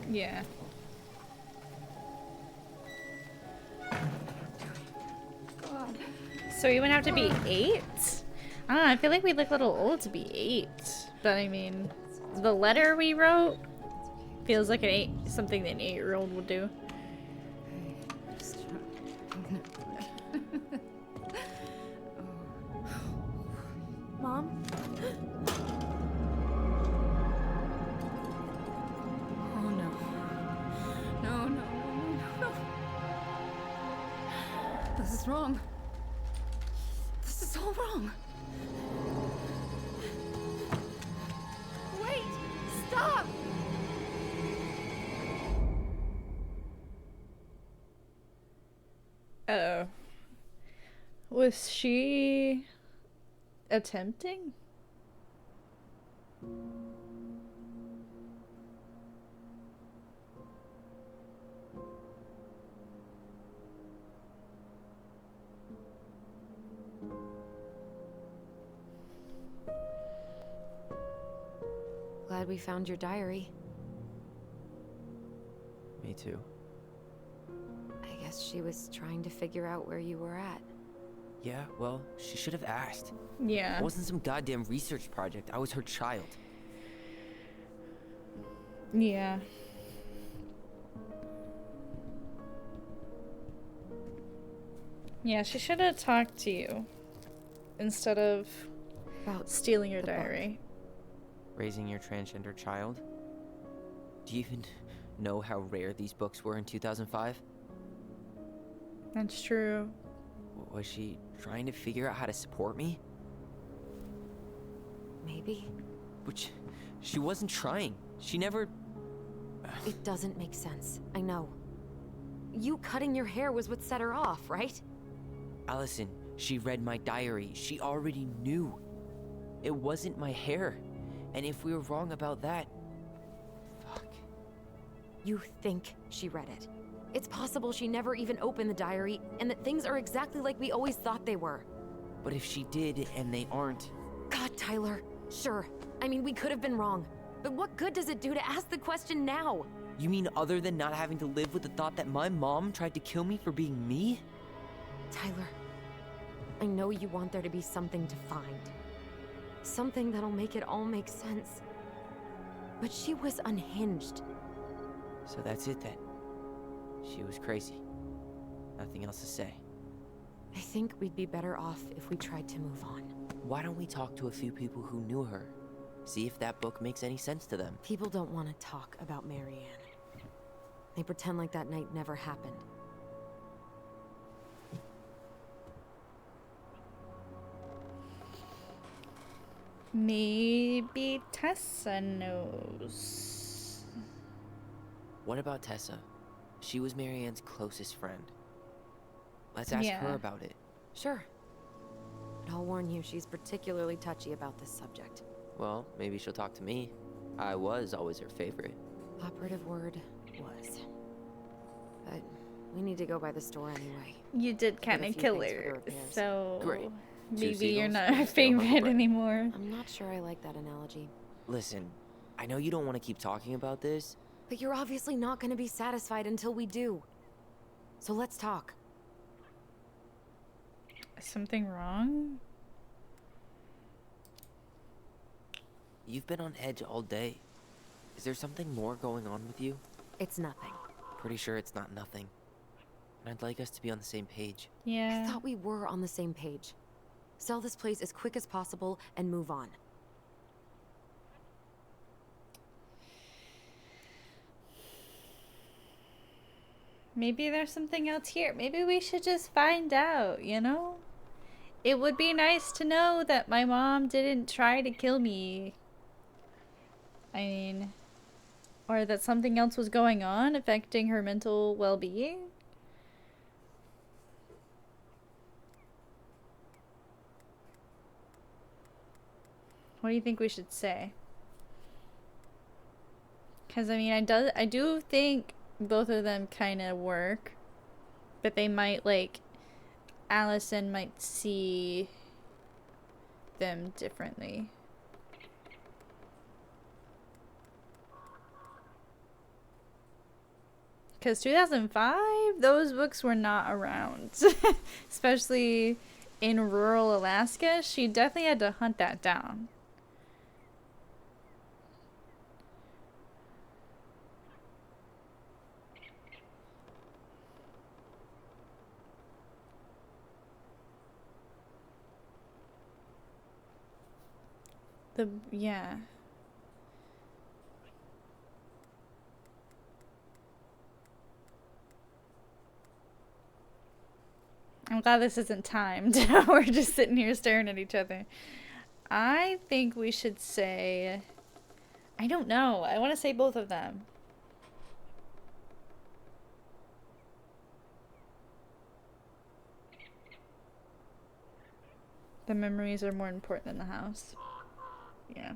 Yeah. So we would have to be 8? I don't know, I feel like we look a little old to be 8. But I mean, the letter we wrote feels like something an 8-year-old would do. Mom? Oh no. No, no, no, no, no. This is wrong. This is all wrong. Wait! Stop! Uh-oh. Was she attempting? glad we found your diary. Me too. I guess she was trying to figure out where you were at. Yeah, well, she should have asked. Yeah. It wasn't some goddamn research project. I was her child. Yeah. Yeah, she should have talked to you instead of About stealing your the book. diary. Raising your transgender child? Do you even know how rare these books were in 2005? That's true. Was she trying to figure out how to support me? Maybe. Which, she wasn't trying. She never... It doesn't make sense. I know. You cutting your hair was what set her off, right? Allison, she read my diary. She already knew. It wasn't my hair. And if we were wrong about that... Fuck. You think she read it. It's possible she never even opened the diary, and that things are exactly like we always thought they were. But if she did, and they aren't... God, Tyler. Sure. I mean, we could have been wrong. But what good does it do to ask the question now? You mean other than not having to live with the thought that my mom tried to kill me for being me? Tyler, I know you want there to be something to find. Something that'll make it all make sense. But she was unhinged. So that's it then. She was crazy. Nothing else to say. I think we'd be better off if we tried to move on. Why don't we talk to a few people who knew her? See if that book makes any sense to them. People don't want to talk about Marianne. They pretend like that night never happened. Maybe Tessa knows. What about Tessa? She was Marianne's closest friend. Let's ask Yeah. her about it. Sure. But I'll warn you, she's particularly touchy about this subject. Well, maybe she'll talk to me. I was always her favorite. Operative word was. But we need to go by the store anyway. You did Get a kind of few kill things for the her, repairs. so Great. maybe you're seagulls, not one her still hung favorite breath. anymore. I'm not sure I like that analogy. Listen, I know you don't want to keep talking about this. But you're obviously not going to be satisfied until we do. So let's talk. Is something wrong? You've been on edge all day. Is there something more going on with you? It's nothing. Pretty sure it's not nothing. And I'd like us to be on the same page. Yeah. I thought we were on the same page. Sell this place as quick as possible and move on. Maybe there's something else here. Maybe we should just find out, you know? It would be nice to know that my mom didn't try to kill me. I mean, or that something else was going on affecting her mental well-being. What do you think we should say? Because, I mean, I do think both of them kind of work, but they might, like, Allison might see them differently. Because 2005, those books were not around. Especially in rural Alaska. She definitely had to hunt that down. Yeah. I'm glad this isn't timed. We're just sitting here staring at each other. I think we should say... I don't know. I want to say both of them. The memories are more important than the house. Yeah.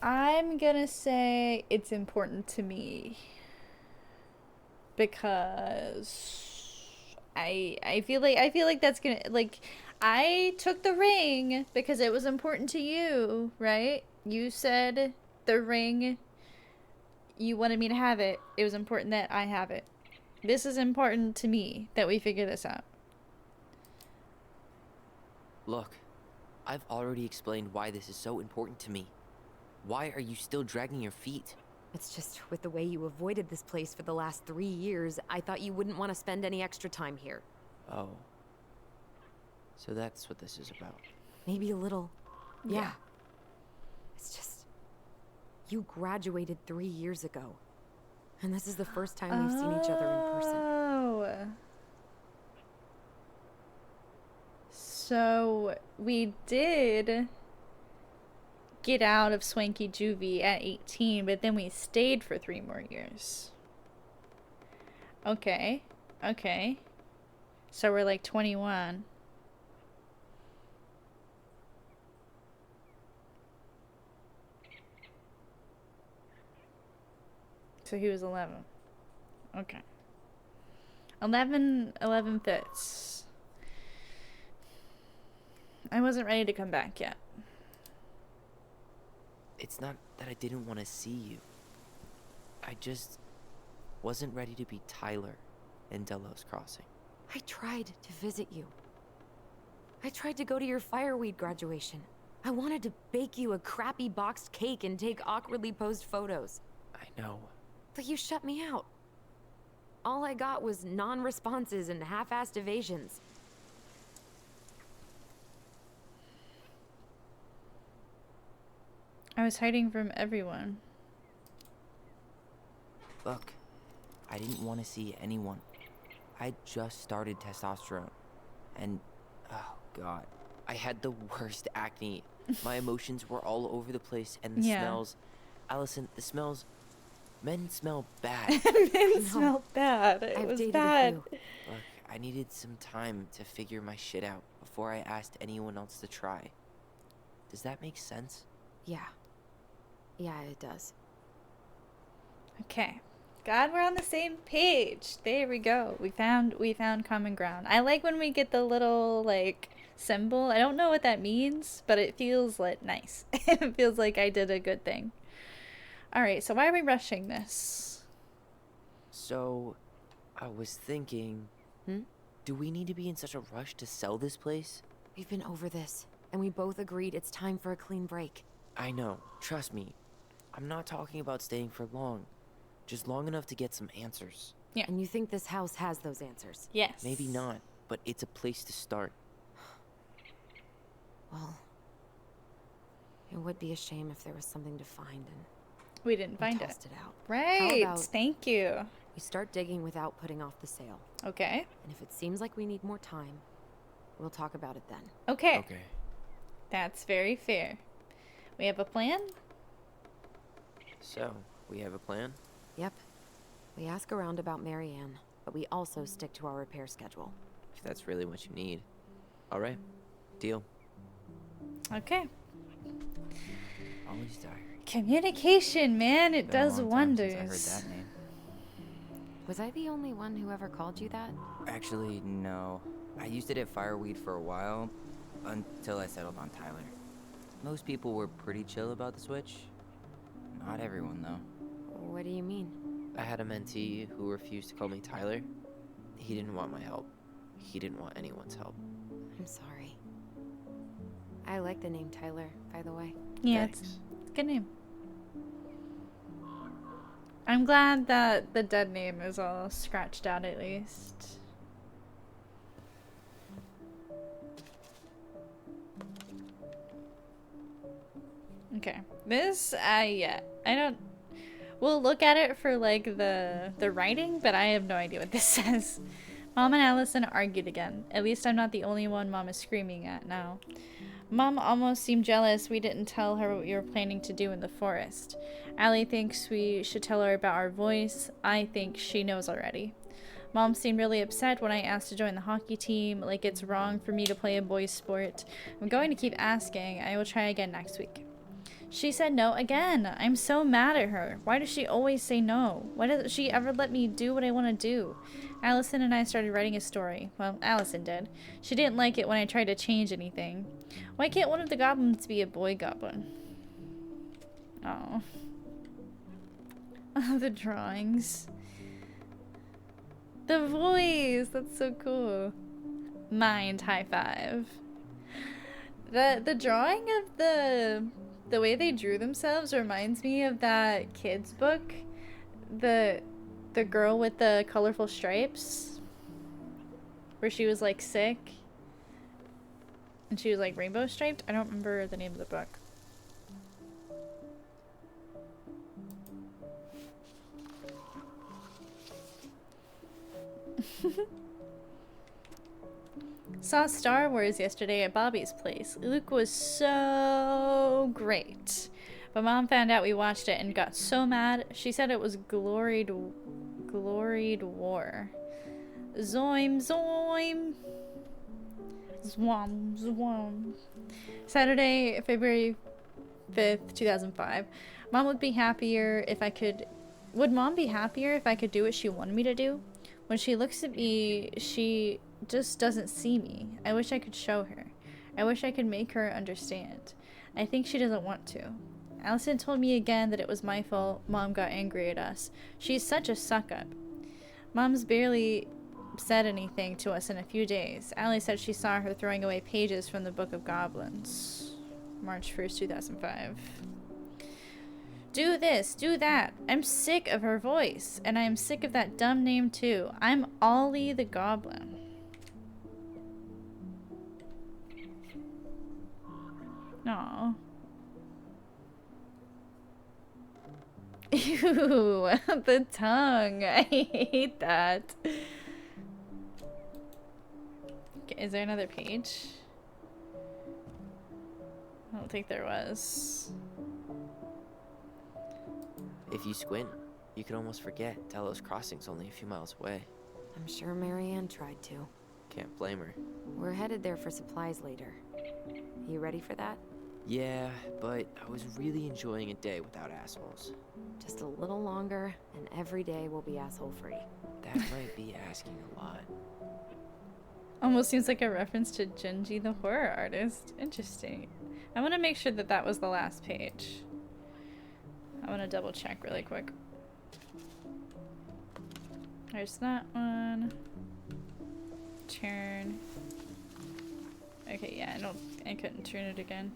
I'm gonna say it's important to me. Because I feel like that's gonna, like, I took the ring because it was important to you, right? You said the ring, you wanted me to have it. It was important that I have it. This is important to me that we figure this out. Look, I've already explained why this is so important to me. Why are you still dragging your feet? It's just with the way you avoided this place for the last 3 years, I thought you wouldn't want to spend any extra time here. Oh. So that's what this is about. Maybe a little. Yeah. Yeah. It's just... You graduated 3 years ago. And this is the first time we've seen each other in person. Oh. So we did get out of Swanky Juvie at 18, but then we stayed for 3 more years. Okay. Okay. So we're like 21. So he was 11. Okay. 11 fits. I wasn't ready to come back yet. It's not that I didn't want to see you. I just wasn't ready to be Tyler in Delos Crossing. I tried to visit you. I tried to go to your fireweed graduation. I wanted to bake you a crappy boxed cake and take awkwardly posed photos. I know. But you shut me out. All I got was non-responses and half-assed evasions. I was hiding from everyone. Look, I didn't want to see anyone. I just started testosterone. And, oh god, I had the worst acne. My emotions were all over the place, and the smells. Allison, the smells. Men smell bad. Men smell bad. It was bad. Look, I needed some time to figure my shit out before I asked anyone else to try. Does that make sense? Yeah. Yeah, it does. Okay. God, we're on the same page. There we go. We found common ground. I like when we get the little like symbol. I don't know what that means, but it feels like nice. It feels like I did a good thing. All right, so why are we rushing this? So, I was thinking, do we need to be in such a rush to sell this place? We've been over this, and we both agreed it's time for a clean break. I know, trust me. I'm not talking about staying for long. Just long enough to get some answers. Yeah. And you think this house has those answers? Yes. Maybe not, but it's a place to start. Well, it would be a shame if there was something to find and we didn't find it. tossed it out. Right. How about Thank you. we start digging without putting off the sale? Okay. And if it seems like we need more time, we'll talk about it then. Okay. Okay. That's very fair. We have a plan? So, we have a plan? Yep. We ask around about Marianne, but we also stick to our repair schedule. If that's really what you need. Alright. Deal. Okay. Always diary. Communication, man, it Been a does long time wonders. since I heard that name. Was I the only one who ever called you that? Actually, no. I used it at Fireweed for a while, until I settled on Tyler. Most people were pretty chill about the switch. Not everyone, though. What do you mean? I had a mentee who refused to call me Tyler. He didn't want my help. He didn't want anyone's help. I'm sorry. I like the name Tyler, by the way. Yeah, Thanks. it's a good name. I'm glad that the dead name is all scratched out at least. Okay. This, yeah. I don't... We'll look at it for, like, the writing, but I have no idea what this says. Mom and Allison argued again. At least I'm not the only one Mom is screaming at now. Mom almost seemed jealous we didn't tell her what we were planning to do in the forest. Allie thinks we should tell her about our voice. I think she knows already. Mom seemed really upset when I asked to join the hockey team, like it's wrong for me to play a boys' sport. I'm going to keep asking. I will try again next week. She said no again. I'm so mad at her. Why does she always say no? Why doesn't she ever let me do what I want to do? Allison and I started writing a story. Well, Allison did. She didn't like it when I tried to change anything. Why can't one of the goblins be a boy goblin? Oh. The drawings. The voice! That's so cool. Mind high five. The drawing of the way they drew themselves reminds me of that kid's book. The girl with the colorful stripes. Where she was like sick. And she was like rainbow striped. I don't remember the name of the book. Saw Star Wars yesterday at Bobby's place. Luke was so great. But Mom found out we watched it and got so mad. She said it was gloried war. Zoim zoim. Zwam zwam. Saturday, February 5th, 2005. Mom would be happier if I could... Would Mom be happier if I could do what she wanted me to do? When she looks at me, she just doesn't see me. I wish I could show her. I wish I could make her understand. I think she doesn't want to. Allison told me again that it was my fault Mom got angry at us. She's such a suck-up. Mom's barely said anything to us in a few days. Allie said she saw her throwing away pages from the Book of Goblins. March 1st, 2005. Do this, do that. I'm sick of her voice, and I'm sick of that dumb name too. I'm Ollie the Goblin. Aww. Ew, the tongue. I hate that. Okay, is there another page? I don't think there was. If you squint, you can almost forget Delos Crossing's only a few miles away. I'm sure Marianne tried to. Can't blame her. We're headed there for supplies later. You ready for that? Yeah, but I was really enjoying a day without assholes. Just a little longer, and every day will be asshole-free. That might be asking a lot. Almost seems like a reference to Genji the horror artist. Interesting. I want to make sure that that was the last page. I want to double check really quick. There's that one. Turn. Okay, yeah, I couldn't turn it again.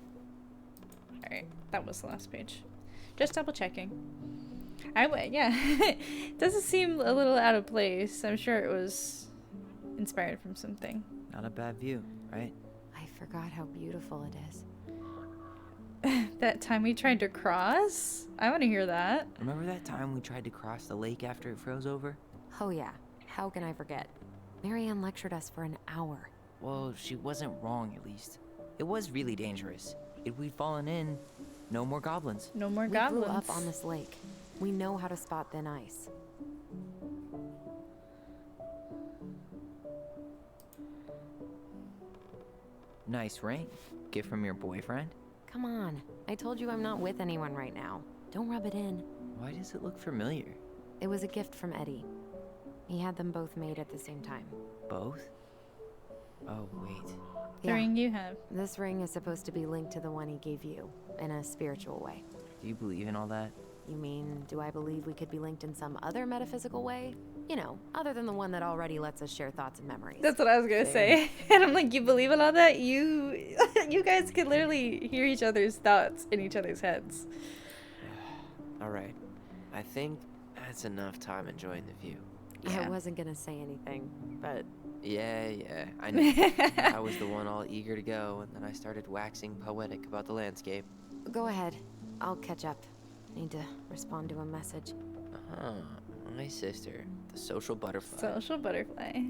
Alright, that was the last page. Just double checking. Yeah. It doesn't seem a little out of place. I'm sure it was inspired from something. Not a bad view, right? I forgot how beautiful it is. That time we tried to cross? I want to hear that. Remember that time we tried to cross the lake after it froze over? Oh yeah, how can I forget? Marianne lectured us for an hour. Well, she wasn't wrong at least. It was really dangerous. If we'd fallen in, no more goblins. No more We goblins. grew up on this lake. We know how to spot thin ice. Nice ring. Gift from your boyfriend? Come on, I told you I'm not with anyone right now. Don't rub it in. Why does it look familiar? It was a gift from Eddie. He had them both made at the same time. Both? Oh, wait. The ring you have. This ring is supposed to be linked to the one he gave you, in a spiritual way. Do you believe in all that? You mean, do I believe we could be linked in some other metaphysical way? You know, other than the one that already lets us share thoughts and memories. That's what I was gonna say. And I'm like, you believe in all that? You guys could literally hear each other's thoughts in each other's heads. Alright. I think that's enough time enjoying the view. I wasn't gonna say anything, but... Yeah, I know. I was the one all eager to go, and then I started waxing poetic about the landscape. Go ahead. I'll catch up. Need to respond to a message. My sister, the social butterfly. Social butterfly.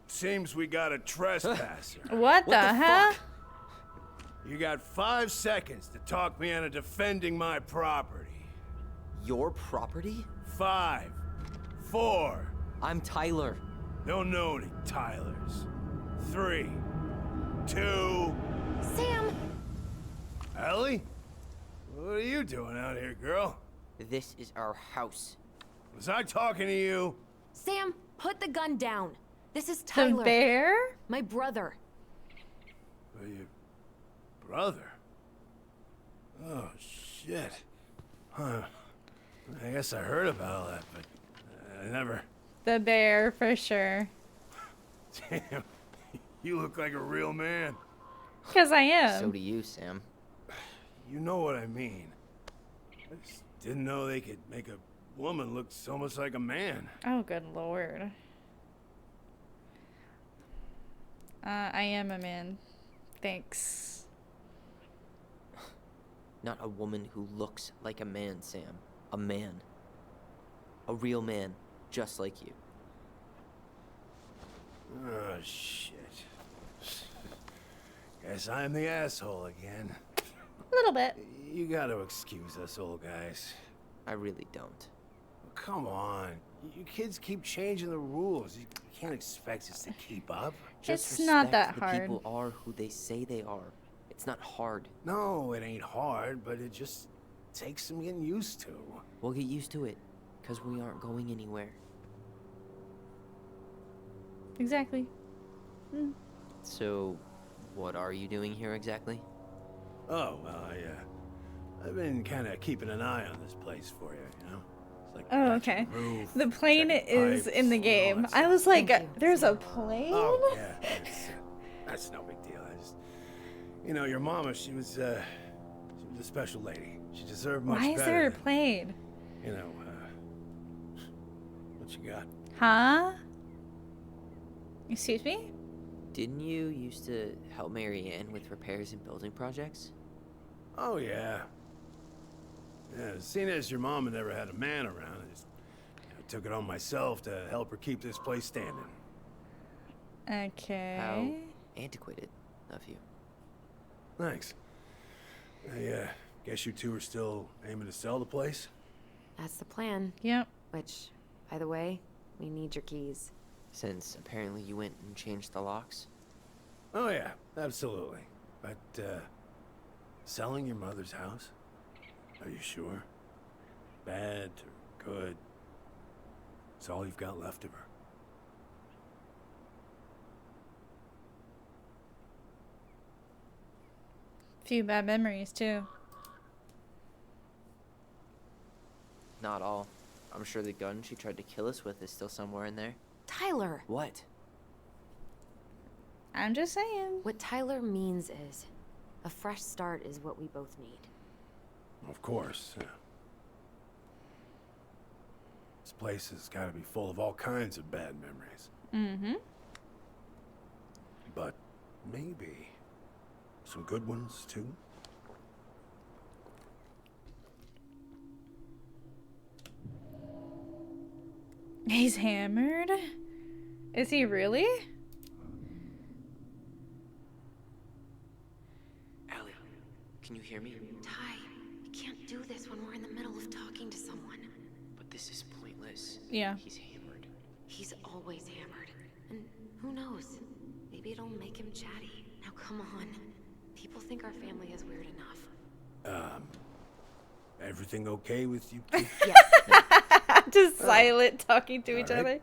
Seems we got a trespasser. What the hell? You got 5 seconds to talk me into defending my property. Your property? 5, 4. I'm Tyler. Don't know any Tylers. 3, 2... Sam! Ellie? What are you doing out here, girl? This is our house. Was I talking to you? Sam, put the gun down. This is The Tyler. bear? My brother. Your brother? Oh, shit. Huh. I guess I heard about all that, but I never... The bear, for sure. Damn. You look like a real man. Because I am. So do you, Sam. You know what I mean. I just didn't know they could make a woman look so much like a man. Oh, good lord. I am a man. Thanks. Not a woman who looks like a man, Sam. A man. A real man, just like you. Oh, shit. Guess I'm the asshole again. A little bit. You gotta excuse us old guys. I really don't. Come on. You kids keep changing the rules. You can't expect us to keep up. It's not that the hard. People are who they say they are. It's not hard. No, it ain't hard, but it just takes some getting used to. We'll get used to it, because we aren't going anywhere. Exactly. So, what are you doing here exactly? Oh, well, I've been kind of keeping an eye on this place for you, you know? It's like Oh, patching okay. roof, The plane checking is pipes, in the and all game. that I stuff. was like, Thank you. there's a plane? Oh, yeah. That's no big deal. I just... You know, your mama, she was a special lady. She deserved much Why is better there a than, plane? you know, what you got? Huh? Excuse me? Didn't you used to help Mary Ann with repairs and building projects? Oh, yeah. Yeah, seeing as your mama never had a man around, I just took it on myself to help her keep this place standing. Okay. How antiquated of you. Thanks. I guess you two are still aiming to sell the place? That's the plan. Yep. Which, by the way, we need your keys. Since apparently you went and changed the locks? Oh, yeah, absolutely. But, selling your mother's house? Are you sure? Bad or good? It's all you've got left of her. Few bad memories, too. Not all. I'm sure the gun she tried to kill us with is still somewhere in there. Tyler! What? I'm just saying. What Tyler means is, a fresh start is what we both need. Of course, yeah. This place has got to be full of all kinds of bad memories. Mm-hmm. But maybe some good ones, too? He's hammered? Is he really? Allie, can you hear me? Ty, we can't do this when we're in the middle of talking to someone. But this is pointless. Yeah. He's hammered. He's always hammered. And who knows? Maybe it'll make him chatty. Now come on. People think our family is weird enough. Everything okay with you two? Yes. Just silent, talking to each All other.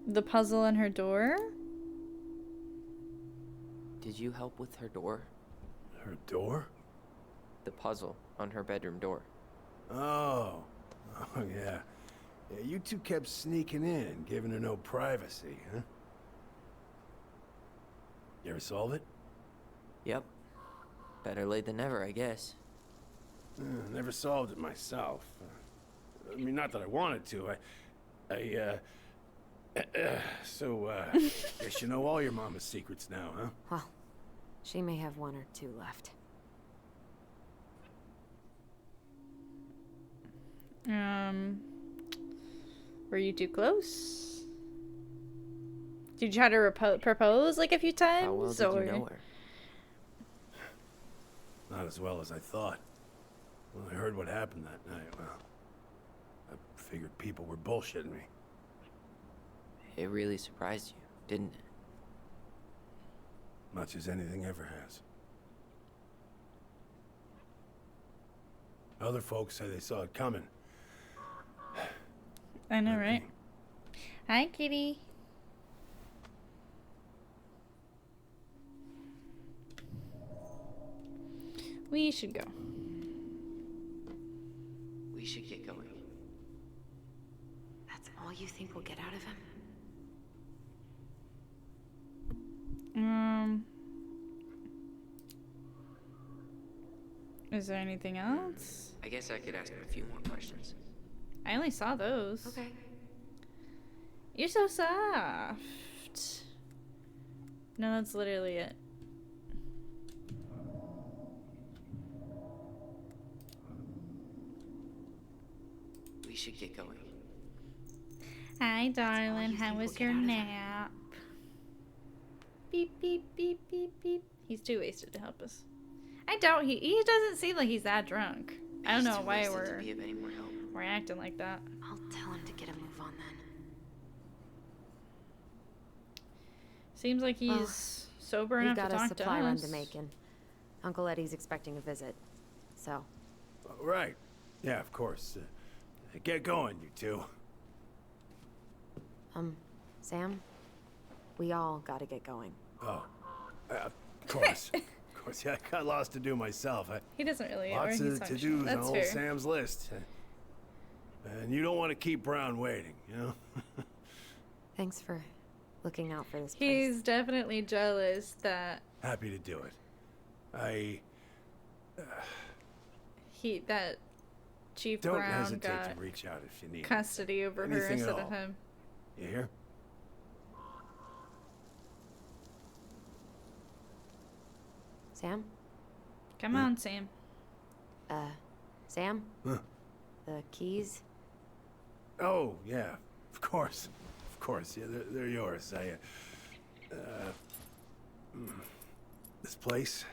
The puzzle on her door? Did you help with her door? Her door? The puzzle on her bedroom door. Oh. Oh, yeah. Yeah, you two kept sneaking in, giving her no privacy, huh? You ever solve it? Yep. Better late than never, I guess. Never solved it myself. I mean, not that I wanted to. Guess you know all your mama's secrets now, huh? Well, she may have one or two left. Were you too close? Did you try to propose like a few times? How well did or... you know her? Not as well as I thought. When I heard what happened that night, well, I figured people were bullshitting me. It really surprised you, didn't it? Much as anything ever has. Other folks say they saw it coming. I know, Not right? me. Hi, kitty. We should go. We should get going. That's all you think we'll get out of him? Is there anything else? I guess I could ask him a few more questions. I only saw those. Okay. You're so soft. No, that's literally it. We should get going. Hi, darling. you How think was we'll your get out of him? nap? Beep, beep, beep, beep, beep. He's too wasted to help us. I doubt he doesn't seem like he's that drunk. I don't He's know too why wasted to we're be of any more help. acting like that. I'll tell him to get a move on then. Seems like he's Well, sober We've enough got to a talk to supply run us. to make, and Uncle Eddie's expecting a visit. So, Right. Yeah, of course. Get going, you two. Sam, we all gotta get going. Oh, of course. Of course, yeah, I got lots to do myself. He doesn't really. Lots or he's of on to-dos show. on That's old fair. Sam's list. And you don't want to keep Brown waiting, you know? Thanks for looking out for this place. He's definitely jealous that Happy to do it. that Chief Don't Brown hesitate got to reach out if you need custody over her Anything at instead of all. him. You hear? Sam? Come on, Sam. Sam? Huh. The keys? Oh, yeah. Of course. Of course. Yeah, they're yours. This place,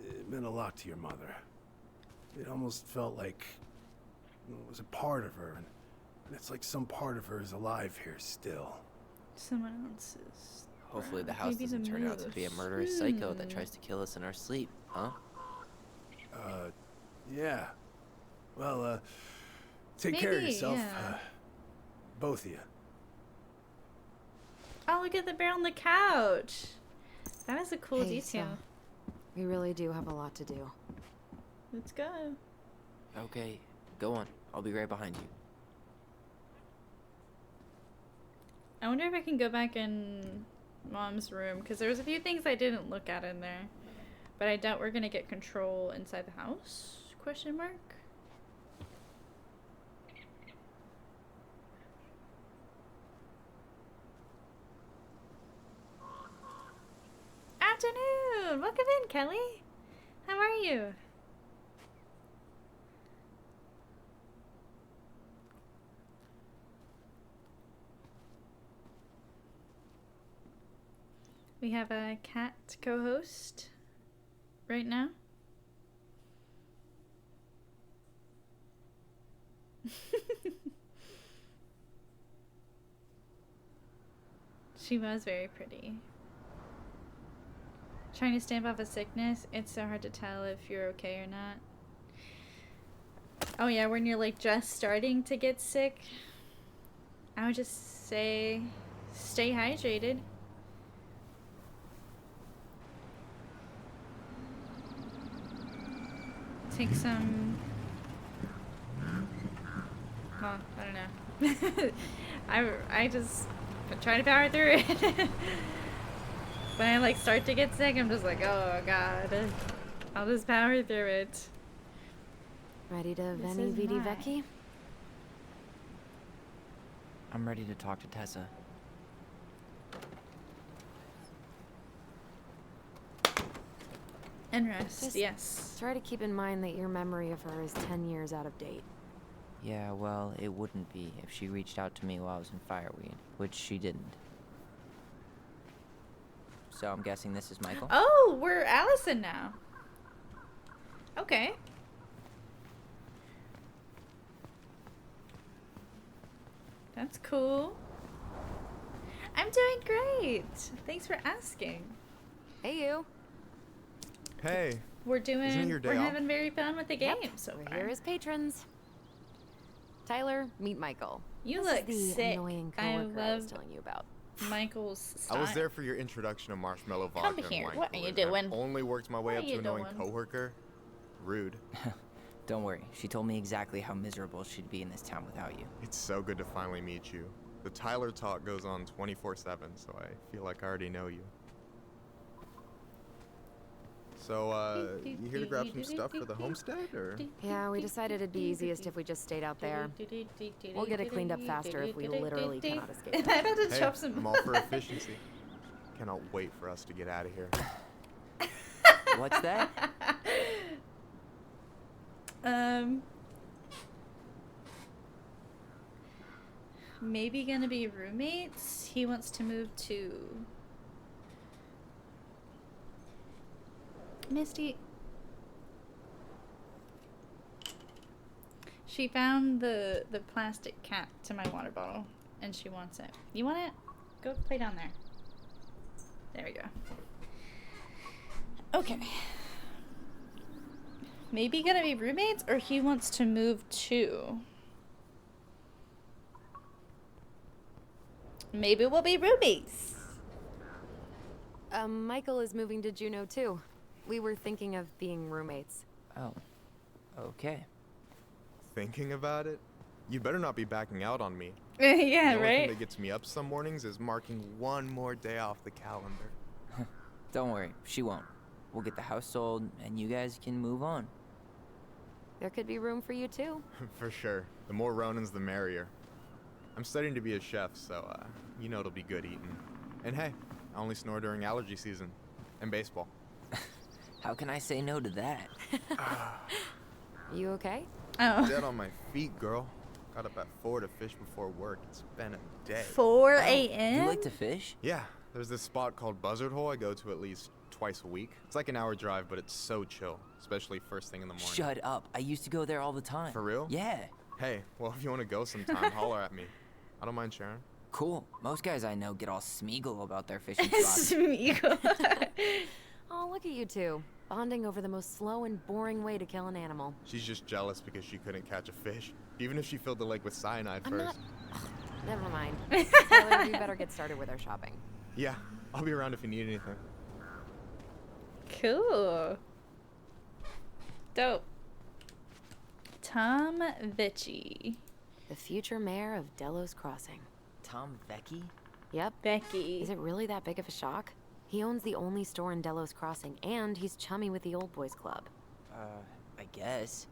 it meant a lot to your mother. It almost felt like it was a part of her, and it's like some part of her is alive here still. Someone else's. Hopefully the house Maybe doesn't the turn out to be a murderous psycho that tries to kill us in our sleep, huh? Yeah. Well, take care of Maybe, yourself, yeah. both of you. Oh, look at the bear on the couch. That is a cool Hey, detail. so we really do have a lot to do. Let's go. Okay, go on. I'll be right behind you. I wonder if I can go back in Mom's room, because there was a few things I didn't look at in there. But I doubt we're going to get control inside the house? Question mark? Afternoon! Welcome in, Kelly. How are you? We have a cat co-host right now. She was very pretty. Trying to stamp off a sickness, it's so hard to tell if you're okay or not. Oh yeah, when you're like just starting to get sick, I would just say stay hydrated. Take some, well, I don't know. I just try to power through it. When I like start to get sick, I'm just like, oh god, I'll just power through it. Ready to This Veni is Vidi mine. Vecchi? I'm ready to talk to Tessa. And rest, Just yes. Try to keep in mind that your memory of her is 10 years out of date. Yeah, well, it wouldn't be if she reached out to me while I was in Fireweed, which she didn't. So I'm guessing this is Michael? Oh, we're Allison now. Okay. That's cool. I'm doing great. Thanks for asking. Hey, you. Hey, We're your day off? having very fun with the game Yep, so we're far. here as patrons. Tyler, meet Michael. You This look is the sick. annoying I coworker I was love telling you about. Michael's style. I was there for your introduction to marshmallow vodka. Come and here. wine What are you coolers, and I've doing? only worked my way What up are to you annoying doing? coworker. Rude. Don't worry, she told me exactly how miserable she'd be in this town without you. It's so good to finally meet you. The Tyler talk goes on 24/7, so I feel like I already know you. So, you here to grab some stuff for the homestead, or? Yeah, we decided it'd be easiest if we just stayed out there. We'll get it cleaned up faster if we literally cannot escape. I had to Hey, chop some. I'm all for efficiency. Cannot wait for us to get out of here. What's that? Maybe gonna be roommates. He wants to move to Misty. She found the plastic cap to my water bottle and she wants it. You want it? Go play down there. There we go. Okay. Maybe gonna be roommates or he wants to move too. Maybe we'll be roommates. Michael is moving to Juneau too. We were thinking of being roommates. Oh, okay. Thinking about it? You better not be backing out on me. Yeah, The only thing right? that gets me up some mornings is marking one more day off the calendar. Don't worry, she won't. We'll get the house sold, and you guys can move on. There could be room for you too. For sure. The more Ronins, the merrier. I'm studying to be a chef, so, you know it'll be good eating. And hey, I only snore during allergy season. And baseball. How can I say no to that? You okay? Oh. Dead on my feet, girl. Got up at 4 to fish before work. It's been a day. 4 You a.m.? like to fish? Yeah, there's this spot called Buzzard Hole I go to at least twice a week. It's like an hour drive, but it's so chill, especially first thing in the morning. Shut up. I used to go there all the time. For real? Yeah. Hey, well, if you want to go sometime, holler at me. I don't mind sharing. Cool. Most guys I know get all Smeagol about their fishing spots. Smeagol. Oh, look at you two. Bonding over the most slow and boring way to kill an animal. She's just jealous because she couldn't catch a fish, even if she filled the lake with cyanide I'm first. not... Ugh, never mind. Tyler, we better get started with our shopping. Yeah, I'll be around if you need anything. Cool. Dope. Tom Vicci. The future mayor of Delos Crossing. Tom Becky? Yep. Becky. Is it really that big of a shock? He owns the only store in Delos Crossing, and he's chummy with the Old Boys Club. I guess.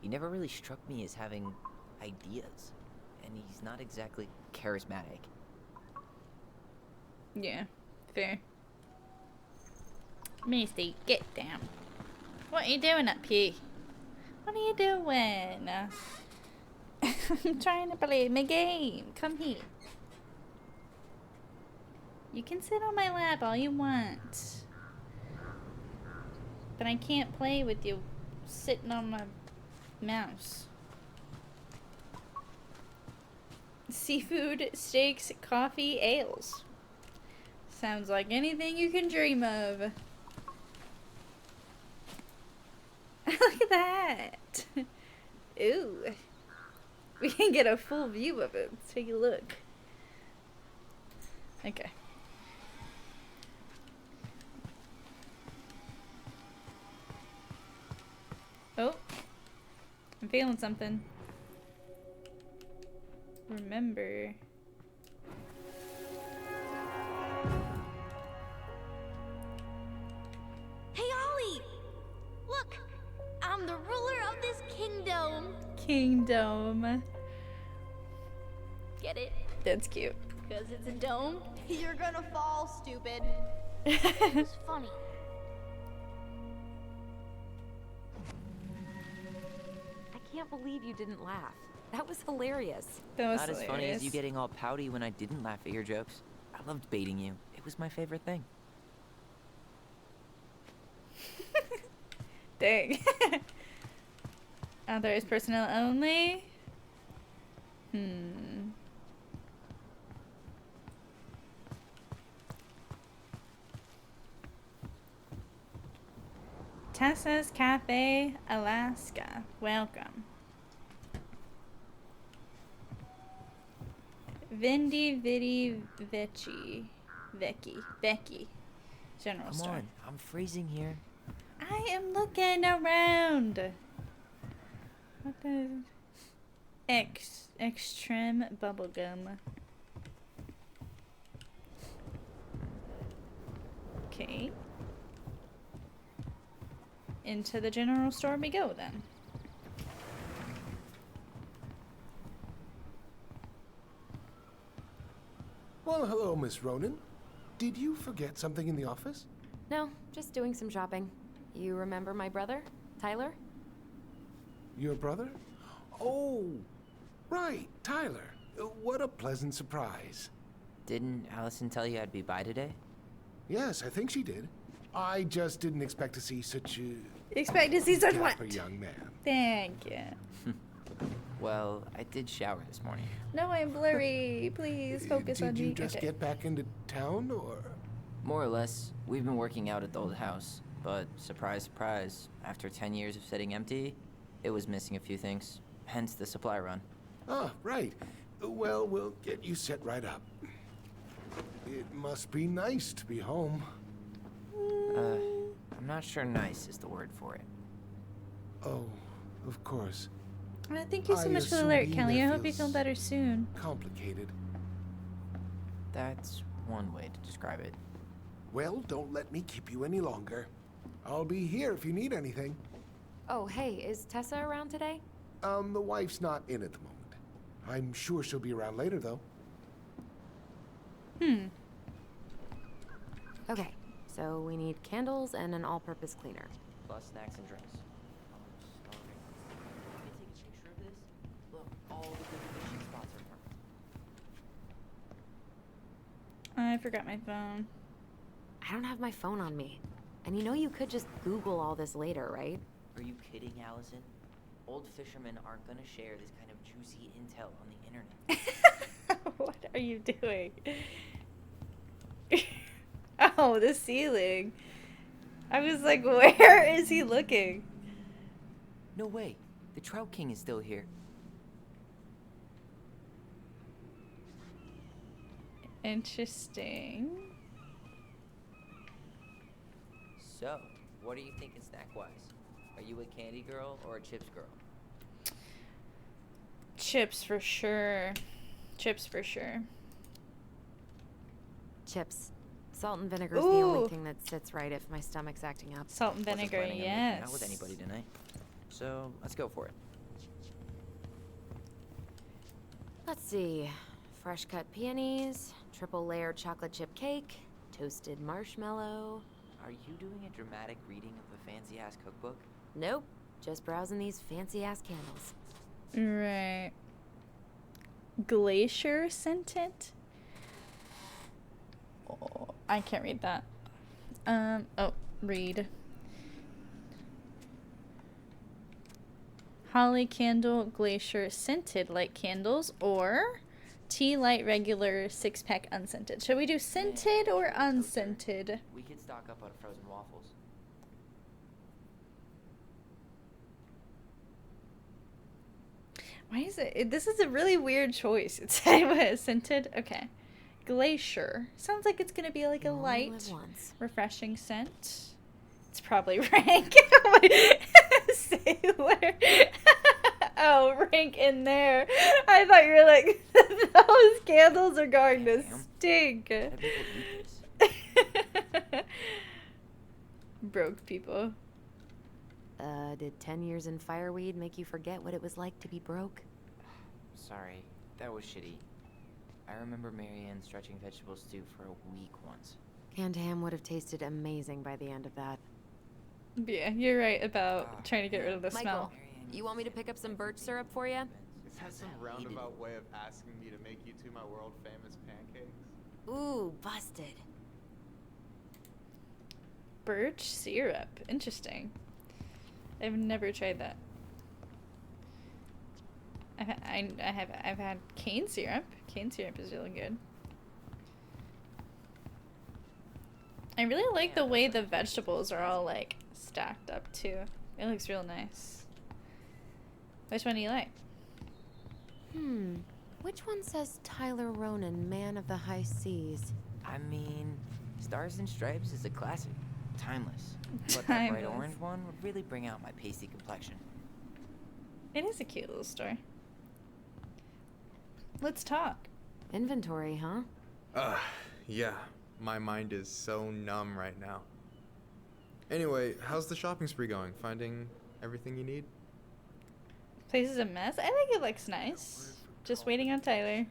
He never really struck me as having ideas. And he's not exactly charismatic. Yeah, fair. Misty, get down. What are you doing up here? What are you doing? I'm trying to play my game. Come here. You can sit on my lap all you want. But I can't play with you sitting on my mouse. Seafood, steaks, coffee, ales. Sounds like anything you can dream of. Look at that. Ooh. We can get a full view of it. Let's take a look. Okay. Oh. I'm feeling something. Remember. Hey, Ollie! Look! I'm the ruler of this kingdom! Kingdom. Get it? That's cute. Because it's a dome? You're gonna fall, stupid. It's funny. I can't believe you didn't laugh. That was hilarious. That was Not as funny as hilarious. you getting all pouty when I didn't laugh at your jokes. I loved baiting you. It was my favorite thing. Dang. Authorized personnel only. Tessa's Cafe, Alaska. Welcome. Vindi Vidi Vici. Becky. General Come store. on, I'm freezing here. I am looking around. What the? Extreme bubblegum. Okay. Into the general store we go then. Well, hello, Miss Ronan. Did you forget something in the office? No, just doing some shopping. You remember my brother, Tyler? Your brother? Oh, right, Tyler. What a pleasant surprise. Didn't Allison tell you I'd be by today? Yes, I think she did. I just didn't expect to see such a... Expect to see such what? dapper young man. Thank you. Well, I did shower this morning. No, I'm blurry. Please focus on Did me. you just get back into town, or...? More or less. We've been working out at the old house. But, surprise, surprise, after 10 years of sitting empty, it was missing a few things. Hence the supply run. Ah, right. Well, we'll get you set right up. It must be nice to be home. I'm not sure nice is the word for it. Oh, of course. Thank you so I much for the assume alert, Nina Kelly. I hope you feels feel better soon. Complicated. That's one way to describe it. Well, don't let me keep you any longer. I'll be here if you need anything. Oh, hey, is Tessa around today? The wife's not in at the moment. I'm sure she'll be around later, though. Okay, so we need candles and an all-purpose cleaner. Plus snacks and drinks. Can I take a picture of this? Look, all the good fishing spots are marked. I forgot my phone. I don't have my phone on me. And you know you could just Google all this later, right? Are you kidding, Allison? Old fishermen aren't gonna share this kind of juicy intel on the internet. What are you doing? Oh, the ceiling. I was like, where is he looking? No way. The Trout King is still here. Interesting. So, what are you thinking snack-wise? Are you a candy girl or a chips girl? Chips for sure. Chips for sure. Chips. Salt and vinegar's the only Ooh. thing that sits right if my stomach's acting up. Salt and Wasn't vinegar, planning on making yes. out with anybody tonight. So, let's go for it. Let's see. Fresh cut peonies, triple layered chocolate chip cake, toasted marshmallow. Are you doing a dramatic reading of a fancy-ass cookbook? Nope, just browsing these fancy ass candles. Right. Glacier scented? Oh, I can't read that. Oh, read. Holly candle glacier scented like candles, or tea light regular 6-pack unscented. Should we do scented or unscented? We could stock up on frozen waffles. Why is it? This is a really weird choice. It said what, scented? Okay. Glacier. Sounds like it's gonna be like a You only light, live once. refreshing scent. It's probably rank. Sailor. Oh, rank in there. I thought you were like, those candles are going to stink. How do people eat this? Broke people. Did 10 years in fireweed make you forget what it was like to be broke? Sorry, that was shitty. I remember Marianne stretching vegetable stew for a week once. Canned ham would have tasted amazing by the end of that. Yeah, you're right about trying to get rid of the smell. You want me to pick up some birch syrup for you? Is that some roundabout way of asking me to make you two my world famous pancakes? Ooh, busted. Birch syrup. Interesting. I've never tried that. I've had cane syrup. Cane syrup is really good. I really like the way the vegetables are all like stacked up too. It looks real nice. Which one do you like? Which one says Tyler Ronan, man of the high seas? I mean, Stars and Stripes is a classic. Timeless. But that bright orange one would really bring out my pasty complexion. It is a cute little store. Let's talk. Inventory, huh? Yeah. My mind is so numb right now. Anyway, how's the shopping spree going? Finding everything you need? Place is a mess. I think it looks nice. Just waiting on Tyler.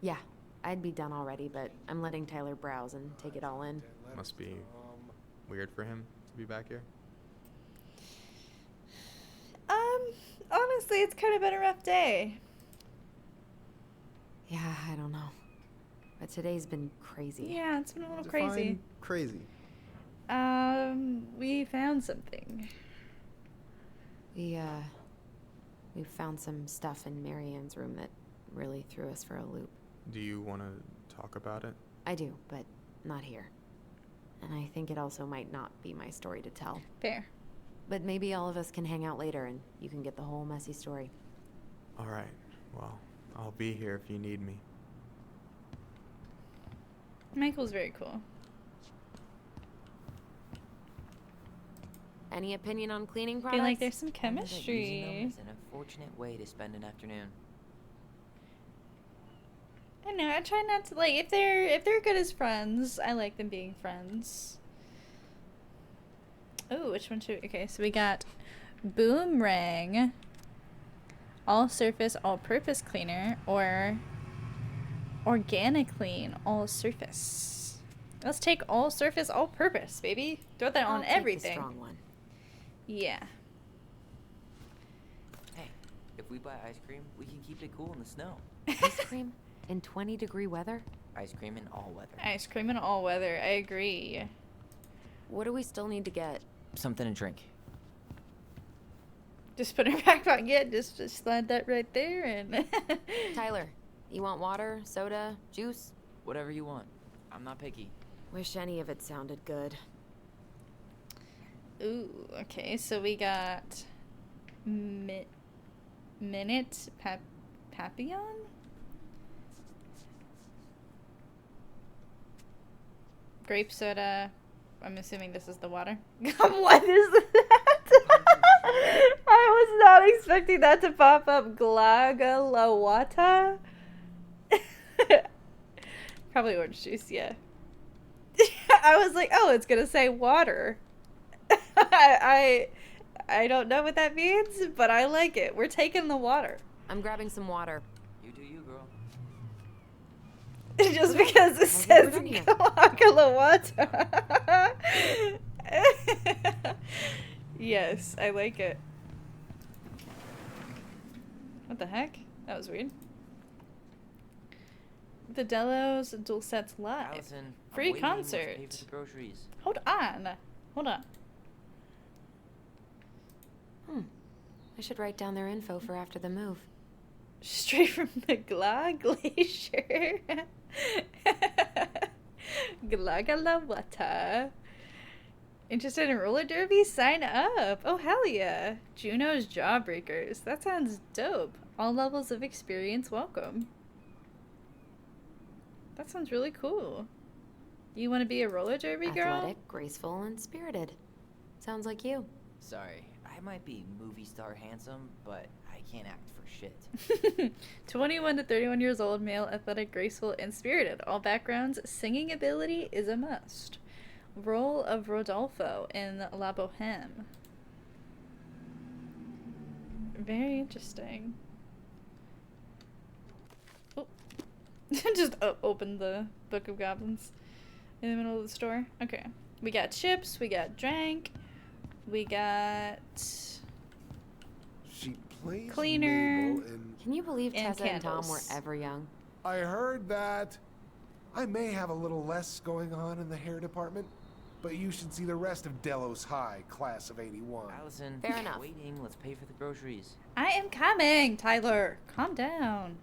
Yeah, I'd be done already, but I'm letting Tyler browse and take it all in. Must be weird for him to be back here. Honestly, it's kind of been a rough day. Yeah, I don't know. But today's been crazy. Yeah, it's been a little Define crazy. Crazy. We found something. We found some stuff in Marianne's room that really threw us for a loop. Do you want to talk about it? I do, but not here. And I think it also might not be my story to tell. Fair. But maybe all of us can hang out later and you can get the whole messy story. All right. Well, I'll be here if you need me. Michael's very cool. Any opinion on cleaning I products? feel like there's some Using them chemistry. is an unfortunate way to spend an afternoon. I know, I try not to like if they're good as friends, I like them being friends. Oh, which one should okay, so we got Boomerang, all surface, all purpose cleaner, or Organic Clean, all surface. Let's take all surface, all purpose, baby. Throw that on I'll take the everything. strong one. Yeah. Hey, if we buy ice cream, we can keep it cool in the snow. Ice cream in 20-degree weather? Ice cream in all weather. Ice cream in all weather, I agree. What do we still need to get? Something to drink. Just put her back pocket. Yeah, just slide that right there and Tyler, you want water, soda, juice? Whatever you want. I'm not picky. Wish any of it sounded good. Ooh, okay, so we got Minute Papillon? Grape soda. I'm assuming this is the water. What is that? I was not expecting that to pop up. Glagalawata? Probably orange juice, yeah. I was like, oh, it's gonna say water. I don't know what that means, but I like it. We're taking the water. I'm grabbing some water. You do you, girl. Just because it says Glagalawata. Yes, I like it. What the heck? That was weird. The Delos Dulcet's live. Allison, Free I'm waiting to pay concert. for the groceries. Hold on. Hold on. I should write down their info for after the move. Straight from the Gla Glacier. Glagalawata. Interested in roller derby? Sign up. Oh, hell yeah. Juno's Jawbreakers. That sounds dope. All levels of experience welcome. That sounds really cool. You want to be a roller derby girl? Athletic, graceful, and spirited. Sounds like you. Sorry, I might be movie star handsome, but I can't act for shit. 21 to 31 years old, male, athletic, graceful, and spirited. All backgrounds, singing ability is a must. Role of Rodolfo in La Boheme. Very interesting. Oh. Just opened the Book of Goblins in the middle of the store. Okay. We got chips, we got drank, we got She plays cleaner. Mabel in... Can you believe And Tessa and Tom were candles. ever young? I heard that. I may have a little less going on in the hair department. but you should see the rest of Delos High, class of '81. Allison, Fair enough. waiting. Let's pay for the groceries. I am coming, Tyler. Calm down.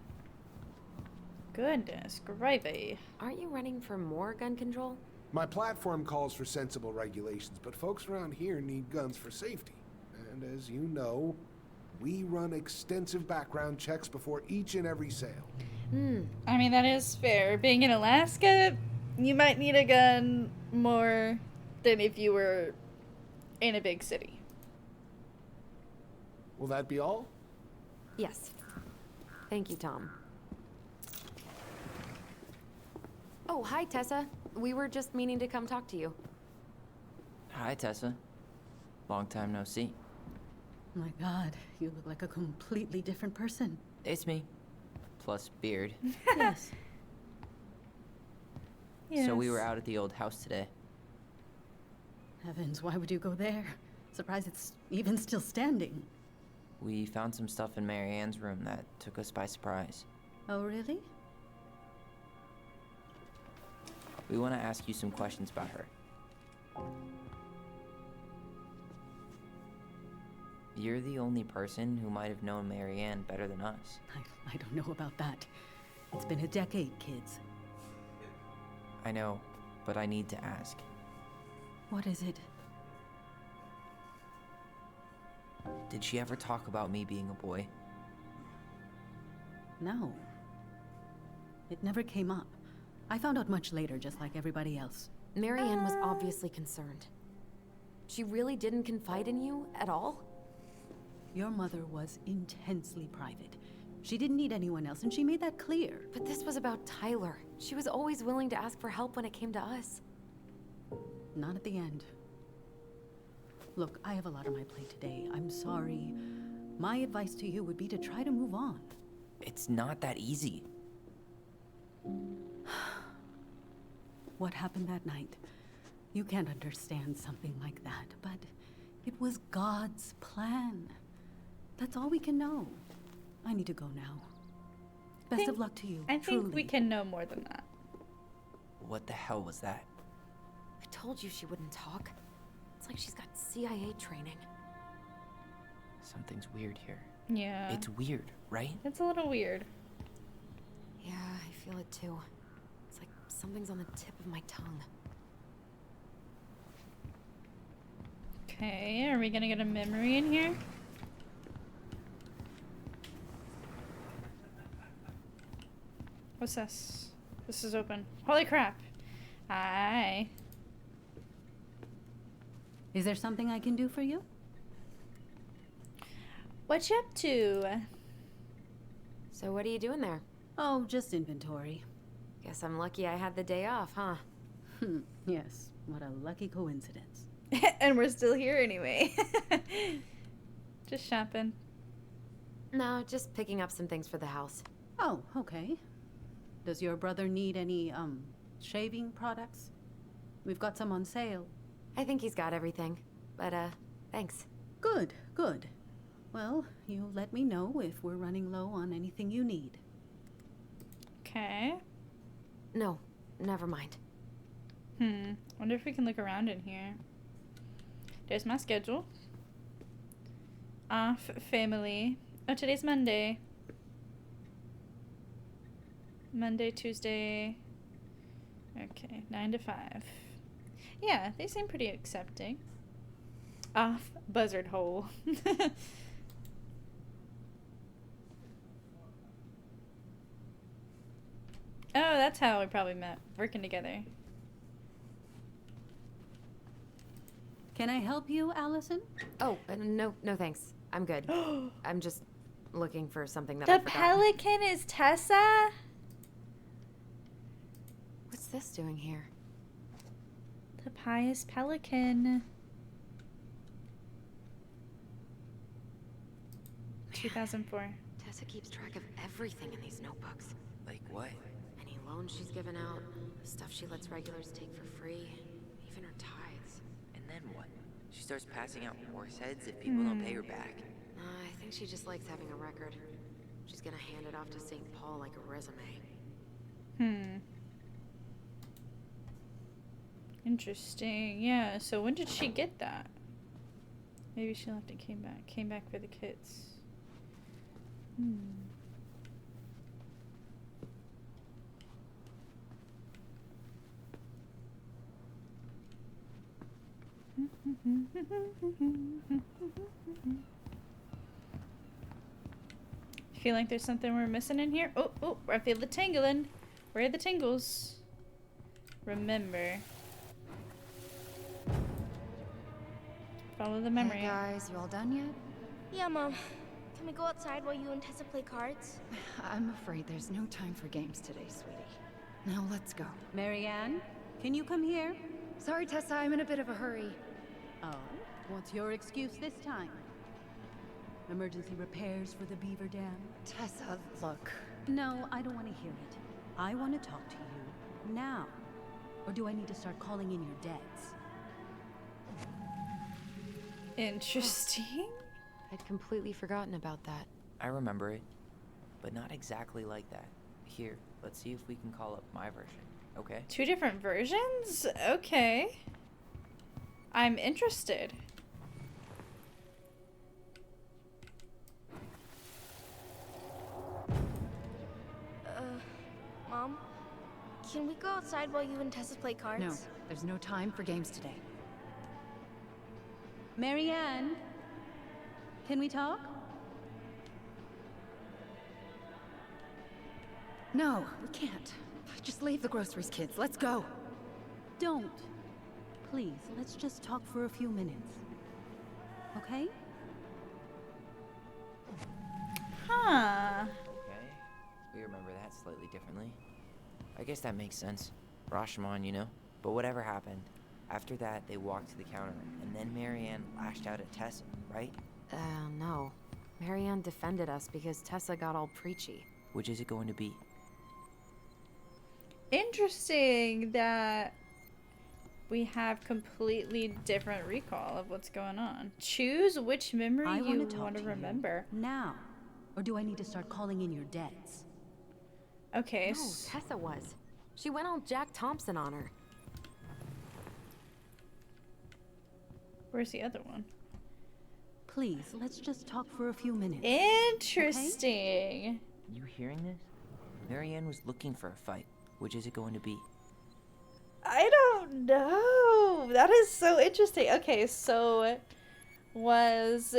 Goodness gravy. Aren't you running for more gun control? My platform calls for sensible regulations, but folks around here need guns for safety. And as you know, we run extensive background checks before each and every sale. I mean, that is fair. Being in Alaska, you might need a gun more than if you were in a big city. Will that be all? Yes. Thank you, Tom. Oh, hi, Tessa. We were just meaning to come talk to you. Hi, Tessa. Long time no see. My God, you look like a completely different person. It's me. Plus beard. Yes. So we were out at the old house today. Heavens, why would you go there? Surprised it's even still standing. We found some stuff in Mary Ann's room that took us by surprise. Oh, really? We want to ask you some questions about her. You're the only person who might have known Mary Ann better than us. I don't know about that. It's been a decade, kids. I know, but I need to ask. What is it? Did she ever talk about me being a boy? No. It never came up. I found out much later, just like everybody else. Mary Ann was obviously concerned. She really didn't confide in you at all? Your mother was intensely private. She didn't need anyone else, and she made that clear. But this was about Tyler. She was always willing to ask for help when it came to us. Not at the end. Look, I have a lot on my plate today. I'm sorry. My advice to you would be to try to move on. It's not that easy. What happened that night? You can't understand something like that, but it was God's plan. That's all we can know. I need to go now. Best of luck to you. I think we can know more than that. What the hell was that? I told you she wouldn't talk. It's like she's got CIA training. Something's weird here. Yeah. It's weird, right? It's a little weird. Yeah, I feel it too. It's like something's on the tip of my tongue. Okay, are we gonna get a memory in here? What's this? This is open. Holy crap. Hi. Is there something I can do for you? What you up to? So what are you doing there? Oh, just inventory. Guess I'm lucky I had the day off, huh? Yes, what a lucky coincidence. And we're still here anyway. Just shopping. No, just picking up some things for the house. Oh, okay. Does your brother need any, shaving products? We've got some on sale. I think he's got everything. But, thanks. Good, good. Well, you let me know if we're running low on anything you need. Okay. No, never mind. Wonder if we can look around in here. There's my schedule. Off family. Oh, today's Monday. Monday, Tuesday. Okay, 9 to 5. Yeah, they seem pretty accepting. Off buzzard hole. Oh, that's how we probably met, working together. Can I help you, Allison? Oh, no thanks. I'm good. I'm just looking for something that The I forgot. pelican is Tessa? What's this doing here? The pious pelican. 2004. Tessa keeps track of everything in these notebooks. Like what? Any loans she's given out, stuff she lets regulars take for free, even her tithes. And then what? She starts passing out horse heads if people don't pay her back. I think she just likes having a record. She's gonna hand it off to St. Paul like a resume. Interesting. Yeah, so when did she get that? Maybe she left and came back. Came back for the kids. Feel like there's something we're missing in here? Oh, oh, I feel the tingling. Where are the tingles? Remember. Follow the memory. Hey guys, you all done yet? Yeah, Mom. Can we go outside while you and Tessa play cards? I'm afraid there's no time for games today, sweetie. Now let's go. Marianne, can you come here? Sorry, Tessa, I'm in a bit of a hurry. Oh, what's your excuse this time? Emergency repairs for the beaver dam? Tessa, look. No, I don't want to hear it. I want to talk to you now. Or do I need to start calling in your debts? Interesting. I'd completely forgotten about that. I remember it, but not exactly like that. Here, let's see if we can call up my version, okay? 2 different versions? Okay. I'm interested. Mom? Can we go outside while you and Tessa play cards? No, there's no time for games today. Marianne, can we talk? No, we can't. Just leave the groceries, kids. Let's go. Don't. Please, let's just talk for a few minutes. Okay? Huh. Okay, we remember that slightly differently. I guess that makes sense. Rashomon, you know? But whatever happened, after that they walked to the counter, and then Marianne lashed out at Tessa, right? No. Marianne defended us because Tessa got all preachy. Which is it going to be? Interesting that we have completely different recall of what's going on. Choose which memory you want to remember. Now. Or do I need to start calling in your debts? Okay. No, Tessa was. She went all Jack Thompson on her. Where's the other one? Please, let's just talk for a few minutes. Interesting. Okay? You hearing this? Marianne was looking for a fight. Which is it going to be? I don't know. That is so interesting. Okay, so was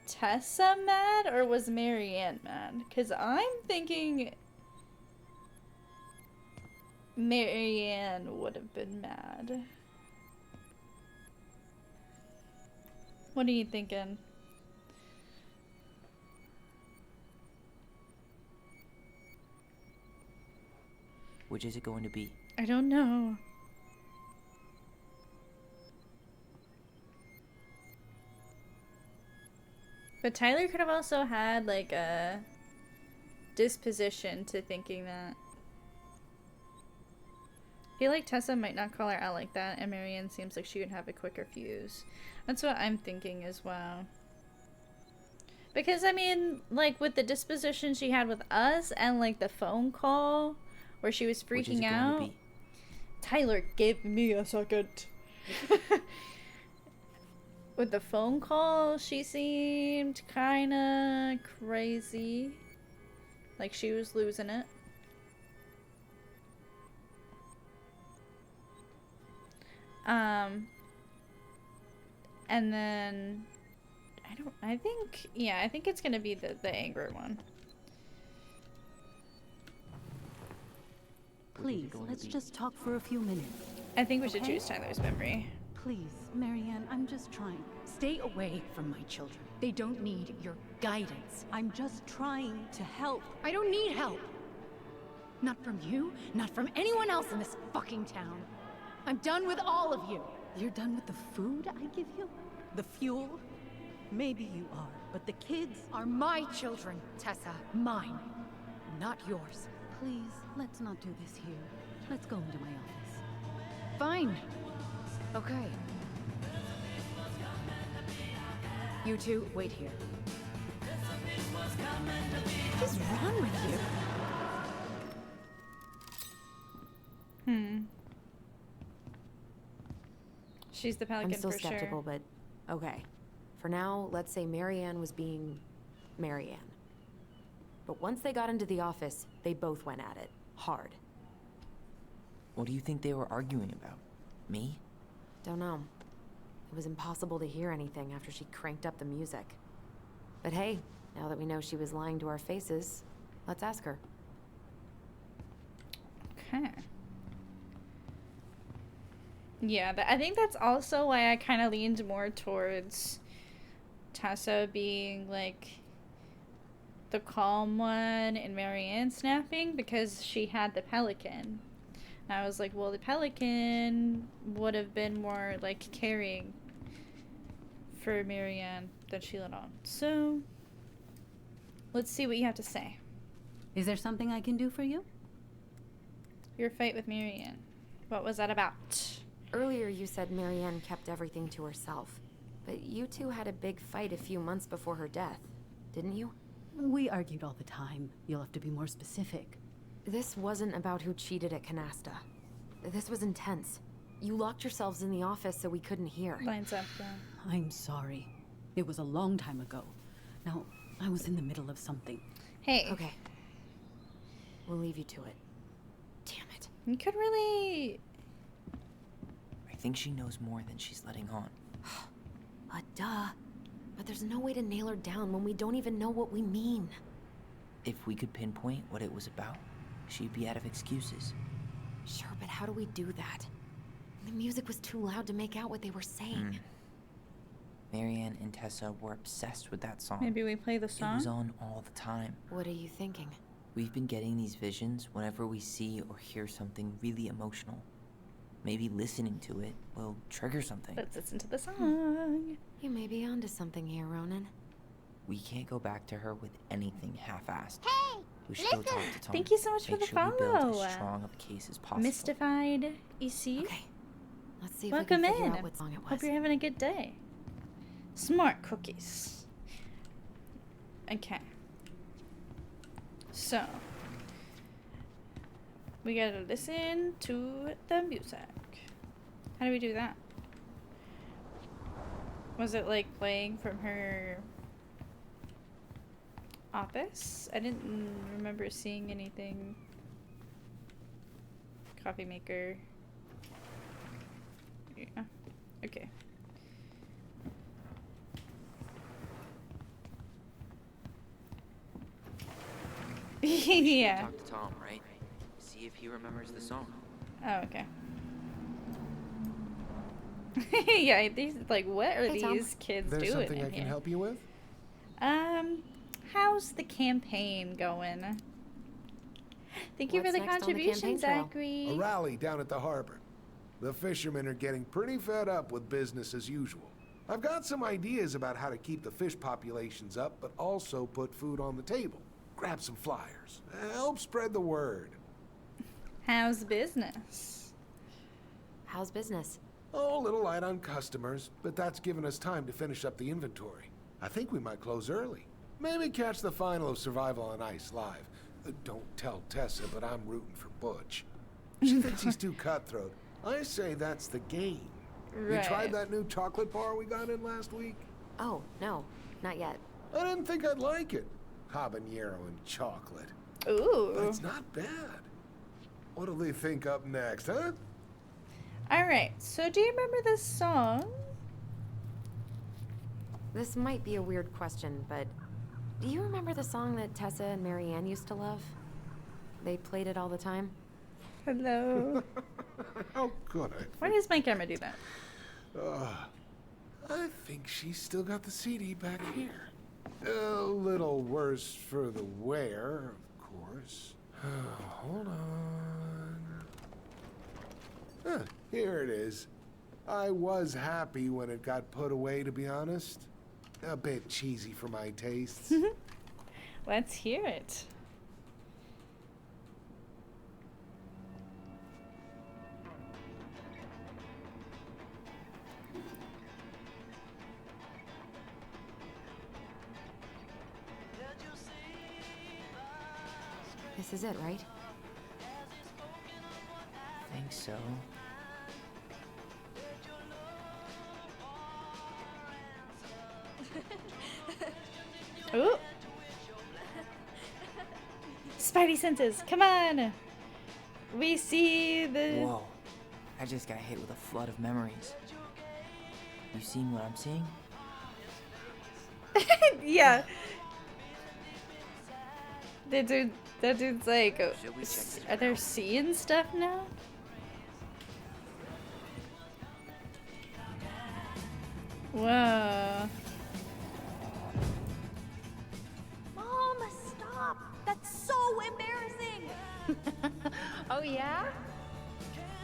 Tessa mad or was Marianne mad? Because I'm thinking Marianne would have been mad. What are you thinking? Which is it going to be? I don't know. But Tyler could have also had like a disposition to thinking that. I feel like Tessa might not call her out like that, and Marianne seems like she would have a quicker fuse. That's what I'm thinking as well. Because, I mean, like, with the disposition she had with us, and like the phone call where she was freaking out. Tyler, give me a second. With the phone call, she seemed kind of crazy. Like she was losing it. And then I think it's gonna be the angry one. Please, let's just talk for a few minutes. I think we should choose Tyler's memory. Please, Marianne, I'm just trying. Stay away from my children. They don't need your guidance. I'm just trying to help. I don't need help. Not from you, not from anyone else in this fucking town. I'm done with all of you. You're done with the food I give you? The fuel? Maybe you are, but the kids are my children, Tessa. Mine, not yours. Please, let's not do this here. Let's go into my office. Fine. Okay. You two, wait here. What is wrong with you? She's the Pelican I'm still for skeptical, sure. but okay. For now, let's say Marianne was being Marianne. But once they got into the office, they both went at it. Hard. What do you think they were arguing about? Me? Don't know. It was impossible to hear anything after she cranked up the music. But hey, now that we know she was lying to our faces, let's ask her. Okay. Yeah, I think that's also why I kind of leaned more towards Tessa being like the calm one and Marianne snapping, because she had the Pelican. And I was like, well, the Pelican would have been more like caring for Marianne than she let on. So let's see what you have to say. Is there something I can do for you? Your fight with Marianne. What was that about? Earlier you said Marianne kept everything to herself. But you two had a big fight a few months before her death, didn't you? We argued all the time. You'll have to be more specific. This wasn't about who cheated at Canasta. This was intense. You locked yourselves in the office so we couldn't hear. Lines up, yeah. I'm sorry. It was a long time ago. Now, I was in the middle of something. Hey. Okay. We'll leave you to it. Damn it. You could really... I think she knows more than she's letting on. Duh. But there's no way to nail her down when we don't even know what we mean. If we could pinpoint what it was about, she'd be out of excuses. Sure, but how do we do that? The music was too loud to make out what they were saying. Marianne and Tessa were obsessed with that song. Maybe we play the song? It was on all the time. What are you thinking? We've been getting these visions whenever we see or hear something really emotional. Maybe listening to it will trigger something. Let's listen to the song. You may be onto something here, Ronan. We can't go back to her with anything half-assed. Hey, we should go talk to Tom. Thank you so much for the Make sure we build follow. as strong of a case as possible. Mystified, EC. Okay. Let's see if Welcome we can figure in. out what song it was. Hope you're having a good day. Smart cookies. Okay. So we gotta listen to the music. How do we do that? Was it like playing from her office? I didn't remember seeing anything. Coffee maker. Yeah. Okay. Yeah. Talk to Tom, right? See if he remembers the song. Oh, okay. Yeah, these like, what are Hey, Tom. these kids There's doing something in I can here? help you with? How's the campaign going? Thank you for What's the next on the contribution, campaign trail? Zachary. A rally down at the harbor. The fishermen are getting pretty fed up with business as usual. I've got some ideas about how to keep the fish populations up, but also put food on the table. Grab some flyers. Help spread the word. How's business? How's business? Oh, a little light on customers, but that's given us time to finish up the inventory. I think we might close early. Maybe catch the final of Survival on Ice live. Don't tell Tessa, but I'm rooting for Butch. She thinks he's too cutthroat. I say that's the game. You tried Right. that new chocolate bar we got in last week? Oh, no. Not yet. I didn't think I'd like it. Habanero and chocolate. Ooh. But it's not bad. What'll they think up next, huh? Alright, so do you remember this song? This might be a weird question, but do you remember the song that Tessa and Marianne used to love? They played it all the time. Hello. How could I? Why does my camera do that? I think she's still got the CD back here. A little worse for the wear, of course. Hold on. Here it is. I was happy when it got put away, to be honest. A bit cheesy for my tastes. Let's hear it. This is it, right? I think so. Ooh. Spidey senses, come on! We see the... Whoa. I just got hit with a flood of memories. You seen what I'm seeing? Yeah. That dude's like, are there seeing stuff now? Whoa. Mom, stop! That's so embarrassing! Oh, yeah?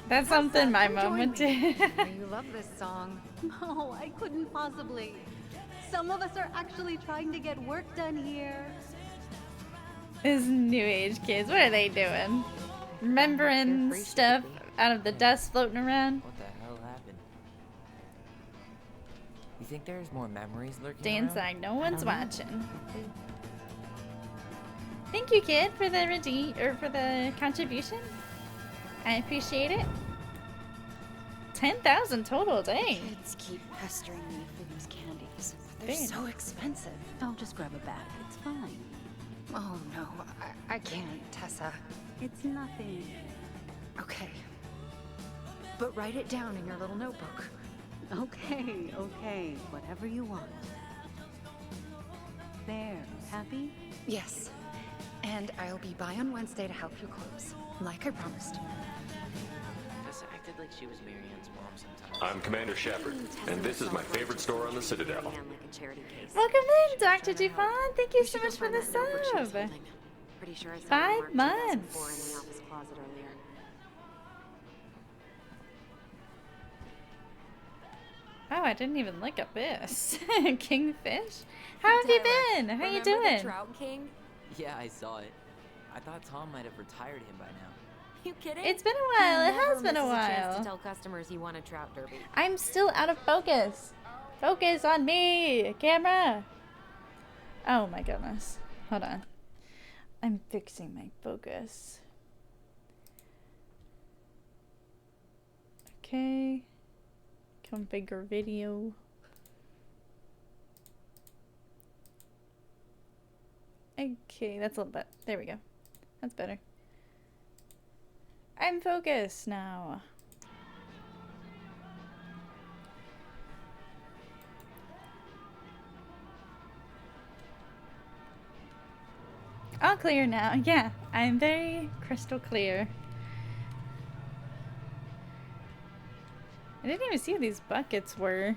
That's something my mom would do. You love this song. No, I couldn't possibly. Some of us are actually trying to get work done here. These new age kids, what are they doing? Remembering stuff out of the dust floating around? What the hell happened? You think there's more memories lurking Dan's around? like, no one's watching. Thank you, kid, for the for the contribution. I appreciate it. 10,000 total, dang. Kids keep pestering me for these candies. They're Damn. so expensive. I'll just grab a bag. It's fine. Oh, no. I can't, Tessa. It's nothing. Okay. But write it down in your little notebook. Okay, okay. Whatever you want. There. Happy? Yes. And I'll be by on Wednesday to help you close, like I promised. Tessa acted like she was Marianne's mom sometimes. I'm Commander Shepard, and this is my favorite store on the Citadel. Welcome in, Dr. Dupont. Thank you so much for the sub. Pretty sure I saw 5 months. Oh, I didn't even look up this. Kingfish? How have you been? How you doing? Trout King? Yeah, I saw it. I thought Tom might have retired him by now. You kidding? It's been a while. He It has never been a misses chance while. to tell customers he won a trout derby. I'm still out of focus. Focus on me, camera. Oh my goodness. Hold on. I'm fixing my focus. Okay. Configure video. Okay, that's a little bit. There we go. That's better. I'm focused now. All clear now. Yeah, I'm very crystal clear. I didn't even see these buckets were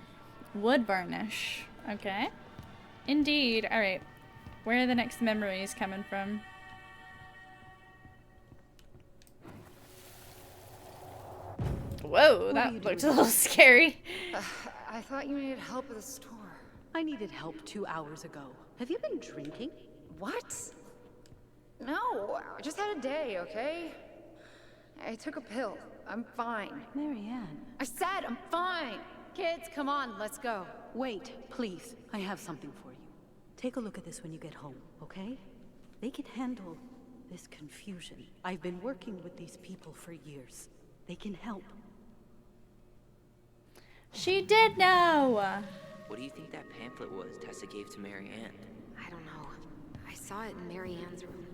wood varnish. Okay. Indeed. Alright. Where are the next memories coming from? Whoa, that looked a little scary. I thought you needed help with the store. I needed help 2 hours ago. Have you been drinking? What? No, I just had a day, okay? I took a pill. I'm fine. Marianne. I said I'm fine. Kids, come on, let's go. Wait, please. I have something for you. Take a look at this when you get home, okay? They can handle this confusion. I've been working with these people for years. They can help. She did know. What do you think that pamphlet was Tessa gave to Marianne? I don't know. I saw it in Mary Ann's room.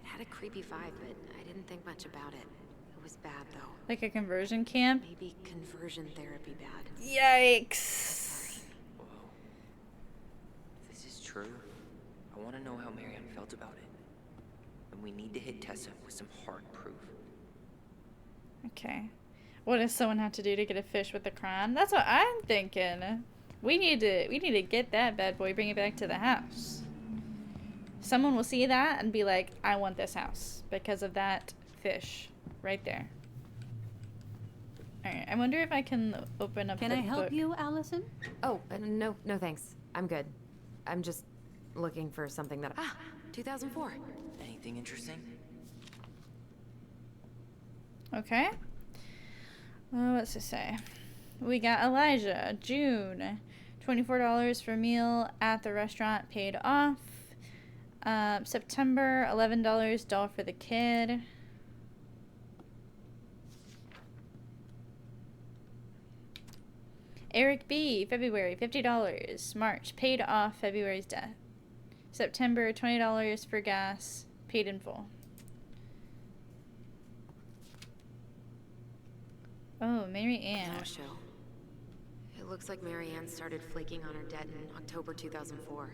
It had a creepy vibe, but I didn't think much about it. It was bad, though. Like a conversion camp? Maybe conversion therapy bad. Yikes. Whoa. If this is true, I want to know how Marianne felt about it. And we need to hit Tessa with some hard proof. Okay. What does someone have to do to get a fish with a crime? That's what I'm thinking. We need to get that bad boy, bring it back to the house. Someone will see that and be like, I want this house because of that fish right there. Alright, I wonder if I can open up Can the I help book. you, Allison? Oh, no thanks. I'm good. I'm just looking for something that... 2004. Anything interesting? Okay. Well, what's it say? We got Elijah, June. $24 for meal at the restaurant paid off. September, $11 doll for the kid. Eric B, February, $50. March, paid off February's debt. September, $20 for gas, paid in full. Oh, Mary Ann. No show. It looks like Mary Ann started flaking on her debt in October 2004.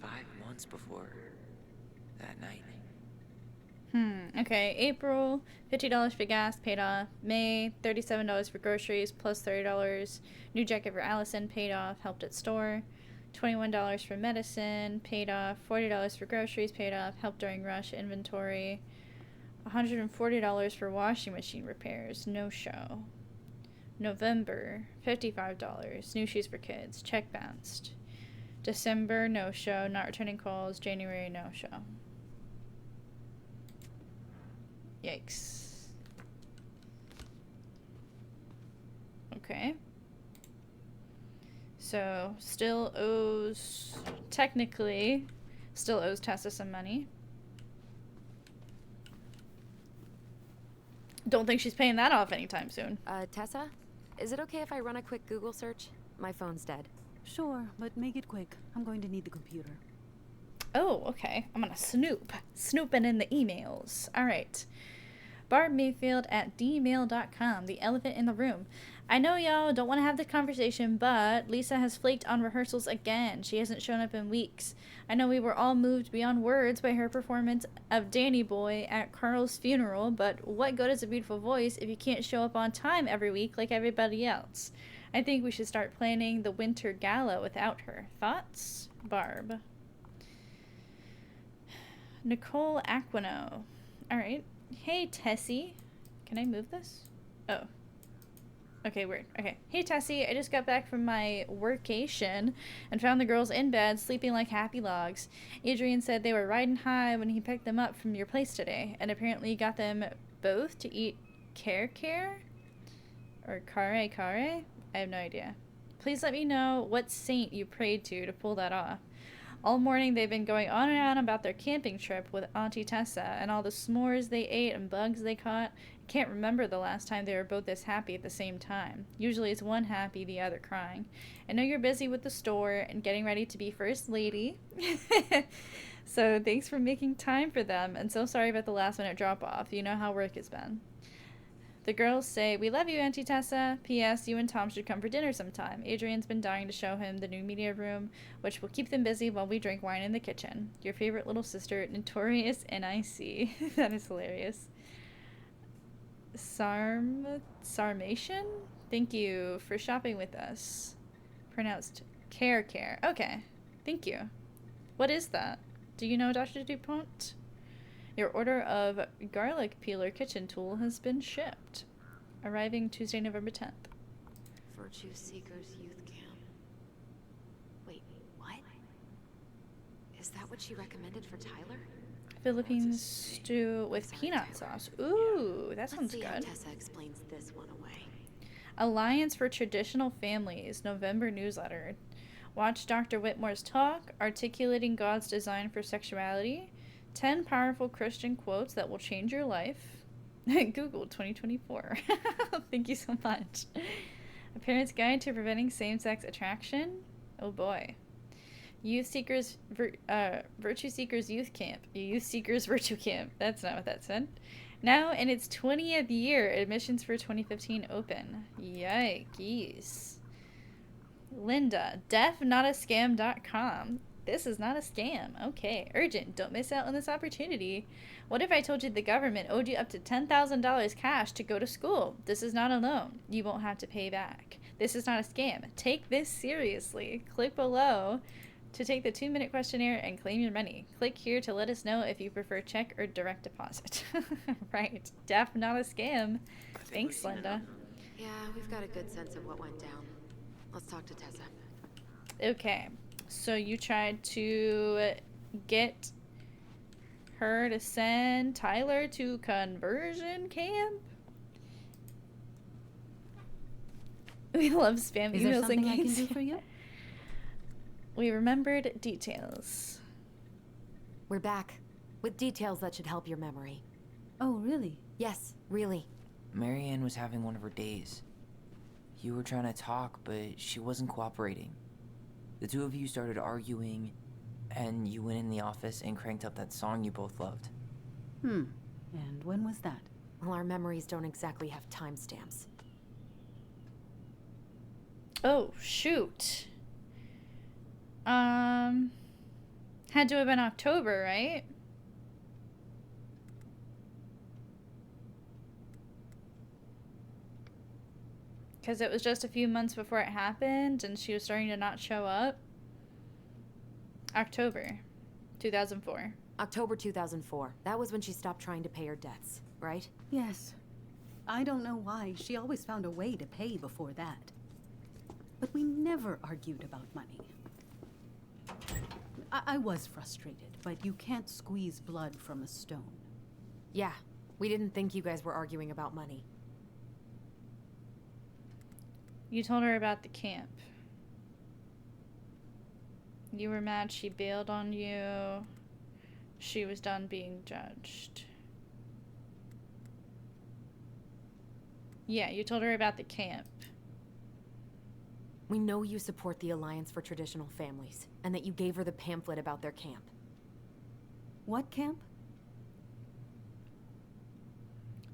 5 months before that night. Okay. April, $50 for gas, paid off. May, $37 for groceries, plus $30. New jacket for Allison, paid off, helped at store. $21 for medicine, paid off. $40 for groceries, paid off, helped during rush inventory. $140 for washing machine repairs, no show. November, $55. New shoes for kids, check bounced. December, no show, not returning calls. January, no show. Yikes. Okay. So, technically, still owes Tessa some money. Don't think she's paying that off anytime soon. Tessa? Is it okay if I run a quick Google search? My phone's dead. Sure, but make it quick. I'm going to need the computer. Oh, okay. I'm gonna snoop. Snooping in the emails. Alright. Barb Mayfield at dmail.com. The elephant in the room. I know y'all don't want to have the conversation, but Lisa has flaked on rehearsals again. She hasn't shown up in weeks. I know we were all moved beyond words by her performance of Danny Boy at Carl's funeral, but what good is a beautiful voice if you can't show up on time every week like everybody else? I think we should start planning the winter gala without her. Thoughts? Barb. Nicole Aquino. Alright. Hey, Tessie. Can I move this? Oh. Okay, weird. Okay. Hey, Tessie. I just got back from my workation and found the girls in bed sleeping like happy logs. Adrian said they were riding high when he picked them up from your place today, and apparently got them both to eat care or kare. I have no idea. Please let me know what saint you prayed to pull that off. All morning they've been going on and on about their camping trip with Auntie Tessa and all the s'mores they ate and bugs they caught. Can't remember the last time they were both this happy at the same time. Usually it's one happy, the other crying. I know you're busy with the store and getting ready to be first lady. So thanks for making time for them, and so sorry about the last minute drop off. You know how work has been. The girls say, we love you, Auntie Tessa. P.S. You and Tom should come for dinner sometime. Adrian's been dying to show him the new media room, which will keep them busy while we drink wine in the kitchen. Your favorite little sister, Notorious NIC. That is hilarious. Sarmation? Thank you for shopping with us. Pronounced care. Okay. Thank you. What is that? Do you know, Dr. DuPont? Your order of garlic peeler kitchen tool has been shipped. Arriving Tuesday, November 10th. Virtue Seekers Youth Camp. Wait, what? Is that what she recommended for Tyler? Philippine stew with peanut sauce. Ooh, that sounds good. Let's see how Tessa explains this one away. Alliance for Traditional Families, November newsletter. Watch Dr. Whitmore's talk, Articulating God's Design for Sexuality. 10 powerful Christian quotes that will change your life. Google 2024. Thank you so much. A Parent's Guide to Preventing Same-Sex Attraction. Oh boy. Youth Seekers, Virtue Seekers Youth Camp. Youth Seekers Virtue Camp. That's not what that said. Now in its 20th year, admissions for 2015 open. Yikes. Linda, deafnotascam.com. This is not a scam. Okay. Urgent. Don't miss out on this opportunity. What if I told you the government owed you up to $10,000 cash to go to school? This is not a loan. You won't have to pay back. This is not a scam. Take this seriously. Click below to take the 2-minute questionnaire and claim your money. Click here to let us know if you prefer check or direct deposit. Right. Deaf, not a scam. Thanks, Linda. Yeah, we've got a good sense of what went down. Let's talk to Tessa. Okay. So you tried to get her to send Tyler to conversion camp? We love spam Is emails there something and I can games. do for you? We remembered details. We're back, with details that should help your memory. Oh, really? Yes, really. Marianne was having one of her days. You were trying to talk, but she wasn't cooperating. The two of you started arguing, and you went in the office and cranked up that song you both loved. And when was that? Well, our memories don't exactly have timestamps. Oh, shoot. Had to have been October, right? Because it was just a few months before it happened, and she was starting to not show up. October 2004. October 2004. That was when she stopped trying to pay her debts, right? Yes. I don't know why. She always found a way to pay before that. But we never argued about money. I was frustrated, but you can't squeeze blood from a stone. Yeah. We didn't think you guys were arguing about money. You told her about the camp. You were mad she bailed on you. She was done being judged. Yeah, you told her about the camp. We know you support the Alliance for Traditional Families, and that you gave her the pamphlet about their camp. What camp?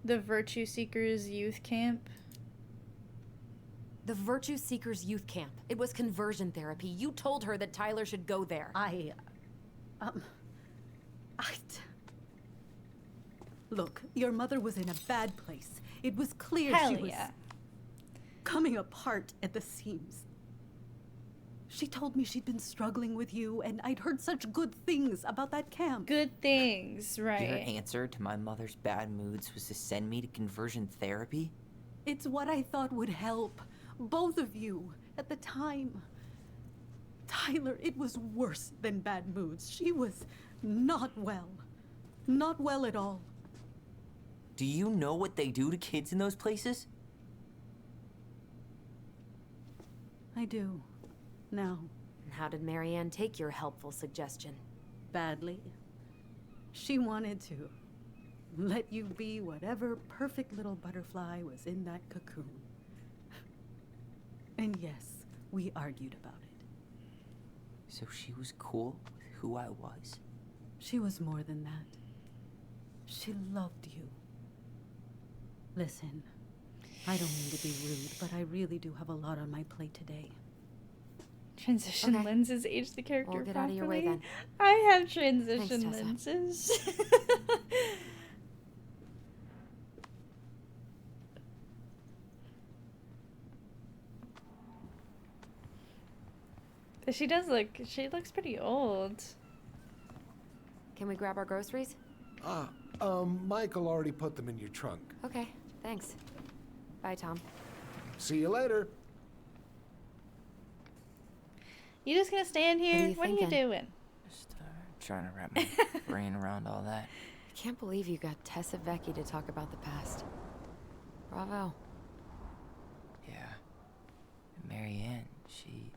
The Virtue Seekers Youth Camp. The Virtue Seekers Youth Camp. It was conversion therapy. You told her that Tyler should go there. Look, your mother was in a bad place. It was clear she was coming apart at the seams. She told me she'd been struggling with you, and I'd heard such good things about that camp. Good things, right. Your answer to my mother's bad moods was to send me to conversion therapy? It's what I thought would help. Both of you, at the time. Tyler, it was worse than bad moods. She was not well. Not well at all. Do you know what they do to kids in those places? I do. Now. And how did Marianne take your helpful suggestion? Badly. She wanted to let you be whatever perfect little butterfly was in that cocoon. And yes, we argued about it. So she was cool with who I was? She was more than that. She loved you. Listen, I don't mean to be rude, but I really do have a lot on my plate today. Transition lenses age the character We'll get properly. out of your way then. I have transition lenses. She looks pretty old. Can we grab our groceries? Michael already put them in your trunk. Okay, thanks. Bye, Tom. See you later. You just gonna stand here? What are you doing? Just trying to wrap my brain around all that. I can't believe you got Tessa Vecchi to talk about the past. Bravo. Yeah. And Marianne, she...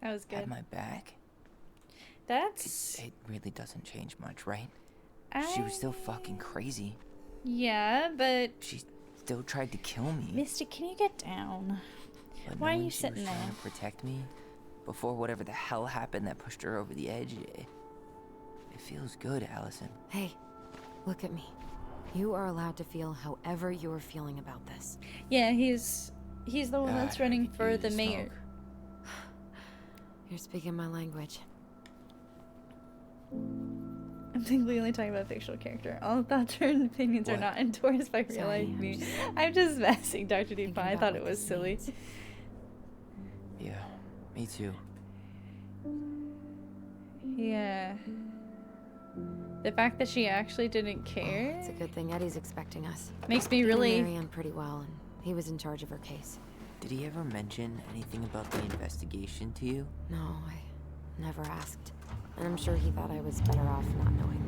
That was good. Had my back. That's... It really doesn't change much, right? She was still fucking crazy. Yeah, but... She still tried to kill me. Misty, can you get down? But Why are knowing you she sitting was there? trying to protect me before whatever the hell happened that pushed her over the edge, it feels good, Allison. Hey, look at me. You are allowed to feel however you're feeling about this. Yeah, he's the one that's running for the mayor. You're speaking my language. I'm thankfully only talking about a fictional character. All thoughts and opinions are not endorsed by real life me. I'm just messing, Dr. Deepa. I thought it was silly. Yeah, me too. Yeah. The fact that she actually didn't care It's a good thing Eddie's expecting us. makes me He knew really... Marianne pretty well, and he was in charge of her case. Did he ever mention anything about the investigation to you? No, I never asked. And I'm sure he thought I was better off not knowing.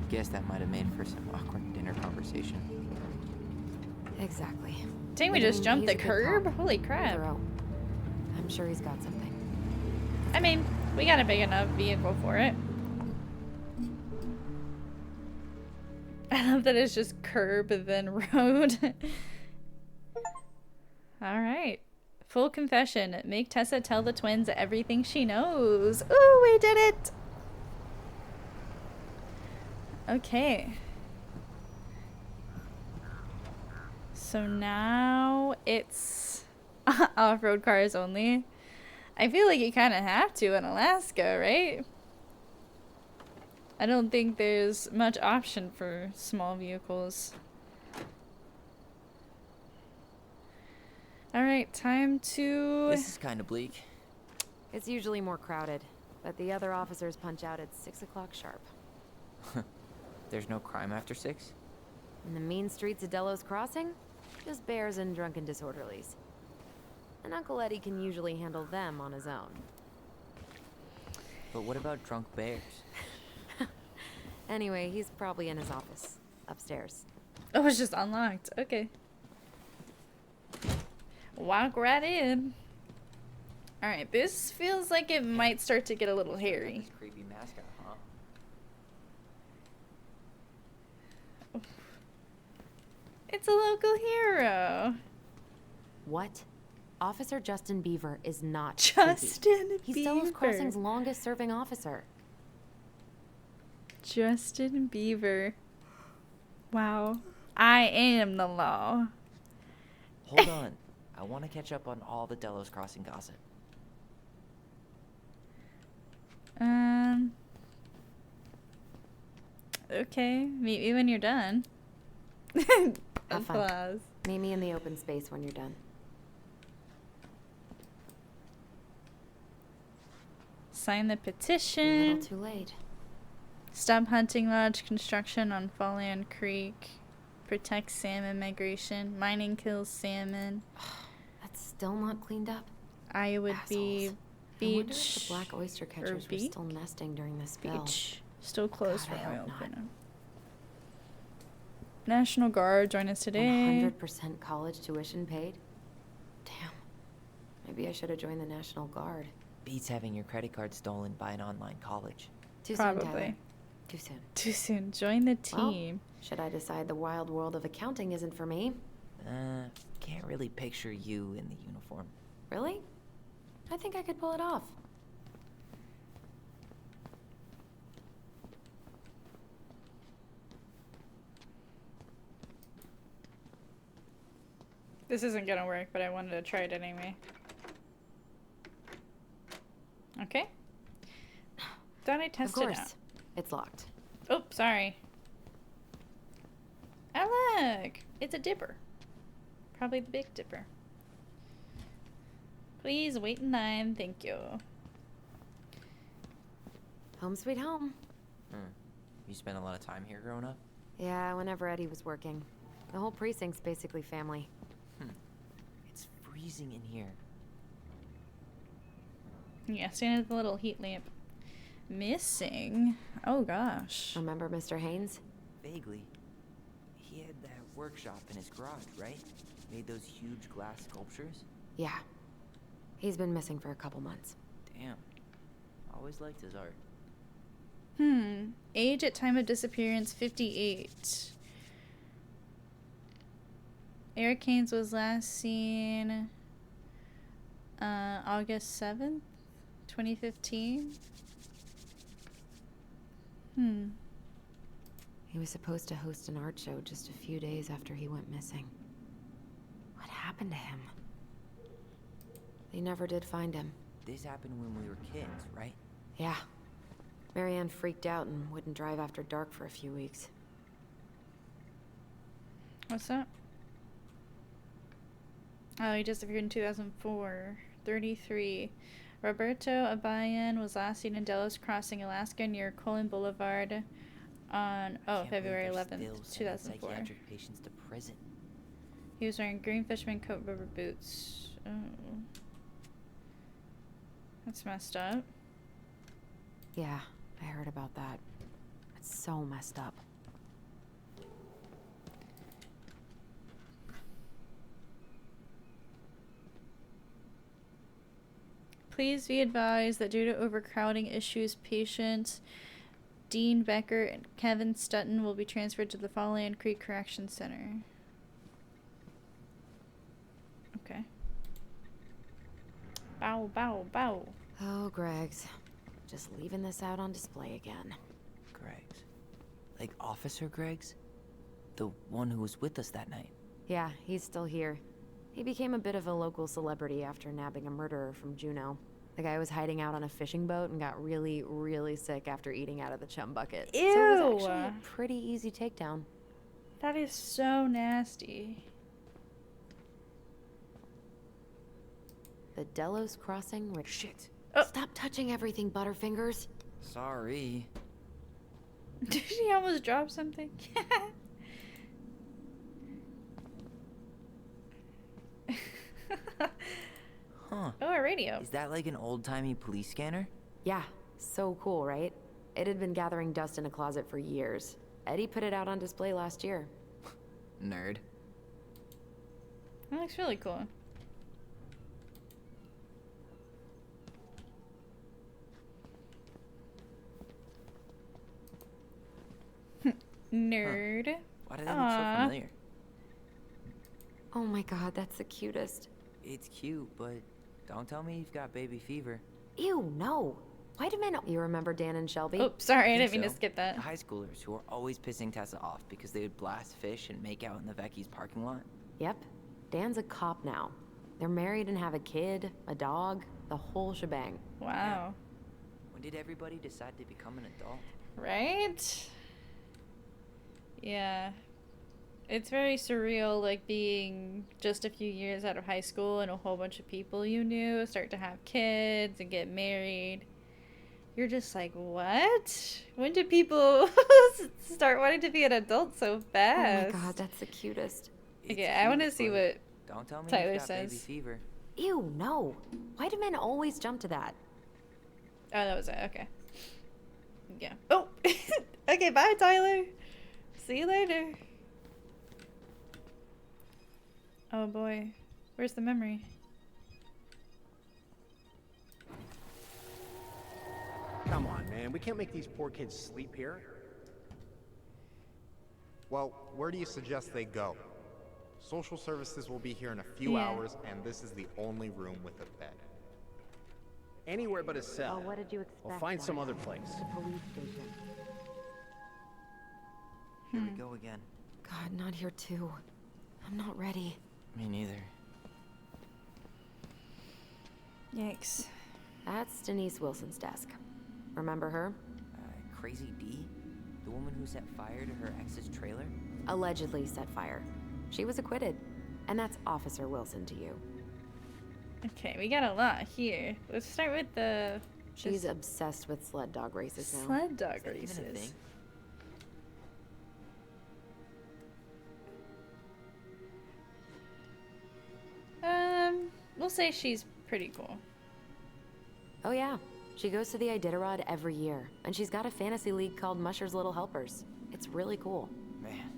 Guess that might have made for some awkward dinner conversation. Exactly. Dang, we just jumped the curb? Holy crap. I'm sure he's got something. I mean, we got a big enough vehicle for it. I love that it's just curb and then road. Alright. Full confession. Make Tessa tell the twins everything she knows. Ooh, we did it! Okay. So now it's off-road cars only. I feel like you kind of have to in Alaska, right? I don't think there's much option for small vehicles. Alright, time to... This is kind of bleak. It's usually more crowded, but the other officers punch out at 6 o'clock sharp. There's no crime after 6? In the mean streets of Delos Crossing, just bears and drunken disorderlies. And Uncle Eddie can usually handle them on his own. But what about drunk bears? Anyway, he's probably in his office, upstairs. Oh, it's just unlocked. Okay. Walk right in. Alright, this feels like it might start to get a little hairy. This creepy mascot, huh? It's a local hero. What? Officer Justin Beaver is not Justin creepy. He's Delos Crossing's longest serving officer. Justin Beaver. Wow. I am the law. Hold on. I want to catch up on all the Delos Crossing gossip. Okay. Meet me when you're done. Applause. Meet me in the open space when you're done. Sign the A petition. little too late. Stop hunting lodge construction on Fallan Creek. Protect salmon migration. Mining kills salmon. That's still not cleaned up. I would be I wonder if beach. the black oyster catchers were still nesting during this spill. Beach. Still closed God, for I oil hope not. cleanup. National Guard join us today. 100% college tuition paid? Damn. Maybe I should have joined the National Guard. Beats having your credit card stolen by an online college. Too soon, Probably. Tyler. Too soon. Too soon. Join the Well, team. should I decide the wild world of accounting isn't for me? Can't really picture you in the uniform. Really? I think I could pull it off. This isn't gonna work, but I wanted to try it anyway. Okay. Thought I tested Of course. out. It's locked. Oh, sorry. Oh, look! It's a dipper. Probably the Big Dipper. Please wait in line. Thank you. Home sweet home. You spent a lot of time here growing up? Yeah, whenever Eddie was working. The whole precinct's basically family. It's freezing in here. Yeah, stand at the little heat lamp. Missing? Oh gosh. Remember Mr. Haynes? Vaguely. He had that workshop in his garage, right? Made those huge glass sculptures? Yeah. He's been missing for a couple months. Damn. Always liked his art. Age at time of disappearance 58. Eric Haynes was last seen August 7th, 2015. He was supposed to host an art show just a few days after he went missing. What happened to him? They never did find him. This happened when we were kids, right? Yeah. Marianne freaked out and wouldn't drive after dark for a few weeks. What's that? Oh, he disappeared in 2004. 33. Roberto Abayan was last seen in Delos Crossing, Alaska, near Colin Boulevard on February 11th, 2004. Psychiatric patients to prison. He was wearing green fisherman coat, rubber boots. Oh. That's messed up. Yeah, I heard about that. It's so messed up. Please be advised that due to overcrowding issues, patients Dean Becker and Kevin Stutton will be transferred to the Fallan Creek Correction Center. Okay. Bow, bow, bow. Oh, Greg's. Just leaving this out on display again. Greg's. Like Officer Greg's? The one who was with us that night. Yeah, he's still here. He became a bit of a local celebrity after nabbing a murderer from Juneau. The guy was hiding out on a fishing boat and got really, really sick after eating out of the chum bucket. Ew! So it was actually a pretty easy takedown. That is so nasty. The Delos Crossing. Shit. Oh. Stop touching everything, Butterfingers. Sorry. Did she almost drop something? Huh. Oh, a radio. Is that like an old-timey police scanner? Yeah, so cool, right? It had been gathering dust in a closet for years. Eddie put it out on display last year. Nerd. That looks really cool. Nerd. Huh. Why did that look so familiar? Oh my god, that's the cutest. It's cute, but don't tell me you've got baby fever. Ew, no. Why do men... You remember Dan and Shelby? Oh, sorry, I think didn't mean to so. skip that. The high schoolers who were always pissing Tessa off because they would blast fish and make out in the Vecchi's parking lot. Yep. Dan's a cop now. They're married and have a kid, a dog, the whole shebang. Wow. When did everybody decide to become an adult? Right? Yeah. It's very surreal, like, being just a few years out of high school and a whole bunch of people you knew start to have kids and get married. You're just like, what? When did people start wanting to be an adult so fast? Oh my god, that's the cutest. Okay, I want to see what Don't tell me Tyler you've got baby says. fever. Ew, no. Why do men always jump to that? Oh, that was it. Okay. Yeah. Oh! Okay, bye, Tyler. See you later. Oh boy. Where's the memory? Come on, man. We can't make these poor kids sleep here. Well, where do you suggest they go? Social services will be here in a few Yeah. hours, and this is the only room with a bed. Anywhere but a cell. Oh, what did you expect? We'll find some Mark? other place. The police station. Here we go again. God, not here too. I'm not ready. Me neither. Yikes. That's Denise Wilson's desk. Remember her? Crazy D? The woman who set fire to her ex's trailer? Allegedly set fire. She was acquitted. And that's Officer Wilson to you. Okay, we got a lot here. Let's start with the... She's obsessed with sled dog races now. Sled dog Is that even a races. thing? We'll say she's pretty cool. Oh yeah. She goes to the Iditarod every year. And she's got a fantasy league called Musher's Little Helpers. It's really cool. Man,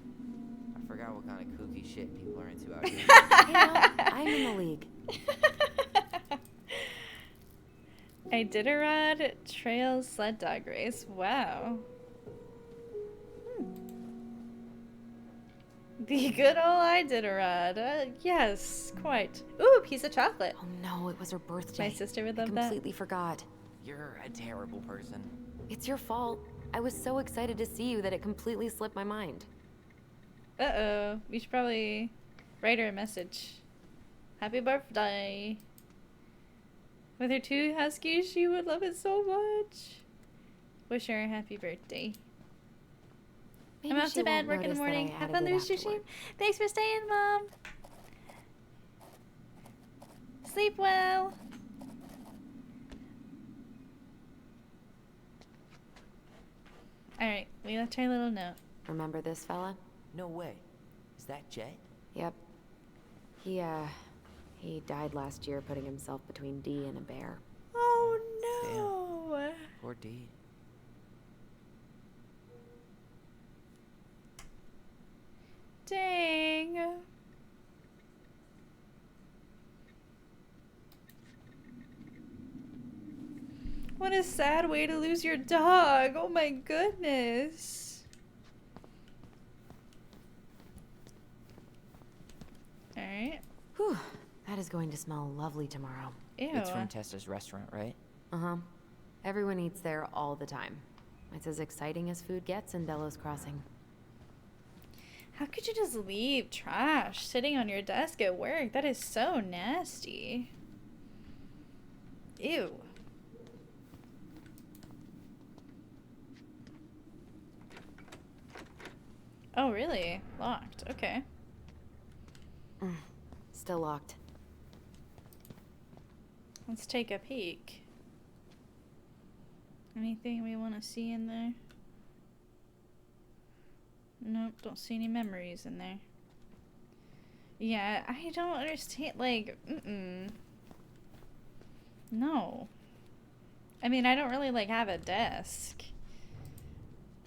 I forgot what kind of kooky shit people are into out here. You know, I'm in the league. Iditarod Trail Sled Dog Race. Wow. The good old Iditarod. Yes, quite. Ooh, piece of chocolate. Oh no, it was her birthday. My sister would I love that. completely forgot. You're a terrible person. It's your fault. I was so excited to see you that it completely slipped my mind. Uh-oh. We should probably write her a message. Happy birthday. With her 2 huskies, she would love it so much. Wish her a happy birthday. Maybe I'm off she to bed, won't work in the notice that I morning. Have added fun, it Rooster afterward. Sheep. Thanks for staying, Mom. Sleep well. Alright, we left her a little note. Remember this fella? No way. Is that Jet? Yep. He died last year putting himself between D and a bear. Oh no! Poor D. Dang. What a sad way to lose your dog. Oh my goodness. Alright. Whew, that is is going to smell lovely tomorrow. Ew. It's from Tessa's restaurant, right? Uh-huh. Everyone eats there all the time. It's as exciting as food gets in Delos Crossing. How could you just leave trash sitting on your desk at work? That is so nasty. Ew. Oh, really? Locked. Okay. Still locked. Let's take a peek. Anything we want to see in there? Nope, don't see any memories in there. Yeah, I don't understand, like, No. I mean, I don't really, like, have a desk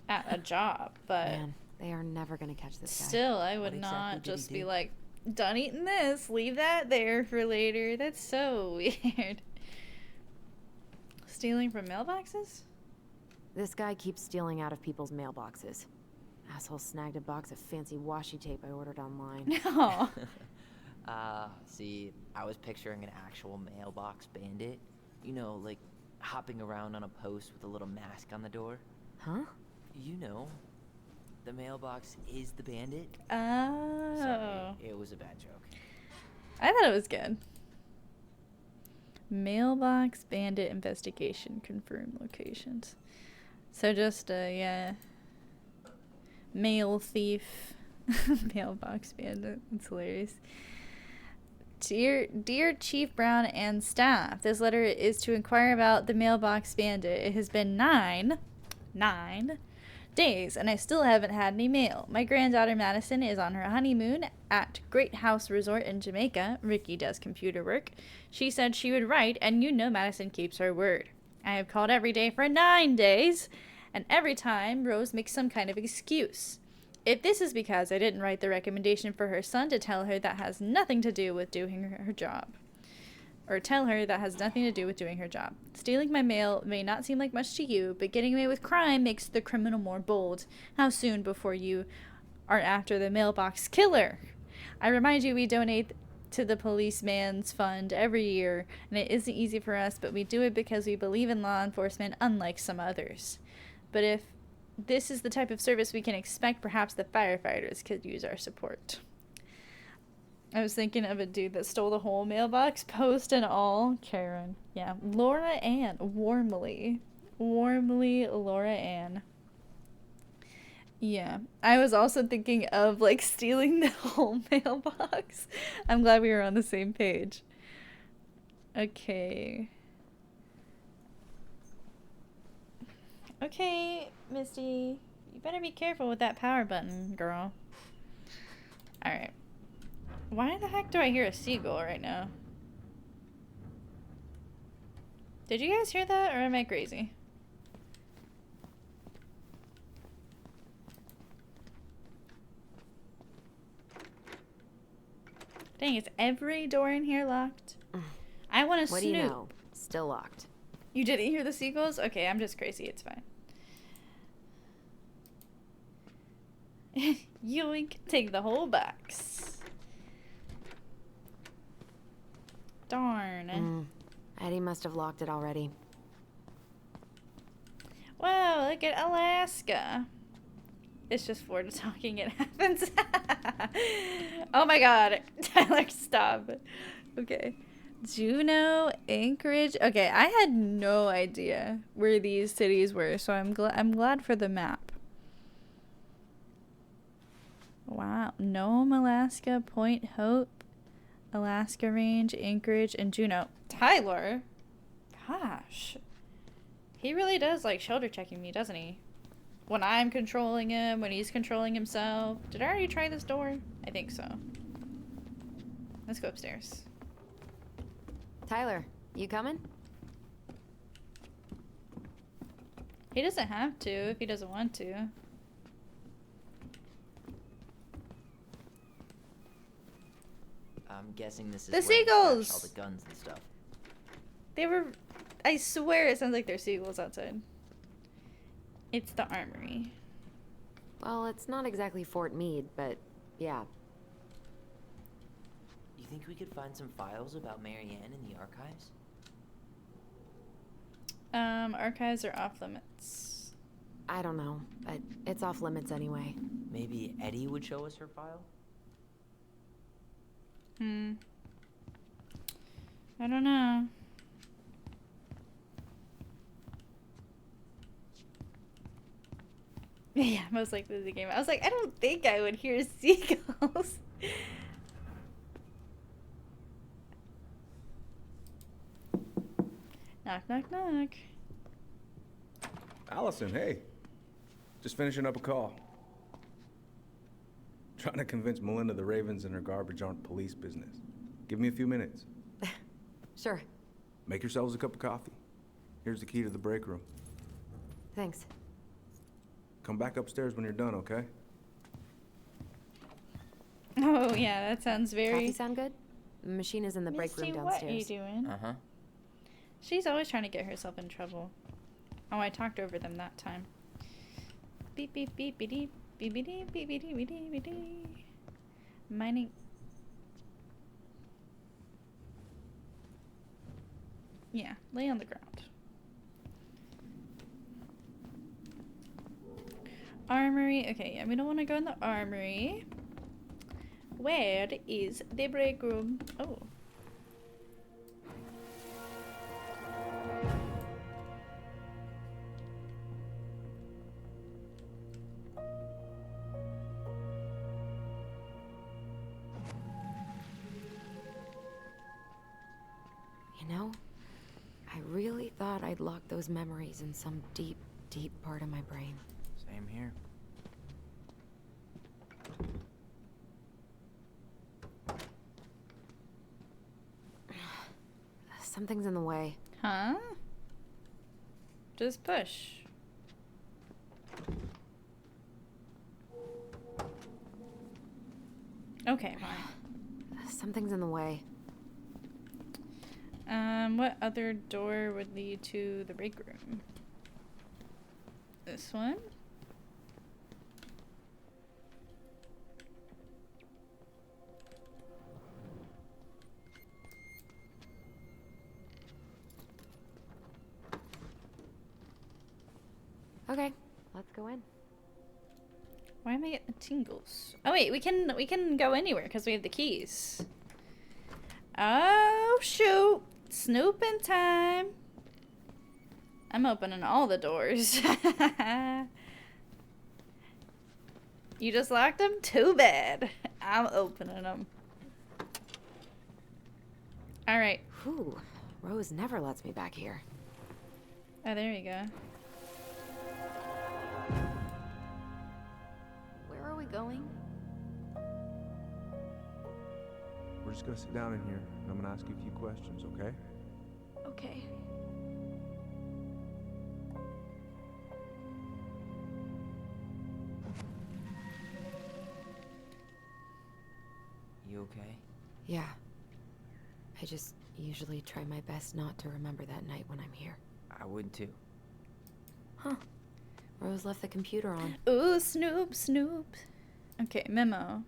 at a job, but... Man, they are never gonna catch this guy. Still, I would not just be like, done eating this, leave that there for later. That's so weird. Stealing from mailboxes? This guy keeps stealing out of people's mailboxes. Asshole snagged a box of fancy washi tape I ordered online. No. See, I was picturing an actual mailbox bandit. You know, like hopping around on a post with a little mask on the door. Huh? You know, the mailbox is the bandit. Oh. Sorry, it was a bad joke. I thought it was good. Mailbox bandit investigation, confirm locations. So just yeah. Mail thief. Mailbox bandit. It's hilarious. Dear Chief Brown and staff, this letter is to inquire about the mailbox bandit. It has been nine days, and I still haven't had any mail. My granddaughter Madison is on her honeymoon at Great House Resort in Jamaica. Ricky does computer work. She said she would write, and you know Madison keeps her word. I have called every day for 9 days, and every time Rose makes some kind of excuse. If this is because I didn't write the recommendation for her son to tell her that has nothing to do with doing her job. Or tell her that has nothing to do with doing her job. Stealing my mail may not seem like much to you, but getting away with crime makes the criminal more bold. How soon before you are after the mailbox killer? I remind you we donate to the policeman's fund every year, and it isn't easy for us, but we do it because we believe in law enforcement unlike some others. But if this is the type of service we can expect, perhaps the firefighters could use our support. I was thinking of a dude that stole the whole mailbox, post and all. Karen. Yeah. Laura Ann. Warmly, Laura Ann. Yeah. I was also thinking of, like, stealing the whole mailbox. I'm glad we were on the same page. Okay. Okay, Misty. You better be careful with that power button, girl. Alright. Why the heck do I hear a seagull right now? Did you guys hear that, or am I crazy? Dang, is every door in here locked? I want to What snoop. do you know? Still locked. You didn't hear the seagulls? Okay, I'm just crazy. It's fine. Yoink. Take the whole box. Darn. Eddie must have locked it already. Wow, look at Alaska. It's just Florida talking. It happens. Oh my god. Tyler, stop. Okay. Juneau, Anchorage. Okay, I had no idea where these cities were, so I'm glad for the map. Wow. Nome, Alaska, Point Hope, Alaska Range, Anchorage, and Juneau. Tyler. Gosh. He really does like shoulder checking me, doesn't he? When I'm controlling him, when he's controlling himself. Did I already try this door? I think so. Let's go upstairs. Tyler, you coming? He doesn't have to if he doesn't want to. I'm guessing this is The where they stash seagulls! all the guns and stuff. They were... I swear it sounds like there's seagulls outside. It's the armory. Well, it's not exactly Fort Meade, but yeah. You think we could find some files about Marianne in the archives? Archives are off limits. I don't know, but it's off limits anyway. Maybe Eddie would show us her file? I don't know. Yeah, most likely the game. I was like, I don't think I would hear seagulls. Knock, knock, knock. Allison, hey. Just finishing up a call. Trying to convince Melinda the Ravens and her garbage aren't police business. Give me a few minutes. Sure. Make yourselves a cup of coffee. Here's the key to the break room. Thanks. Come back upstairs when you're done, okay? Oh, yeah, that sounds very... Coffee sound good? The machine is in the break room Misty, downstairs. what are you doing? Uh-huh. She's always trying to get herself in trouble. Oh, I talked over them that time. Beep, beep, beep, beep, beep, beep, beep, beep, beep, beep, beep, beep, beep. Mining. Yeah, lay on the ground. Armory. Okay, yeah, we don't want to go in the armory. Where is the break room? Oh. You know, I really thought I'd locked those memories in some deep, deep part of my brain. Same here. Something's in the way. Huh? Just push. Okay, fine. Something's in the way. What other door would lead to the break room? This one? Okay, let's go in. Why am I getting the tingles? Oh wait, we can go anywhere because we have the keys. Oh shoot! Snooping time! I'm opening all the doors. You just locked them? Too bad. I'm opening them. Alright. Whew. Rose never lets me back here. Oh, there you go. Where are we going? We're just gonna sit down in here, and I'm gonna ask you a few questions, okay? Okay. You okay? Yeah. I just usually try my best not to remember that night when I'm here. I would too. Huh. Rose left the computer on. Ooh, Snoop, Snoop. Okay, memo.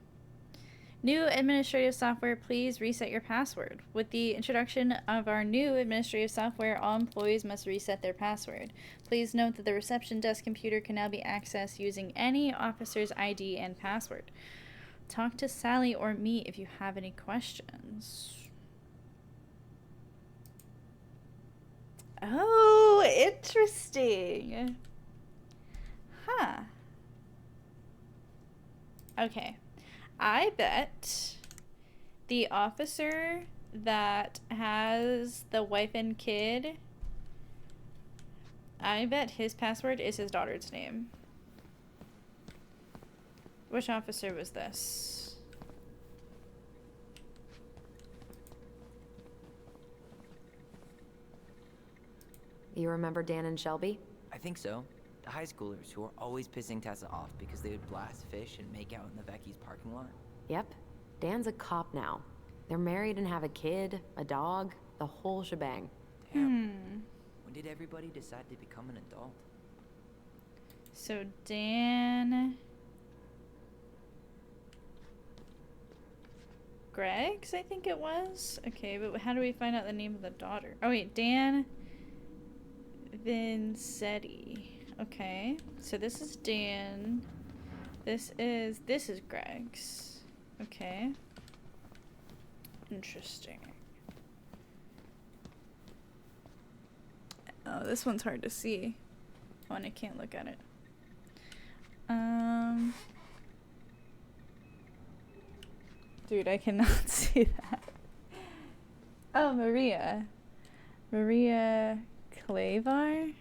New administrative software, please reset your password. With the introduction of our new administrative software, all employees must reset their password. Please note that the reception desk computer can now be accessed using any officer's ID and password. Talk to Sally or me if you have any questions. Oh, interesting. Huh. Okay. I bet the officer that has the wife and kid, I bet his password is his daughter's name. Which officer was this? You remember Dan and Shelby? I think so. The high schoolers who are always pissing Tessa off because they would blast fish and make out in the Vecchi's parking lot. Yep. Dan's a cop now. They're married and have a kid, a dog, the whole shebang. Damn. When did everybody decide to become an adult? So Dan Greg's, I think it was. Okay, but how do we find out the name of the daughter? Oh wait, Dan Vincetti. Okay, so this is Dan. This is Greg's. Okay. Interesting. Oh, this one's hard to see. Oh, and I can't look at it. Dude, I cannot see that. Oh, Maria. Maria Clavar?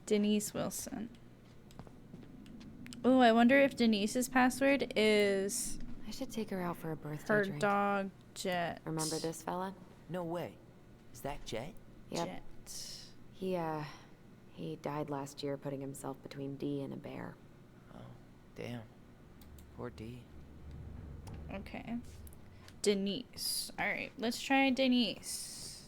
Denise Wilson. Oh, I wonder if Denise's password is... I should take her out for a birthday her drink. dog, Jet. Remember this fella? No way. Is that Jet? Yep. Jet. He died last year putting himself between D and a bear. Oh, damn. Poor D. Okay. Denise. Alright, let's try Denise.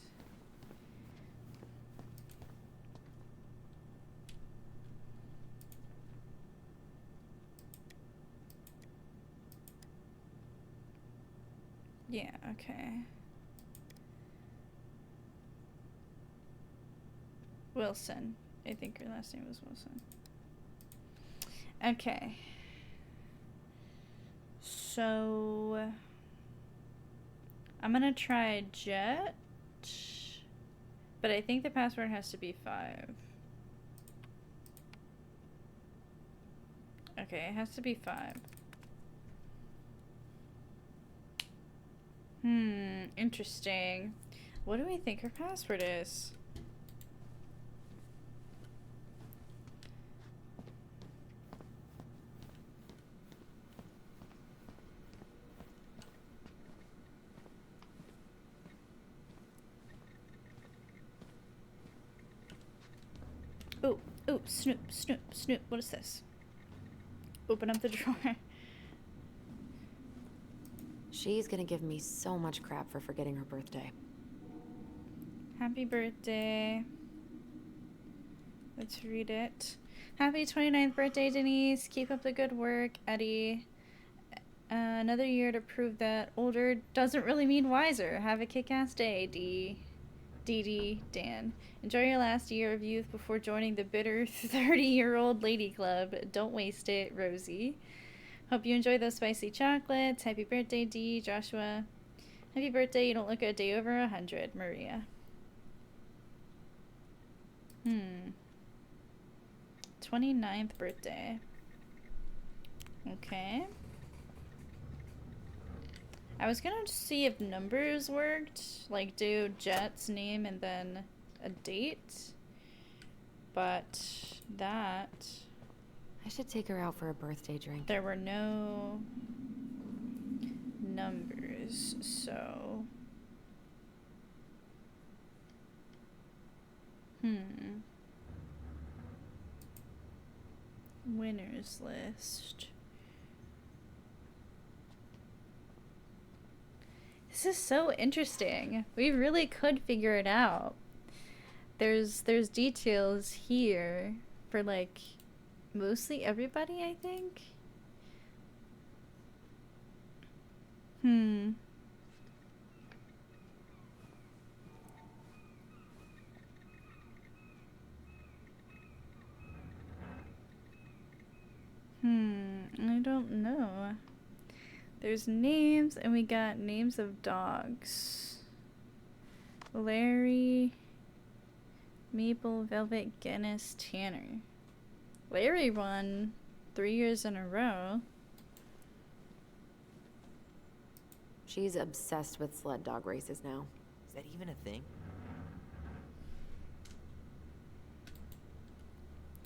Yeah, okay. Wilson. I think her last name was Wilson. Okay. So I'm gonna try Jet, but I think the password has to be 5. Okay, it has to be 5. Interesting. What do we think her password is? Ooh, Snoop, Snoop, Snoop. What is this? Open up the drawer. She's gonna give me so much crap for forgetting her birthday. Happy birthday. Let's read it. Happy 29th birthday, Denise. Keep up the good work, Eddie. Another year to prove that older doesn't really mean wiser. Have a kick-ass day, Dee, Dan. Enjoy your last year of youth before joining the bitter 30-year-old lady club. Don't waste it, Rosie. Hope you enjoy those spicy chocolates. Happy birthday, Dee, Joshua. Happy birthday, you don't look a day over 100, Maria. 29th birthday. Okay. I was gonna see if numbers worked, like do Jet's name and then a date, but that... I should take her out for a birthday drink. There were no numbers, so... Winners list. This is so interesting. We really could figure it out. There's details here for like mostly everybody, I think. I don't know. There's names, and we got names of dogs. Larry, Maple, Velvet, Guinness, Tanner. Larry won 3 years in a row. She's obsessed with sled dog races now. Is that even a thing?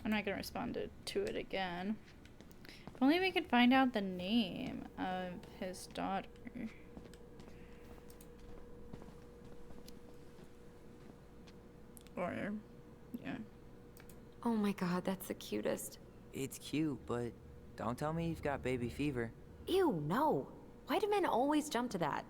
I'm not gonna respond to it again. If only we could find out the name of his daughter. Or, yeah. Oh my god, that's the cutest. It's cute, but don't tell me you've got baby fever. Ew, no. Why do men always jump to that?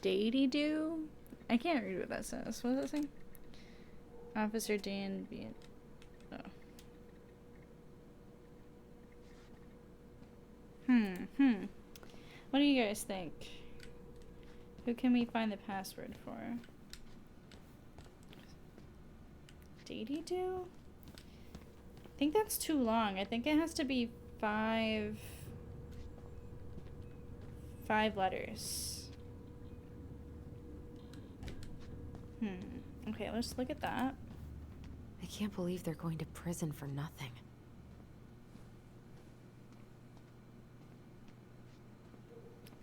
Datey-doo? I can't read what that says. What does it say? Officer Dan being... Oh. What do you guys think? Who can we find the password for? Datey-doo? I think that's too long. I think it has to be five letters. Okay, let's look at that. I can't believe they're going to prison for nothing.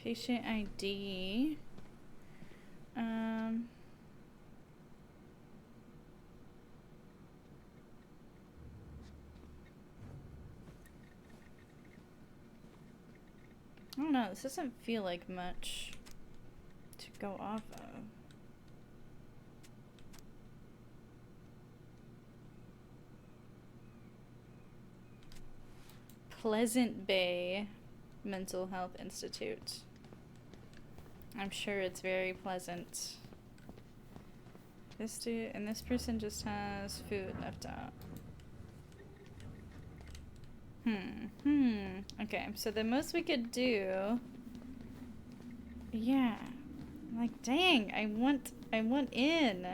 Patient ID. I don't know, this doesn't feel like much to go off of. Pleasant Bay Mental Health Institute. I'm sure it's very pleasant. This dude and this person just has food left out. Okay, so the most we could do. Yeah. Like, dang, I want in.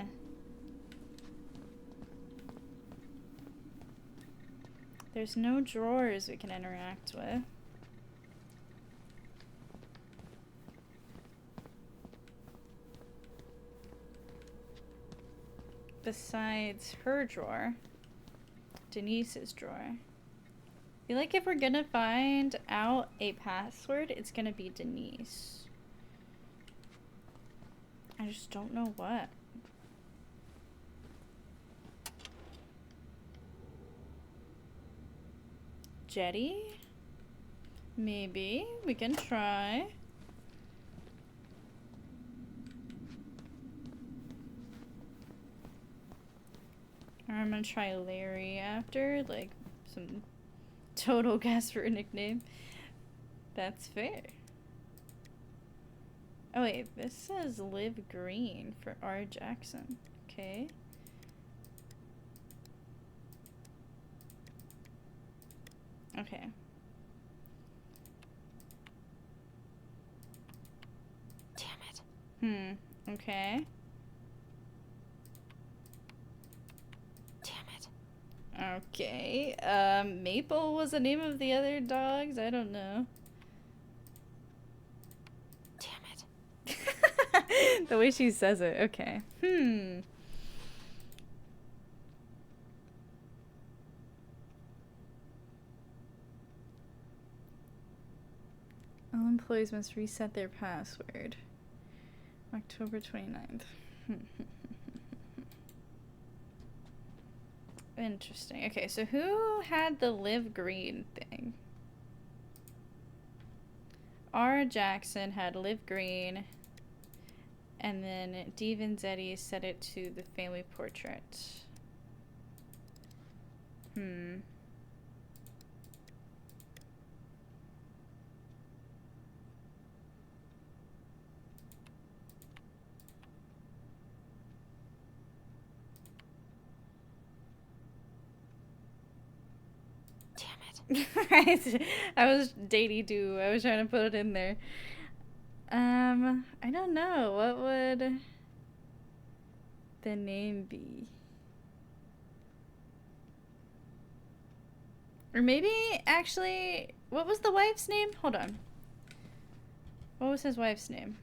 There's no drawers we can interact with. Besides her drawer. Denise's drawer. I feel like if we're gonna find out a password, it's gonna be Denise. I just don't know what. Jetty? Maybe. We can try. Or I'm gonna try Larry after, like some total guess for a nickname. That's fair. Oh wait, this says Live Green for R. Jackson. Okay. Okay. Damn it. Okay. Damn it. Okay. Maple was the name of the other dogs? I don't know. Damn it. The way she says it. Okay. All employees must reset their password. October 29th. Interesting. Okay, so who had the Live Green thing? R. Jackson had Live Green. And then D. Vanzetti set it to the family portrait. I was Datey-doo. I was trying to put it in there. I don't know. What would the name be? Or maybe, actually, what was the wife's name? Hold on. What was his wife's name?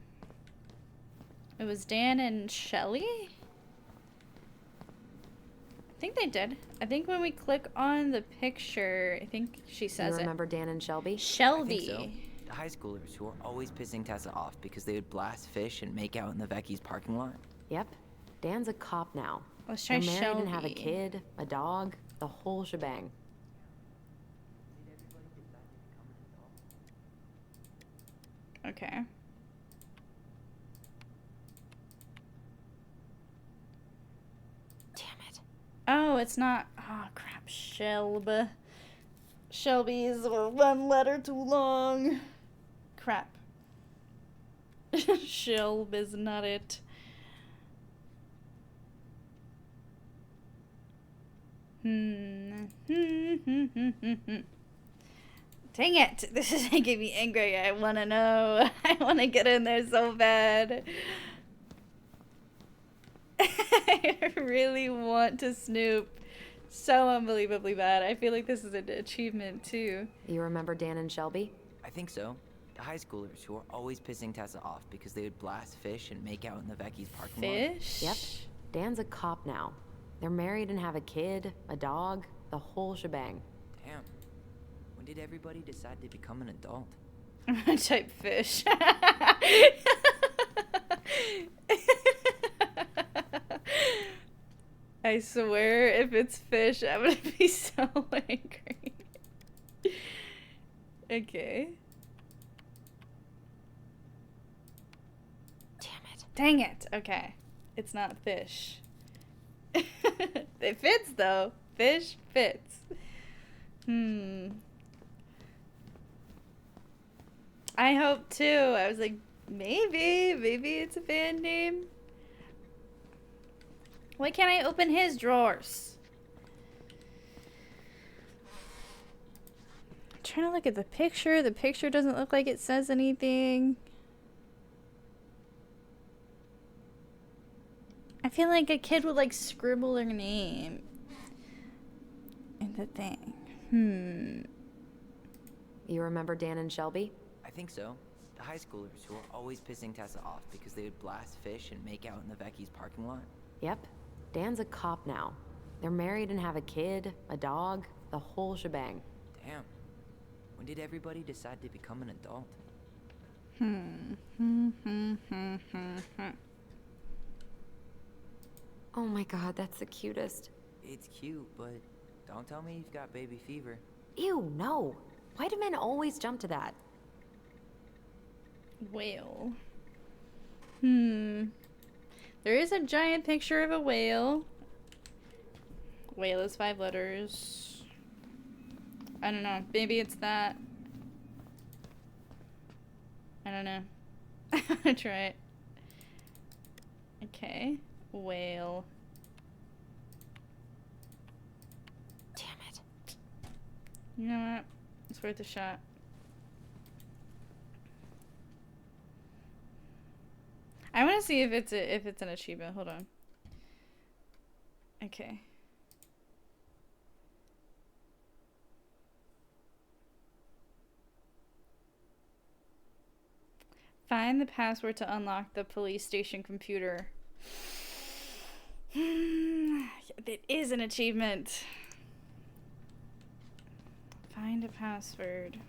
It was Dan and Shelly? I think they did. I think when we click on the picture, I think she says You remember Dan and Shelby? Shelby. I think so. The high schoolers who were always pissing Tessa off because they would blast fish and make out in the Vecchi's parking lot. Yep. Dan's a cop now. Let's try They're married Shelby. and have a kid, a dog, the whole shebang. Okay. Damn it. Oh, it's not. Oh, crap. Shelby. Shelby's one letter too long. Crap. Shelb is not it. Dang it! This is making me angry. I want to know. I want to get in there so bad. I really want to snoop so unbelievably bad. I feel like this is an achievement too. You remember Dan and Shelby? I think so. The high schoolers who were always pissing Tessa off because they would blast fish and make out in the Vecchi's parking lot. Fish? Yep. Dan's a cop now. They're married and have a kid, a dog, the whole shebang. Damn. When did everybody decide to become an adult? I'm gonna type fish. I swear, if it's fish, I'm gonna be so angry. Okay. Damn it. Dang it. Okay. It's not fish. It fits though. Fish fits. I hope too. I was like, maybe it's a band name. Why can't I open his drawers? I'm trying to look at the picture. The picture doesn't look like it says anything. I feel like a kid would like scribble their name in the thing. You remember Dan and Shelby? I think so. The high schoolers who were always pissing Tessa off because they would blast fish and make out in the Vecchi's parking lot. Yep. Dan's a cop now. They're married and have a kid, a dog, the whole shebang. Damn. When did everybody decide to become an adult? Oh my god, that's the cutest. It's cute, but don't tell me you've got baby fever. Ew, no. Why do men always jump to that? Whale. There is a giant picture of a whale. Whale is 5 letters. I don't know. Maybe it's that. I don't know. I'm gonna try it. Okay. Whale. Damn it. You know what? It's worth a shot. I want to see if it's an achievement. Hold on. Okay. Find the password to unlock the police station computer. It is an achievement. Find a password.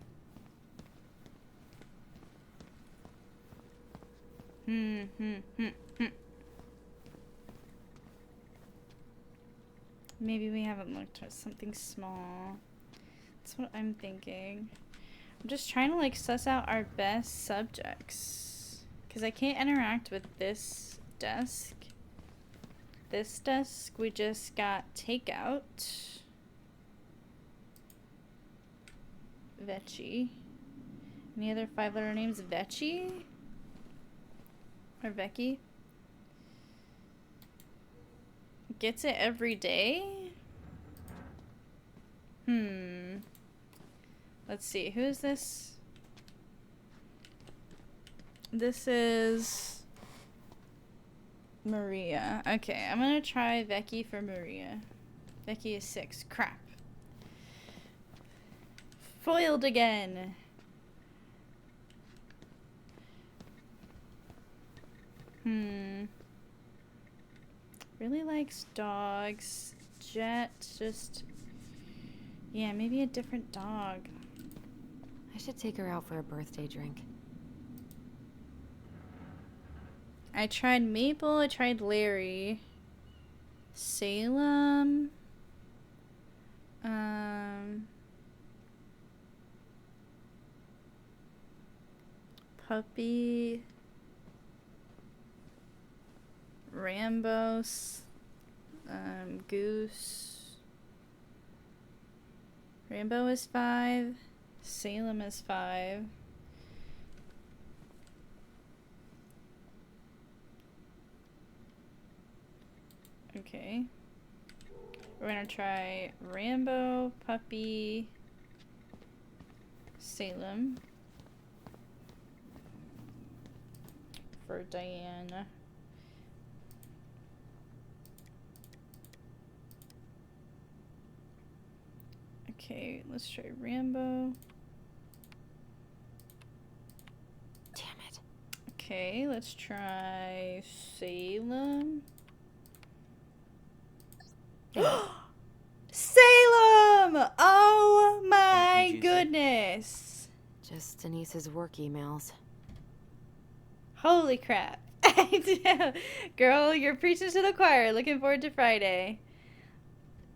Maybe we haven't looked at something small. That's what I'm thinking. I'm just trying to like suss out our best subjects. Because I can't interact with this desk. This desk, we just got takeout. Vecchi. Any other 5-letter names? Vecchi? Or Vecchi? Gets it every day? Let's see. Who is this? This is Maria. Okay, I'm gonna try Vecchi for Maria. Vecchi is 6. Crap. Foiled again. Really likes dogs. Jet, just... Yeah, maybe a different dog. I should take her out for a birthday drink. I tried Maple, I tried Larry. Salem. Puppy. Rambo. Goose. Rambo is 5. Salem is 5. Okay. We're gonna try Rambo, Puppy, Salem. For Diana. Okay, let's try Rambo. Damn it. Okay, let's try Salem. Salem! Oh my goodness! Just Denise's work emails. Holy crap. Girl, you're preaching to the choir. Looking forward to Friday.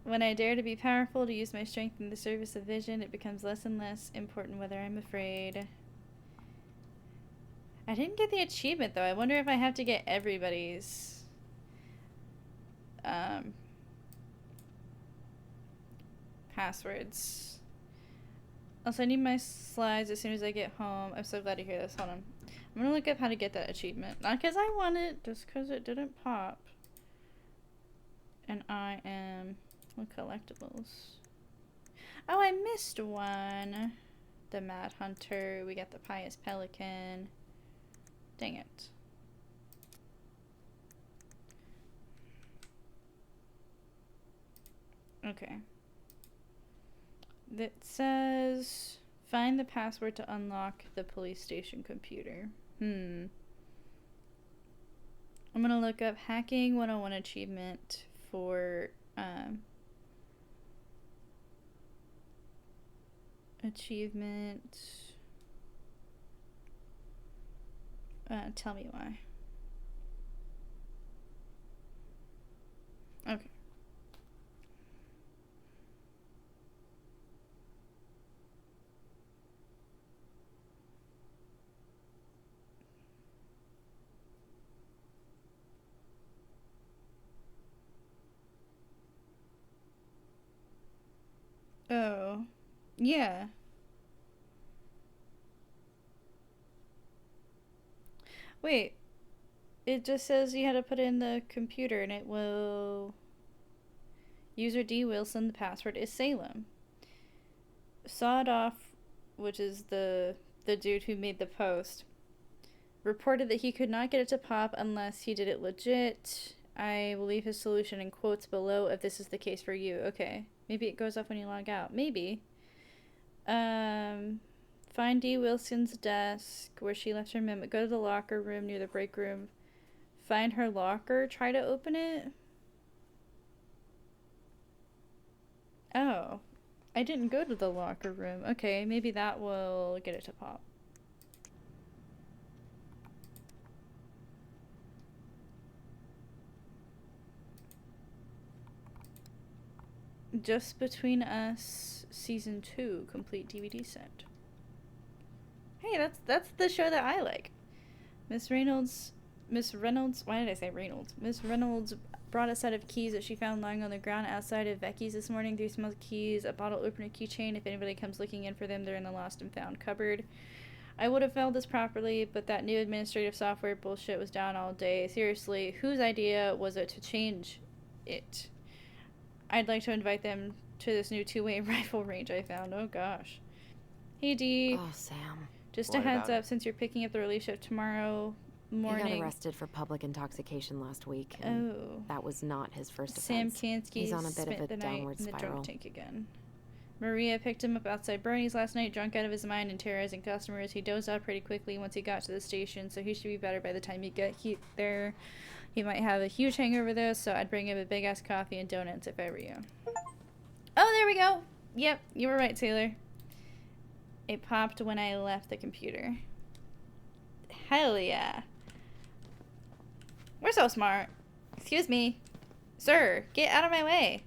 When I dare to be powerful, to use my strength in the service of vision, it becomes less and less important whether I'm afraid. I didn't get the achievement, though. I wonder if I have to get everybody's passwords. Also, I need my slides as soon as I get home. I'm so glad to hear this. Hold on. I'm gonna look up how to get that achievement. Not because I want it, just because it didn't pop. And I am... What collectibles? Oh, I missed one. The Mad Hunter. We got the Pious Pelican. Dang it. Okay. That says... Find the password to unlock the police station computer. I'm gonna look up Hacking 101 achievement for achievement. Tell me why. Okay. Oh, yeah. Wait, it just says you had to put in the computer and it will... User D. Wilson, the password is Salem. Sawed Off, which is the dude who made the post, reported that he could not get it to pop unless he did it legit. I will leave his solution in quotes below if this is the case for you. Okay. Maybe it goes off when you log out. Maybe. Find D. Wilson's desk where she left her memo. Go to the locker room near the break room. Find her locker. Try to open it. Oh. I didn't go to the locker room. Okay, maybe that will get it to pop. Just Between Us Season 2 complete DVD set. Hey, that's the show that I like. Miss Reynolds, why did I say Reynolds? Miss Reynolds brought a set of keys that she found lying on the ground outside of Becky's this morning. 3 small keys, a bottle opener keychain. If anybody comes looking in for them, they're in the lost and found cupboard. I would have filed this properly, but that new administrative software bullshit was down all day. Seriously, whose idea was it to change it? I'd like to invite them to this new 2-way rifle range I found. Oh gosh. Hey D. Oh, Sam. Just a heads up, since you're picking up the relief shift tomorrow morning. He got arrested for public intoxication last week. Oh. That was not his first Sam offense. Kansky He's on a bit of spent a the night downward in the spiral. drunk tank again. Maria picked him up outside Bernie's last night, drunk out of his mind and terrorizing customers. He dozed off pretty quickly once he got to the station, so he should be better by the time you get there. He might have a huge hangover though, so I'd bring him a big ass coffee and donuts if I were you. Oh, there we go. Yep, you were right, Taylor. It popped when I left the computer. Hell yeah. We're so smart. Excuse me. Sir, get out of my way.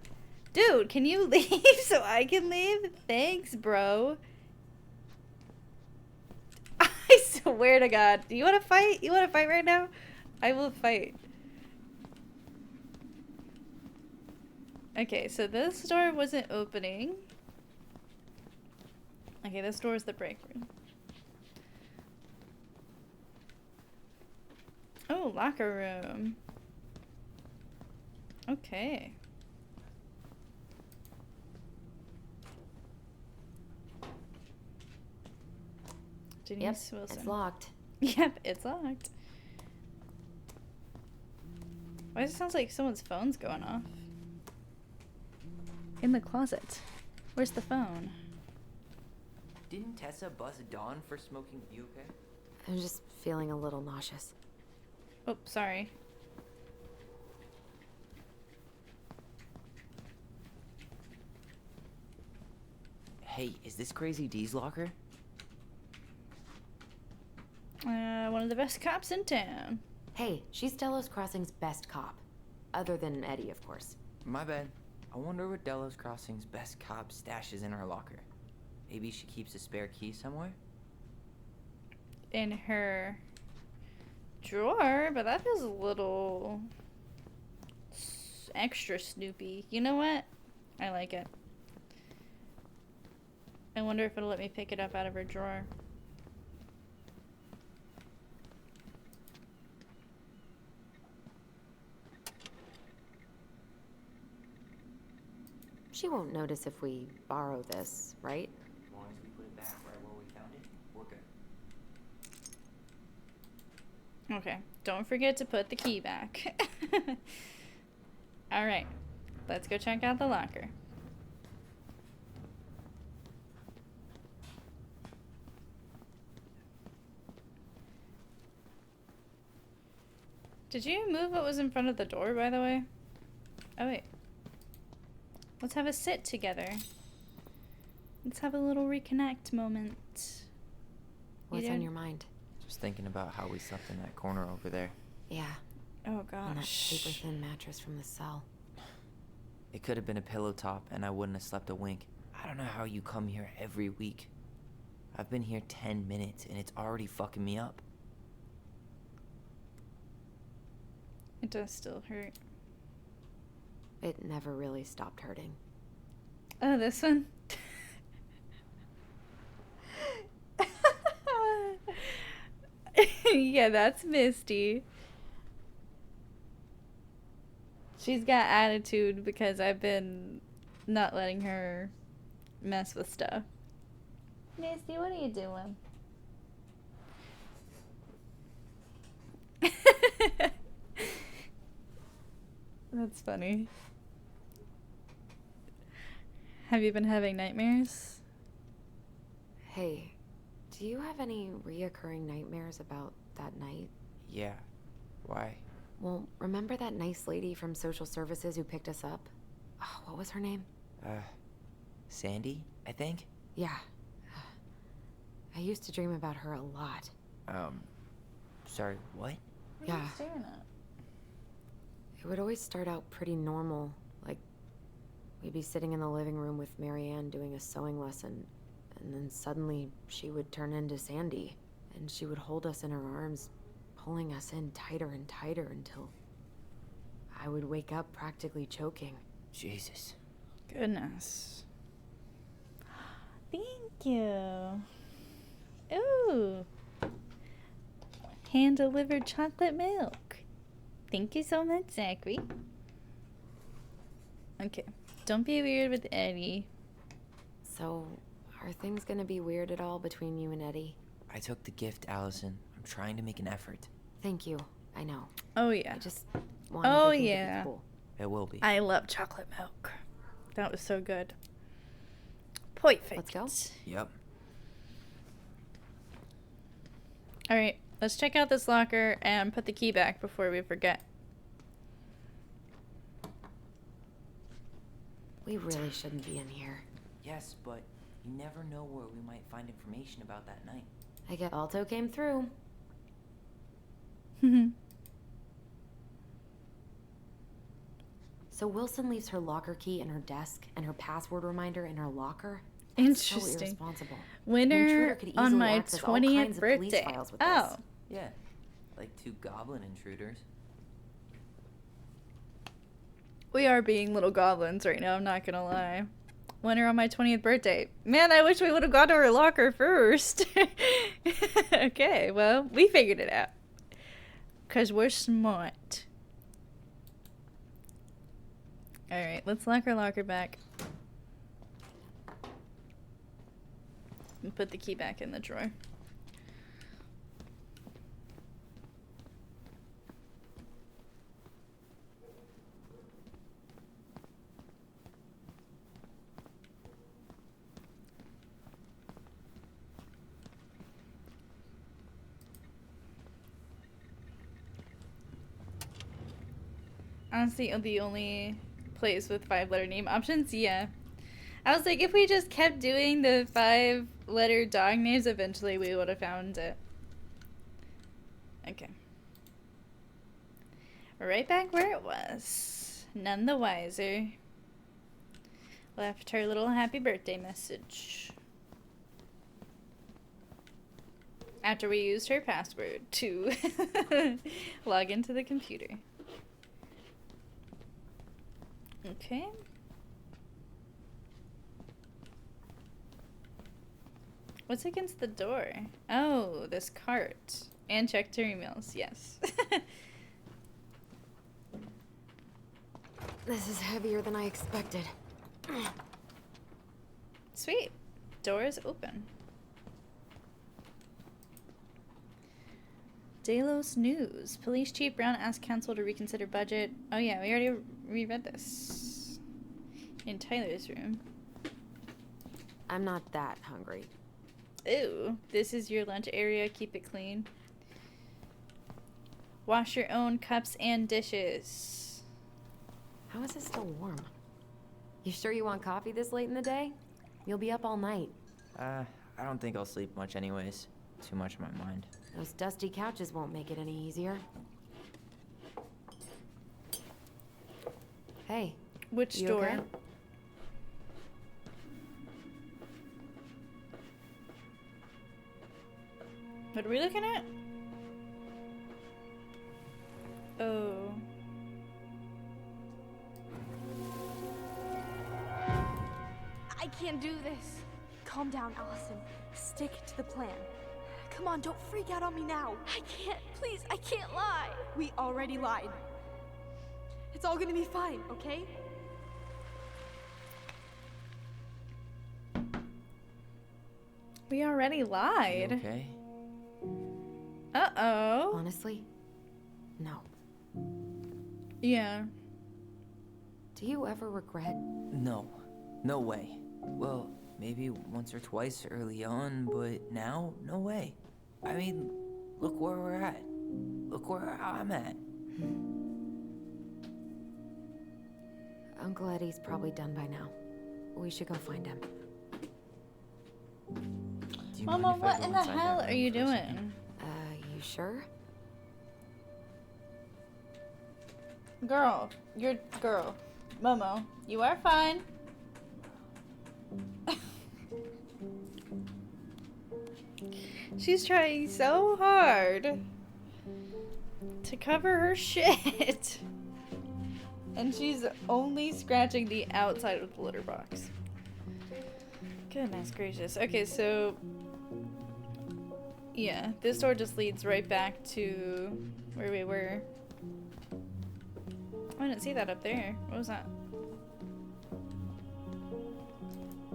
Dude, can you leave so I can leave? Thanks, bro. I swear to God. Do you want to fight? You want to fight right now? I will fight. Okay, so this door wasn't opening. Okay, this door is the break room. Oh, locker room. Okay. Denise Wilson. It's locked. Yep, it's locked. Why does it sound like someone's phone's going off? In the closet. Where's the phone? Didn't Tessa buzz Dawn for smoking? You okay? I'm just feeling a little nauseous. Oh, sorry. Hey, is this Crazy D's locker? One of the best cops in town. Hey, she's Delos Crossing's best cop. Other than Eddie, of course. My bad. I wonder what Delos Crossing's best cop stashes in her locker. Maybe she keeps a spare key somewhere? In her drawer, but that feels a little extra snoopy. You know what? I like it. I wonder if it'll let me pick it up out of her drawer. She won't notice if we borrow this, right? As long as we put it back right where we found it, we're good. Okay, don't forget to put the key back. Alright, let's go check out the locker. Did you move what was in front of the door, by the way? Oh, wait. Let's have a sit together. Let's have a little reconnect moment. What's on your mind? Just thinking about how we slept in that corner over there. Yeah. Oh, gosh. On that super thin mattress from the cell. It could have been a pillow top and I wouldn't have slept a wink. I don't know how you come here every week. I've been here 10 minutes and it's already fucking me up. It does still hurt. It never really stopped hurting. Oh, this one? Yeah, that's Misty. She's got attitude because I've been not letting her mess with stuff. Misty, what are you doing? That's funny. Have you been having nightmares? Hey, do you have any reoccurring nightmares about that night? Yeah. Why? Well, remember that nice lady from social services who picked us up? Oh, what was her name? Sandy, I think? Yeah. I used to dream about her a lot. Sorry, what? What are Yeah. you staring at? It would always start out pretty normal, like we'd be sitting in the living room with Marianne doing a sewing lesson, and then suddenly she would turn into Sandy, and she would hold us in her arms, pulling us in tighter and tighter until I would wake up practically choking. Jesus. Goodness. Thank you. Ooh. Hand-delivered chocolate milk. Thank you so much, Zachary. Okay. Don't be weird with Eddie. So, are things gonna be weird at all between you and Eddie? I took the gift, Allison. I'm trying to make an effort. Thank you. I know. Oh, yeah. I just want Oh, everything to be yeah. cool. It will be. I love chocolate milk. That was so good. Perfect. Let's go. Yep. Alright, let's check out this locker and put the key back before we forget. We really shouldn't be in here. Yes, but you never know where we might find information about that night. I guess Alto came through. So Wilson leaves her locker key in her desk and her password reminder in her locker? That's so Interesting. irresponsible. An Winner intruder could on easily my access all kinds 20th of police birthday. files with Oh. this. Yeah. Like 2 goblin intruders. We are being little goblins right now, I'm not gonna lie. Winner on my 20th birthday. Man, I wish we would have gone to her locker first. Okay, well, we figured it out. Because we're smart. Alright, let's lock our locker back. And put the key back in the drawer. Honestly, the only place with 5-letter name options? Yeah. I was like, if we just kept doing the 5-letter dog names, eventually we would have found it. Okay. Right back where it was. None the wiser. Left her little happy birthday message. After we used her password to log into the computer. Okay. What's against the door? Oh, this cart. And checked her emails, yes. This is heavier than I expected. Sweet. Door is open. Delos News. Police Chief Brown asked council to reconsider budget. Oh yeah, we already reread this. In Tyler's room. I'm not that hungry. Ew. This is your lunch area. Keep it clean. Wash your own cups and dishes. How is it still warm? You sure you want coffee this late in the day? You'll be up all night. I don't think I'll sleep much anyways. Too much on my mind. Those dusty couches won't make it any easier. Hey. Which you door? Okay? What are we looking at? Oh. I can't do this. Calm down, Allison. Stick to the plan. Come on, don't freak out on me now. I can't. Please, I can't lie. We already lied. It's all gonna be fine, okay? We already lied. You okay? Uh-oh. Honestly, no. Yeah. Do you ever regret? No. No way. Well, maybe once or twice early on, but now, no way. I mean, look where we're at. Look where I'm at. Uncle Eddie's probably done by now. We should go find him. Do you Mama, mind if I what go in the inside hell that are room you for a second? doing? You sure? Girl, girl. Momo, you are fine. She's trying so hard to cover her shit. And she's only scratching the outside of the litter box. Goodness gracious. Okay, so yeah, this door just leads right back to where we were. I didn't see that up there. What was that?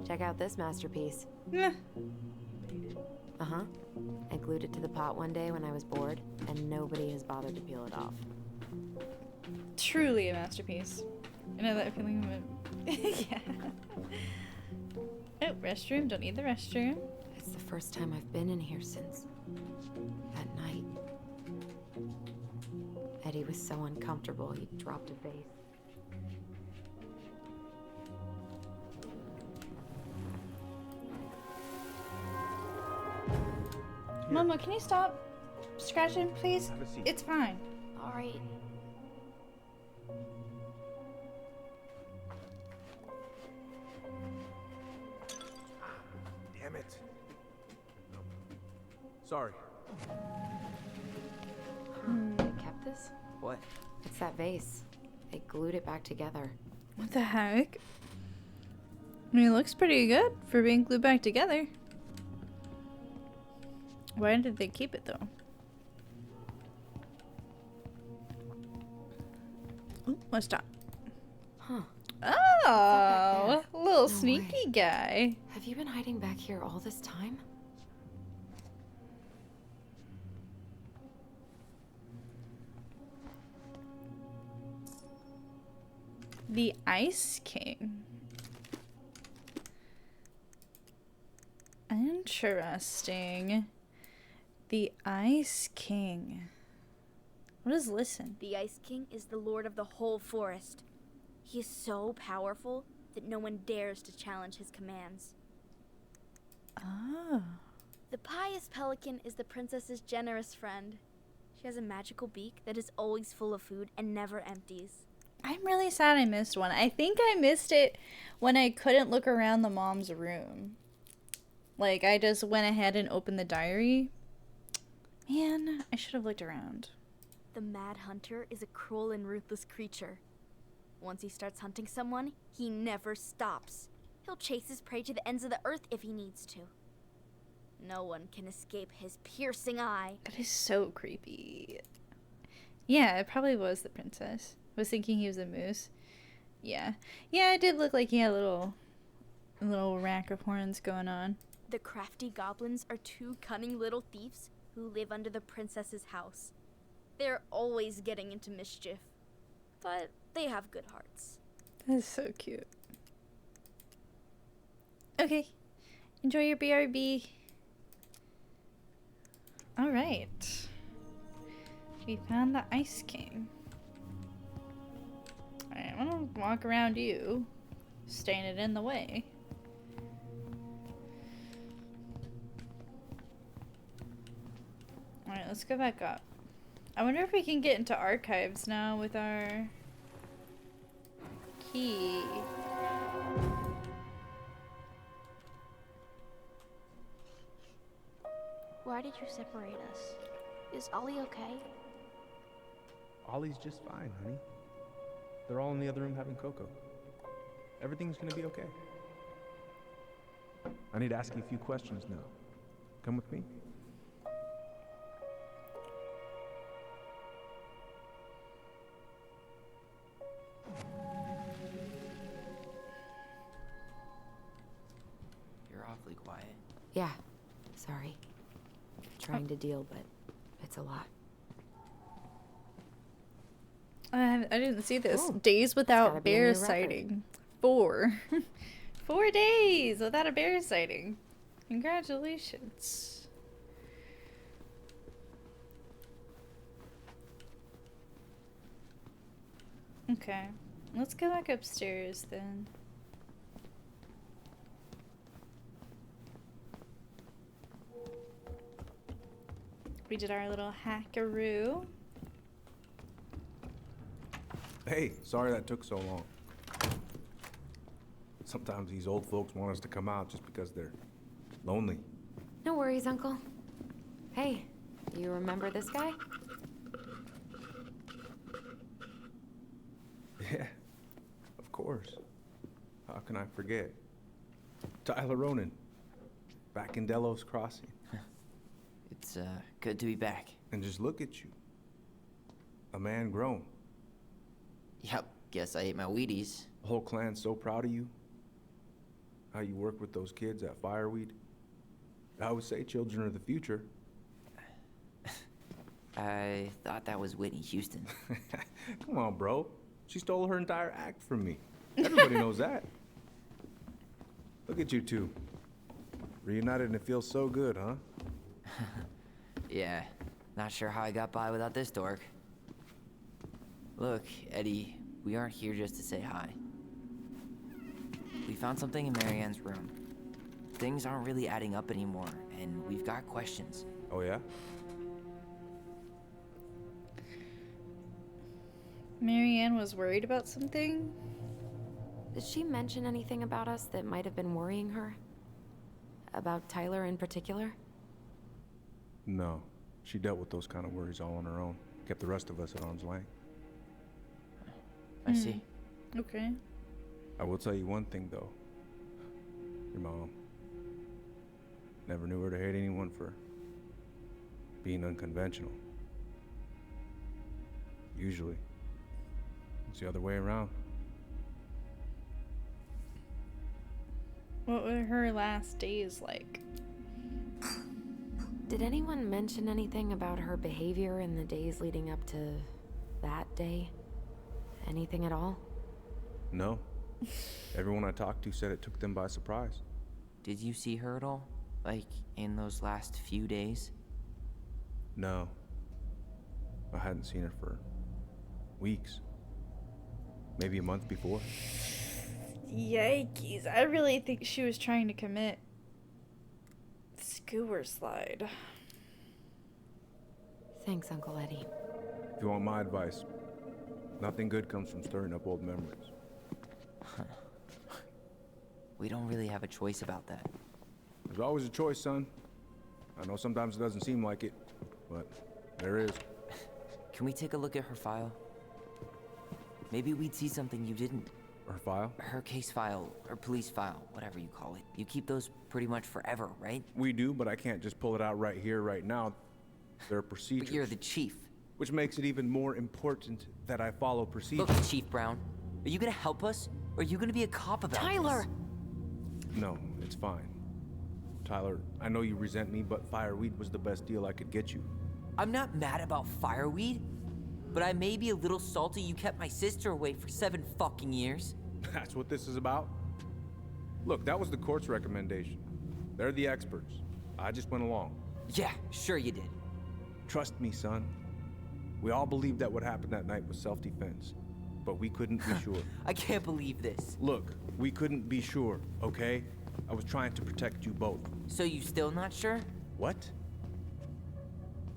Check out this masterpiece. Nah. Uh-huh. I glued it to the pot one day when I was bored, and nobody has bothered to peel it off. Truly a masterpiece. You know that feeling of yeah. Oh, restroom. Don't need the restroom. It's the first time I've been in here since that night. Eddie was so uncomfortable, he dropped a vase. Mama, can you stop scratching, please? Have a seat. It's fine. All right. Damn it. Sorry. They kept this? What? It's that vase. They glued it back together. What the heck? I mean, it looks pretty good for being glued back together. Why did they keep it though? Oh, let's stop. Huh. Oh, little No sneaky way. guy. Have you been hiding back here all this time? The Ice King. Interesting. The Ice King. What does listen? The Ice King is the lord of the whole forest. He is so powerful that no one dares to challenge his commands. Oh. The pious pelican is the princess's generous friend. She has a magical beak that is always full of food and never empties. I'm really sad I missed one. I think I missed it when I couldn't look around the mom's room. Like, I just went ahead and opened the diary. Man, I should have looked around. The Mad Hunter is a cruel and ruthless creature. Once he starts hunting someone, he never stops. He'll chase his prey to the ends of the earth if he needs to. No one can escape his piercing eye. That is so creepy. Yeah, it probably was the princess. I was thinking he was a moose. Yeah. Yeah, it did look like he had a little rack of horns going on. The crafty goblins are two cunning little thieves who live under the princess's house. They're always getting into mischief, but they have good hearts. That is so cute. Okay. Enjoy your BRB. Alright. We found the Ice King. Alright, I'm gonna walk around you, standing in the way. Alright, let's go back up. I wonder if we can get into archives now with our key. Why did you separate us? Is Ollie okay? Ollie's just fine, honey. They're all in the other room having cocoa. Everything's gonna be okay. I need to ask you a few questions now. Come with me? You're awfully quiet. Yeah. Sorry. Trying to deal, but it's a lot. I didn't see this. Ooh, Days gotta without be a bear new record. sighting. 4. 4 days without a bear sighting. Congratulations. Okay. Let's go back upstairs then. We did our little hackaroo. Hey, sorry that took so long. Sometimes these old folks want us to come out just because they're lonely. No worries, Uncle. Hey, you remember this guy? Yeah, of course. How can I forget? Tyler Ronan, back in Delos Crossing. It's good to be back. And just look at you. A man grown. Yep, guess I ate my Wheaties. The whole clan's so proud of you. How you work with those kids at Fireweed. I always say children are the future. I thought that was Whitney Houston. Come on, bro. She stole her entire act from me. Everybody knows that. Look at you two. Reunited and it feels so good, huh? Yeah, not sure how I got by without this dork. Look, Eddie, we aren't here just to say hi. We found something in Marianne's room. Things aren't really adding up anymore, and we've got questions. Oh, yeah? Marianne was worried about something? Did she mention anything about us that might have been worrying her? About Tyler in particular? No. She dealt with those kind of worries all on her own. Kept the rest of us at arm's length. I see. Okay. I will tell you one thing, though. Your mom. Never knew her to hate anyone for being unconventional. Usually, it's the other way around. What were her last days like? Did anyone mention anything about her behavior in the days leading up to that day? Anything at all? No. Everyone I talked to said it took them by surprise. Did you see her at all? Like, in those last few days? No. I hadn't seen her for weeks. Maybe a month before. Yikes. I really think she was trying to commit skewer slide. Thanks, Uncle Eddie. If you want my advice, nothing good comes from stirring up old memories. We don't really have a choice about that. There's always a choice, son. I know sometimes it doesn't seem like it, but there is. Can we take a look at her file? Maybe we'd see something you didn't. Her file? Her case file, her police file, whatever you call it. You keep those pretty much forever, right? We do, but I can't just pull it out right here, right now. There are procedures. But you're the chief. Which makes it even more important that I follow procedures. Look, Chief Brown, are you gonna help us? Or are you gonna be a cop about Tyler! this? No, it's fine. Tyler, I know you resent me, but fireweed was the best deal I could get you. I'm not mad about fireweed, but I may be a little salty you kept my sister away for 7 fucking years. That's what this is about? Look, that was the court's recommendation. They're the experts. I just went along. Yeah, sure you did. Trust me, son. We all believed that what happened that night was self-defense, but we couldn't be sure. I can't believe this. Look, we couldn't be sure, okay? I was trying to protect you both. So you still not sure? What?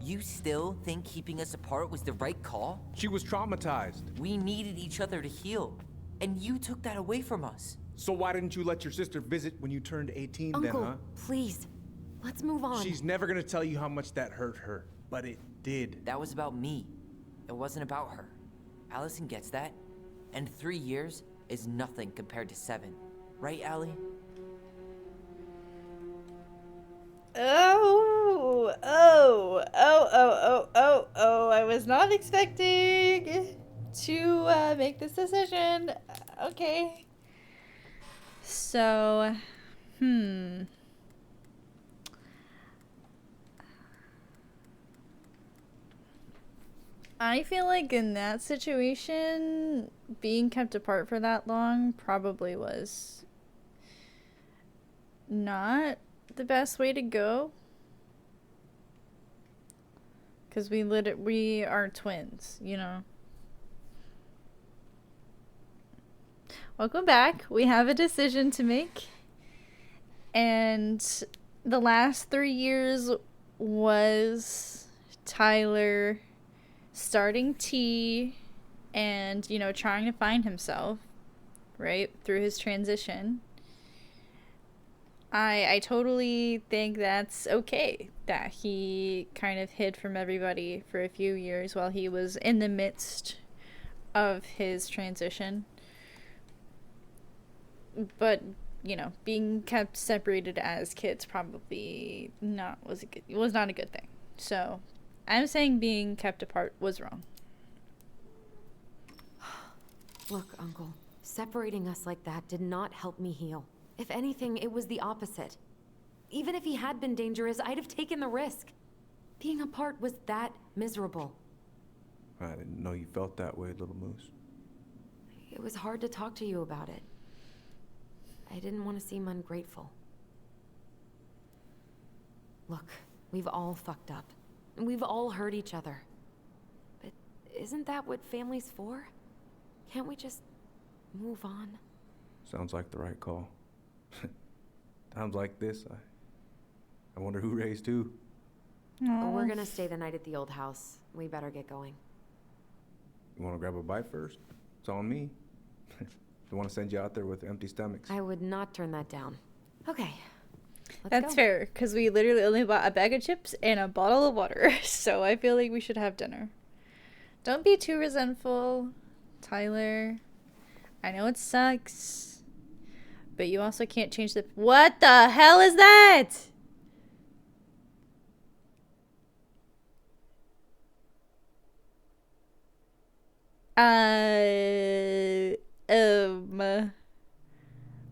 You still think keeping us apart was the right call? She was traumatized. We needed each other to heal, and you took that away from us. So why didn't you let your sister visit when you turned 18 Uncle, then, huh? Please. Let's move on. She's never gonna tell you how much that hurt her, but it did. That was about me. It wasn't about her. Allison gets that, and 3 years is nothing compared to 7. Right, Allie? Oh, I was not expecting to make this decision. Okay. So, I feel like in that situation, being kept apart for that long probably was not the best way to go. Because we are twins, you know. Welcome back. We have a decision to make. And the last 3 years was Tyler starting T and, you know, trying to find himself, right, through his transition. I totally think that's okay that he kind of hid from everybody for a few years while he was in the midst of his transition. But, you know, being kept separated as kids probably was not a good thing. So, I'm saying being kept apart was wrong. Look, Uncle, separating us like that did not help me heal. If anything, it was the opposite. Even if he had been dangerous, I'd have taken the risk. Being apart was that miserable. I didn't know you felt that way, little moose. It was hard to talk to you about it. I didn't want to seem ungrateful. Look, we've all fucked up. We've all hurt each other. But isn't that what family's for? Can't we just move on? Sounds like the right call. Times like this, I wonder who raised who. We're gonna stay the night at the old house. We better get going. You want to grab a bite first? It's on me. Don't want to send you out there with empty stomachs. I would not turn that down. Okay. That's fair, because we literally only bought a bag of chips and a bottle of water. So I feel like we should have dinner. Don't be too resentful, Tyler. I know it sucks. But you also can't change the... What the hell is that?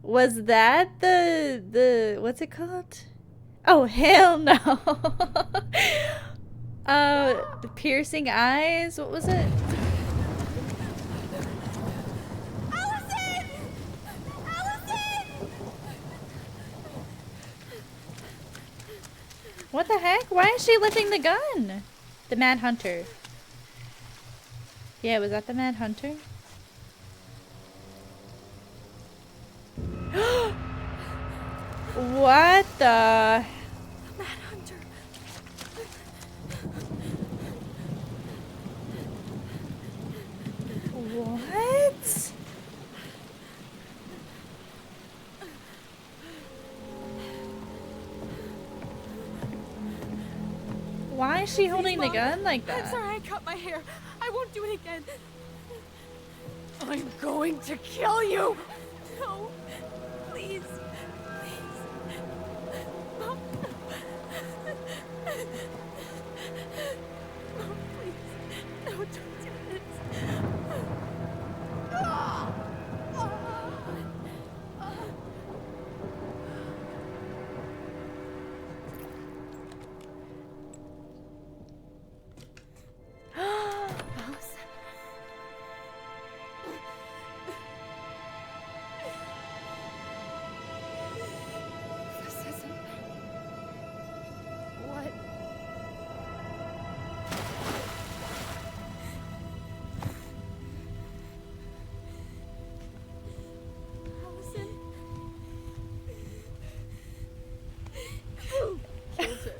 Was that the what's it called? Oh hell no. The piercing eyes. What was it? Allison! Allison! What the heck? Why is she lifting the gun? The Mad Hunter. Yeah, was that the Mad Hunter? What the? Mad Hunter. What? Why is she holding the gun like that? I'm sorry I cut my hair. I won't do it again. I'm going to kill you! No. Please. Please. Mom. Mom, please. No, don't do this. Allison. This isn't... What? Allison? Killed her.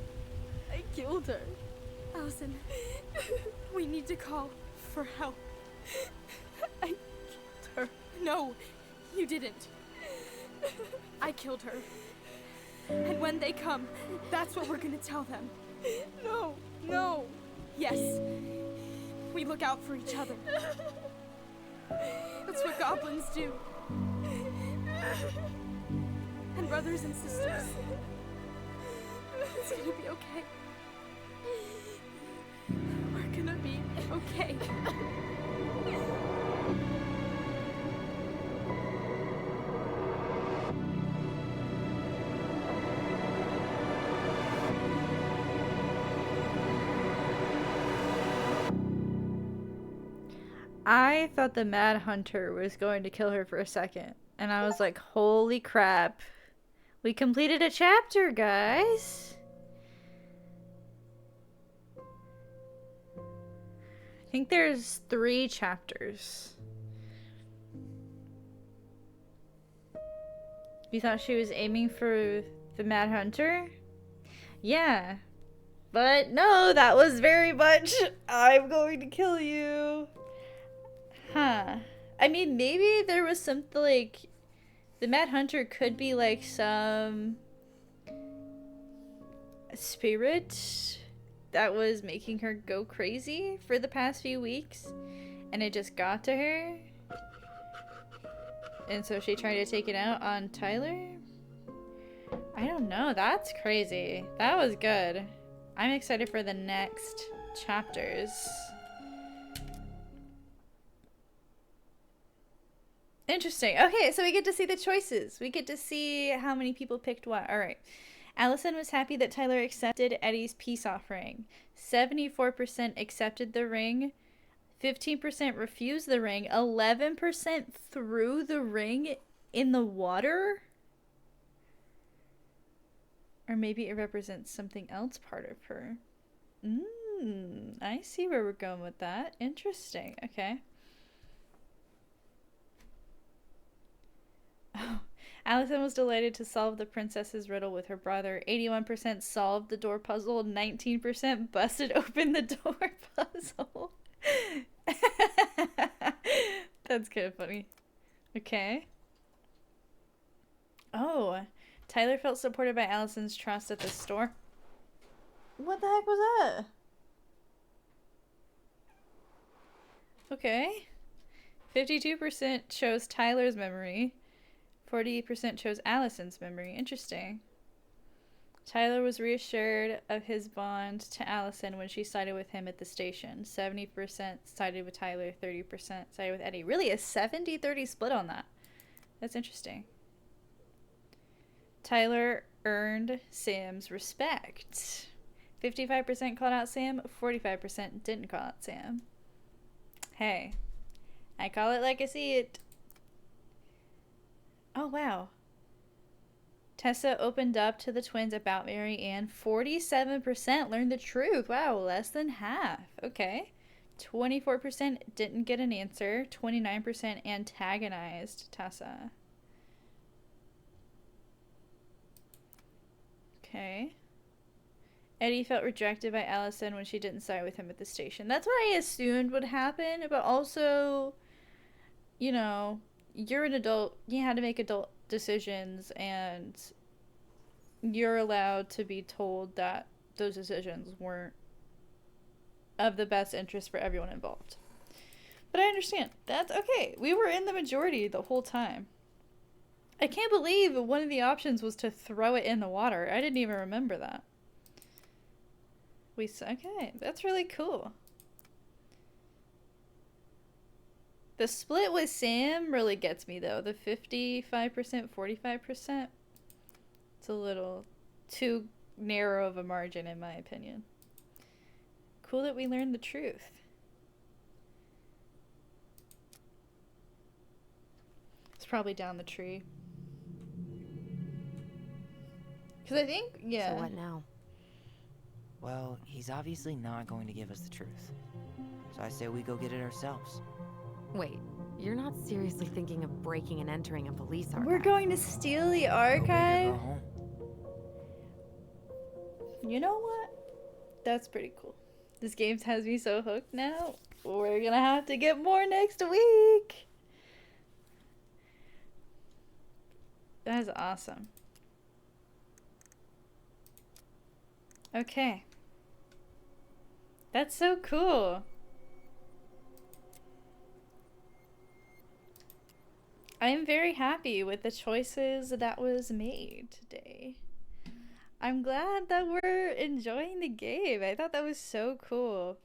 I killed her. Allison, we need to call for help. I killed her. No, you didn't. I killed her. And when they come, that's what we're gonna tell them. No, no. Yes. We look out for each other. That's what goblins do. And brothers and sisters. It's gonna be okay. We're gonna be okay. I thought the Mad Hunter was going to kill her for a second. And I was like, holy crap. We completed a chapter, guys. I think there's 3 chapters. You thought she was aiming for the Mad Hunter? Yeah. But no, that was very much, I'm going to kill you. Huh. I mean, maybe there was something like, the Mad Hunter could be like some spirit that was making her go crazy for the past few weeks, and it just got to her, and so she tried to take it out on Tyler. I don't know. That's crazy. That was good. I'm excited for the next chapters. Interesting. Okay, so we get to see the choices. We get to see how many people picked what. All right. Allison was happy that Tyler accepted Eddie's peace offering. 74% accepted the ring. 15% refused the ring. 11% threw the ring in the water. Or maybe it represents something else part of her. I see where we're going with that. Interesting. Okay. Oh, Allison was delighted to solve the princess's riddle with her brother. 81% solved the door puzzle. 19% busted open the door puzzle. That's kind of funny. Okay. Oh, Tyler felt supported by Allison's trust at the store. What the heck was that? Okay. 52% chose Tyler's memory. 48% chose Allison's memory. Interesting. Tyler was reassured of his bond to Allison when she sided with him at the station. 70% sided with Tyler, 30% sided with Eddie. Really a 70-30 split on that. That's interesting. Tyler earned Sam's respect. 55% called out Sam, 45% didn't call out Sam. Hey, I call it like I see it. Oh, wow. Tessa opened up to the twins about Mary Ann. 47% learned the truth. Wow, less than half. Okay. 24% didn't get an answer. 29% antagonized Tessa. Okay. Eddie felt rejected by Allison when she didn't side with him at the station. That's what I assumed would happen, but also, you know, you're an adult. You had to make adult decisions, and you're allowed to be told that those decisions weren't of the best interest for everyone involved. But I understand. That's okay. We were in the majority the whole time. I can't believe one of the options was to throw it in the water. I didn't even remember that. Okay, that's really cool. The split with Sam really gets me, though. The 55%, 45%. It's a little too narrow of a margin, in my opinion. Cool that we learned the truth. It's probably down the tree. Because I think, yeah. So what now? Well, he's obviously not going to give us the truth. So I say we go get it ourselves. Wait, you're not seriously thinking of breaking and entering a police archive? We're going to steal the archive? Go home. You know what? That's pretty cool. This game has me so hooked now. We're gonna have to get more next week. That is awesome. Okay. That's so cool. I am very happy with the choices that was made today. I'm glad that we're enjoying the game. I thought that was so cool.